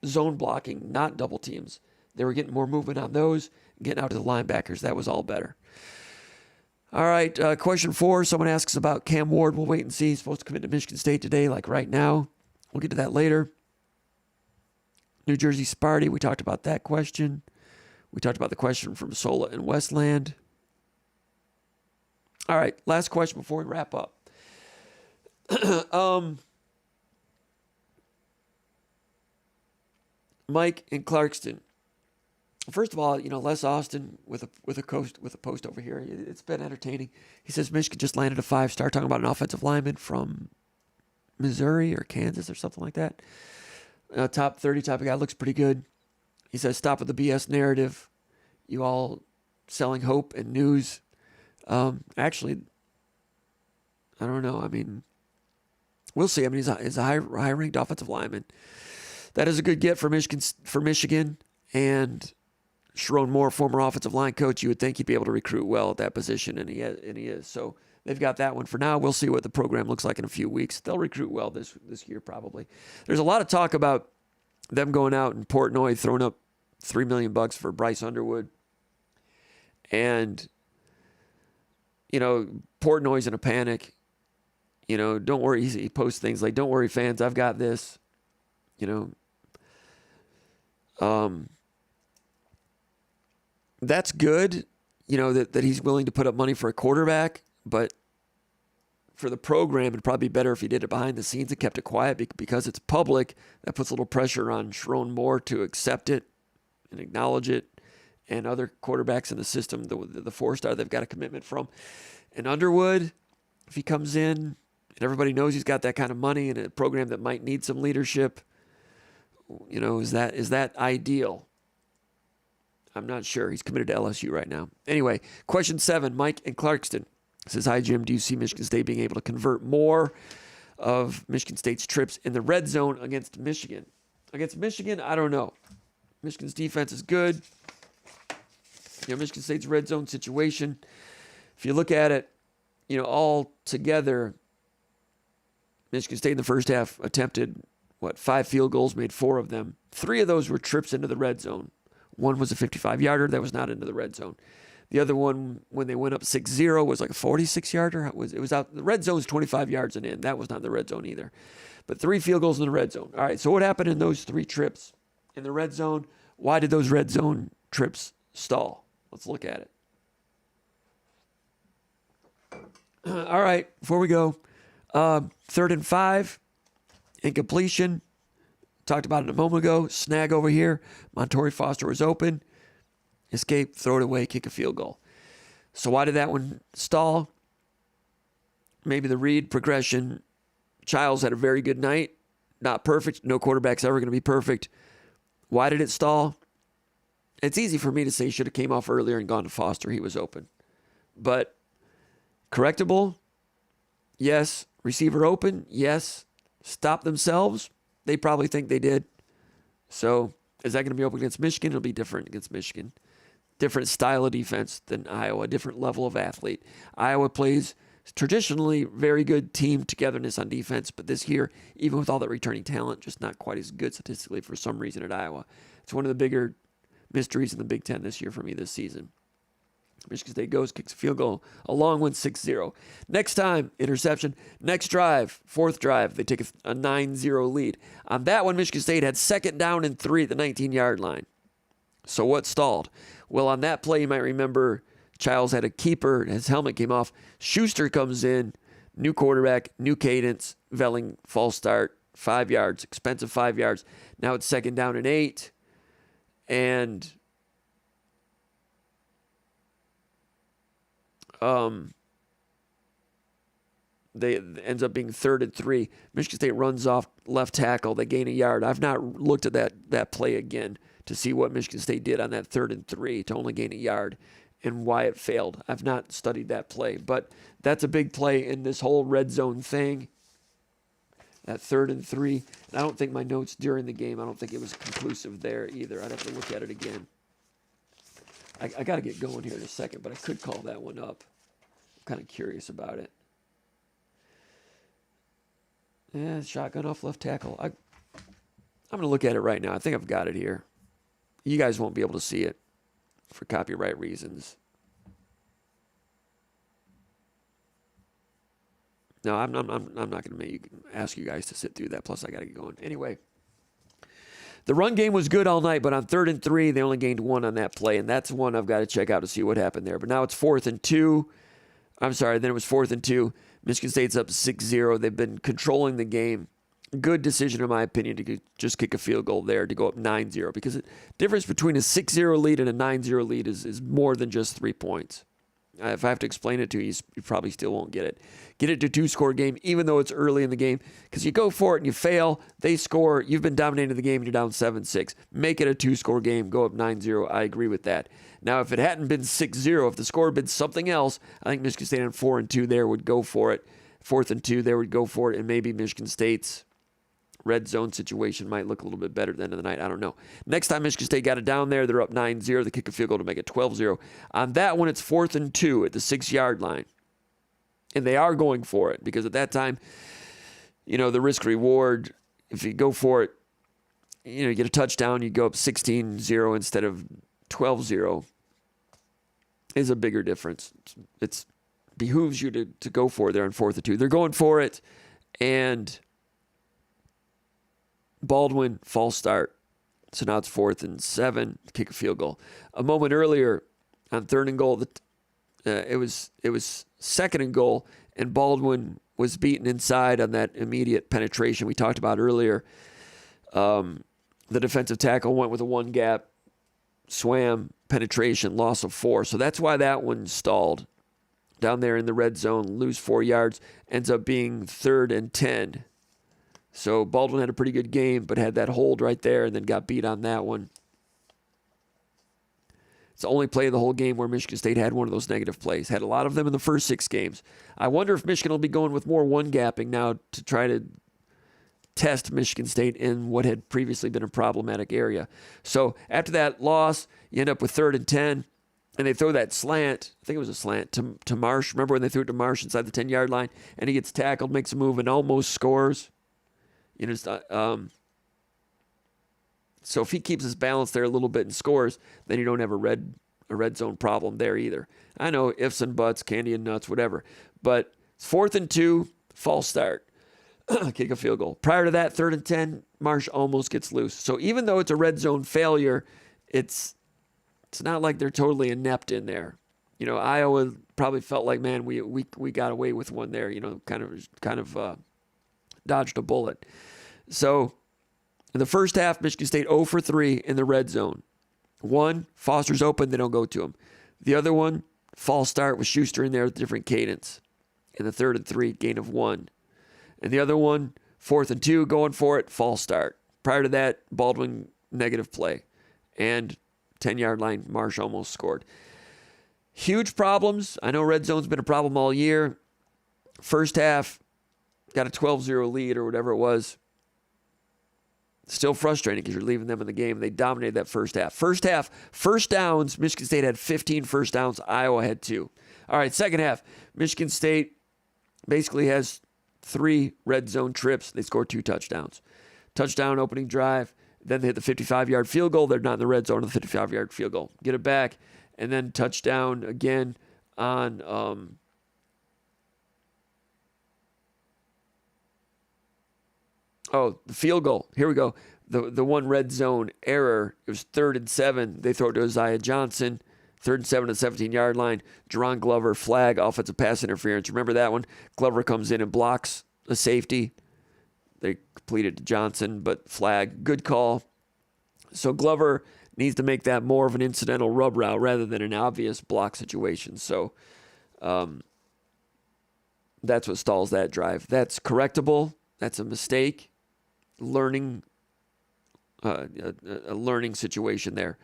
zone blocking, not double teams. They were getting more movement on those, getting out to the linebackers. That was all better. All right, question 4. Someone asks about Cam Ward. We'll wait and see. He's supposed to come into Michigan State today, like right now. We'll get to that later. New Jersey Sparty, we talked about that question. We talked about the question from Sola and Westland. All right, last question before we wrap up. Mike in Clarkston. First of all, Les Austin with a post over here. It's been entertaining. He says Michigan just landed a 5-star, talking about an offensive lineman from Missouri or Kansas or something like that. Top 30 type of guy, looks pretty good. He says, stop with the BS narrative. You all selling hope and news. Actually, I don't know. I mean, we'll see. I mean, he's a high-ranked offensive lineman. That is a good get for Michigan, and Sharon Moore, former offensive line coach, you would think he'd be able to recruit well at that position, and he is. So they've got that one for now. We'll see what the program looks like in a few weeks. They'll recruit well this year probably. There's a lot of talk about them going out in Portnoy, throwing up $3 million for Bryce Underwood. And, Portnoy's in a panic. Don't worry. He posts things like, don't worry, fans, I've got this. That's good, that he's willing to put up money for a quarterback, but for the program, it'd probably be better if he did it behind the scenes and kept it quiet because it's public. That puts a little pressure on Sharon Moore to accept it and acknowledge it, and other quarterbacks in the system, the 4-star they've got a commitment from. And Underwood, if he comes in and everybody knows he's got that kind of money in a program that might need some leadership, is that ideal? I'm not sure. He's committed to LSU right now. Anyway, question 7, Mike in Clarkston says, hi, Jim. Do you see Michigan State being able to convert more of Michigan State's trips in the red zone against Michigan? Against Michigan, I don't know. Michigan's defense is good. Michigan State's red zone situation, if you look at it, all together, Michigan State in the first half attempted, 5 field goals, made 4 of them. 3 of those were trips into the red zone. One was a 55-yarder that was not into the red zone. The other one, when they went up 6-0, was like a 46-yarder. It was out. The red zone's 25 yards and in. That was not in the red zone either. But 3 field goals in the red zone. All right, so what happened in those 3 trips in the red zone? Why did those red zone trips stall? Let's look at it. All right, before we go, 3rd and 5, incompletion. Talked about it a moment ago. Snag over here. Montori Foster was open. Escape, throw it away, kick a field goal. So why did that one stall? Maybe the read progression. Childs had a very good night. Not perfect. No quarterback's ever going to be perfect. Why did it stall? It's easy for me to say he should have came off earlier and gone to Foster. He was open. But correctable? Yes. Receiver open? Yes. Stop themselves? They probably think they did. So is that going to be open against Michigan? It'll be different against Michigan. Different style of defense than Iowa. Different level of athlete. Iowa plays traditionally very good team togetherness on defense, but this year, even with all that returning talent, just not quite as good statistically for some reason at Iowa. It's one of the bigger mysteries in the Big Ten this year for me this season. Michigan State goes, kicks a field goal, a long one, 6-0. Next time, interception. Next drive, fourth drive, they take a 9-0 lead. On that one, Michigan State had 2nd down and 3 at the 19-yard line. So what stalled? Well, on that play, you might remember Childs had a keeper, his helmet came off. Schuster comes in, new quarterback, new cadence, Velling, false start, 5 yards, expensive 5 yards. Now it's 2nd down and 8. And they ends up being 3rd and 3. Michigan State runs off left tackle. They gain a yard. I've not looked at that play again to see what Michigan State did on that 3rd and 3 to only gain a yard and why it failed. I've not studied that play, but that's a big play in this whole red zone thing. That 3rd and 3. And I don't think my notes during the game, I don't think it was conclusive there either. I'd have to look at it again. I got to get going here in a second, but I could call that one up. I'm kind of curious about it. Yeah, shotgun off left tackle. I'm going to look at it right now. I think I've got it here. You guys won't be able to see it for copyright reasons. No, I'm not going to ask you guys to sit through that. Plus, I got to get going. Anyway, the run game was good all night, but on 3rd and 3, they only gained 1 on that play, and that's one I've got to check out to see what happened there. But now it's 4th and 2. I'm sorry, then it was 4th and 2. Michigan State's up 6-0. They've been controlling the game. Good decision, in my opinion, to just kick a field goal there to go up 9-0, because the difference between a 6-0 lead and a 9-0 lead is more than just 3 points. If I have to explain it to you, you probably still won't get it. Get it to a 2-score game, even though it's early in the game, because you go for it and you fail, they score, you've been dominating the game, and you're down 7-6. Make it a 2-score game, go up 9-0. I agree with that. Now, if it hadn't been 6-0, if the score had been something else, I think Michigan State on 4 and 2 there would go for it. 4th and 2 there would go for it, and maybe Michigan State's red zone situation might look a little bit better at the end of the night. I don't know. Next time Michigan State got it down there, they're up 9-0. They kick a field goal to make it 12-0. On that one, it's 4th and 2 at the 6-yard line. And they are going for it because at that time, the risk reward, if you go for it, you get a touchdown, you go up 16-0 instead of 12-0 is a bigger difference. It behooves you to go for it there on 4th and 2. They're going for it, and Baldwin, false start. So now it's 4th and 7, kick a field goal. A moment earlier on 3rd and goal, it was 2nd and goal, and Baldwin was beaten inside on that immediate penetration we talked about earlier. The defensive tackle went with a 1-gap, swam, penetration, loss of 4. So that's why that one stalled. Down there in the red zone, lose 4 yards, ends up being 3rd and 10. So Baldwin had a pretty good game, but had that hold right there and then got beat on that one. It's the only play of the whole game where Michigan State had one of those negative plays. Had a lot of them in the first 6 games. I wonder if Michigan will be going with more 1-gapping now to try to test Michigan State in what had previously been a problematic area. So after that loss, you end up with 3rd and 10, and they throw that slant. I think it was a slant to Marsh. Remember when they threw it to Marsh inside the 10-yard line, and he gets tackled, makes a move, and almost scores? So if he keeps his balance there a little bit and scores, then you don't have a red zone problem there either. I know ifs and buts, candy and nuts, whatever. But it's 4th and 2, false start. Kick a field goal. Prior to that, 3rd and 10, Marsh almost gets loose. So even though it's a red zone failure, it's not like they're totally inept in there. Iowa probably felt like, man, we got away with one there. Kind of dodged a bullet. So in the first half, Michigan State 0 for 3 in the red zone. One, Foster's open, they don't go to him. The other one, false start with Schuster in there with different cadence. In the 3rd and 3, gain of 1. And the other one, 4th and 2, going for it, false start. Prior to that, Baldwin, negative play. And 10-yard line, Marsh almost scored. Huge problems. I know red zone's been a problem all year. First half, got a 12-0 lead or whatever it was. Still frustrating because you're leaving them in the game. They dominated that first half. First half, first downs, Michigan State had 15 first downs. Iowa had 2. All right, second half, Michigan State basically has 3 red zone trips. They score 2 touchdowns. Touchdown opening drive. Then they hit the 55-yard field goal. They're not in the red zone of the 55-yard field goal. Get it back. And then touchdown again on the field goal. Here we go. The one red zone error. It was 3rd and 7. They throw it to Isaiah Johnson. 3rd and 7 at the 17-yard line. Jerron Glover, flag, offensive pass interference. Remember that one? Glover comes in and blocks a safety. They completed to Johnson, but flag. Good call. So Glover needs to make that more of an incidental rub route rather than an obvious block situation. So that's what stalls that drive. That's correctable. That's a mistake. A learning situation there.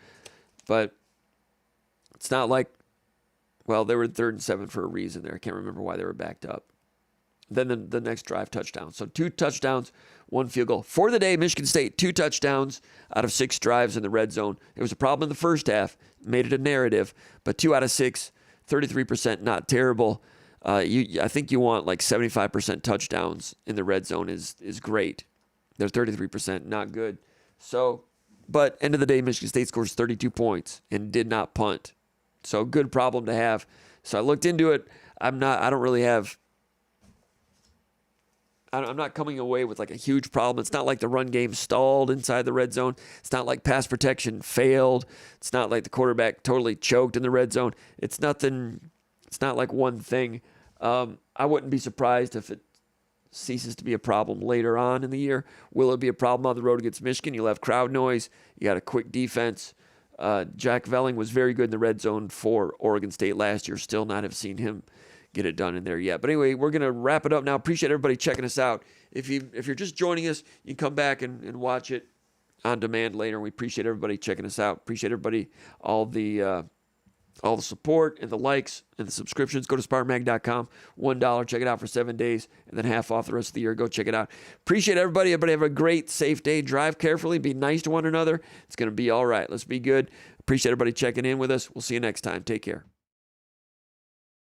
But it's not like, well, they were 3rd and 7 for a reason there. I can't remember why they were backed up. Then the next drive, touchdown. So 2 touchdowns, 1 field goal. For the day, Michigan State, 2 touchdowns out of 6 drives in the red zone. It was a problem in the first half, made it a narrative, but 2 out of 6, 33%, not terrible. I think you want like 75% touchdowns in the red zone is great. They're 33%, not good. So, but end of the day, Michigan State scores 32 points and did not punt. So good problem to have. So I looked into it. I'm not coming away with like a huge problem. It's not like the run game stalled inside the red zone. It's not like pass protection failed. It's not like the quarterback totally choked in the red zone. It's nothing. It's not like one thing. I wouldn't be surprised if it ceases to be a problem later on in the year. Will it be a problem on the road against Michigan? You'll have crowd noise. You got a quick defense. Jack Velling was very good in the red zone for Oregon State last year. Still not have seen him get it done in there yet. But anyway, we're going to wrap it up now. Appreciate everybody checking us out. If you're just joining us, you can come back and watch it on demand later. We appreciate everybody checking us out. Appreciate everybody, all the support and the likes and the subscriptions. Go to SpartanMag.com. $1. Check it out for 7 days and then half off the rest of the year. Go check it out. Appreciate everybody. Everybody have a great, safe day. Drive carefully. Be nice to one another. It's going to be all right. Let's be good. Appreciate everybody checking in with us. We'll see you next time. Take care.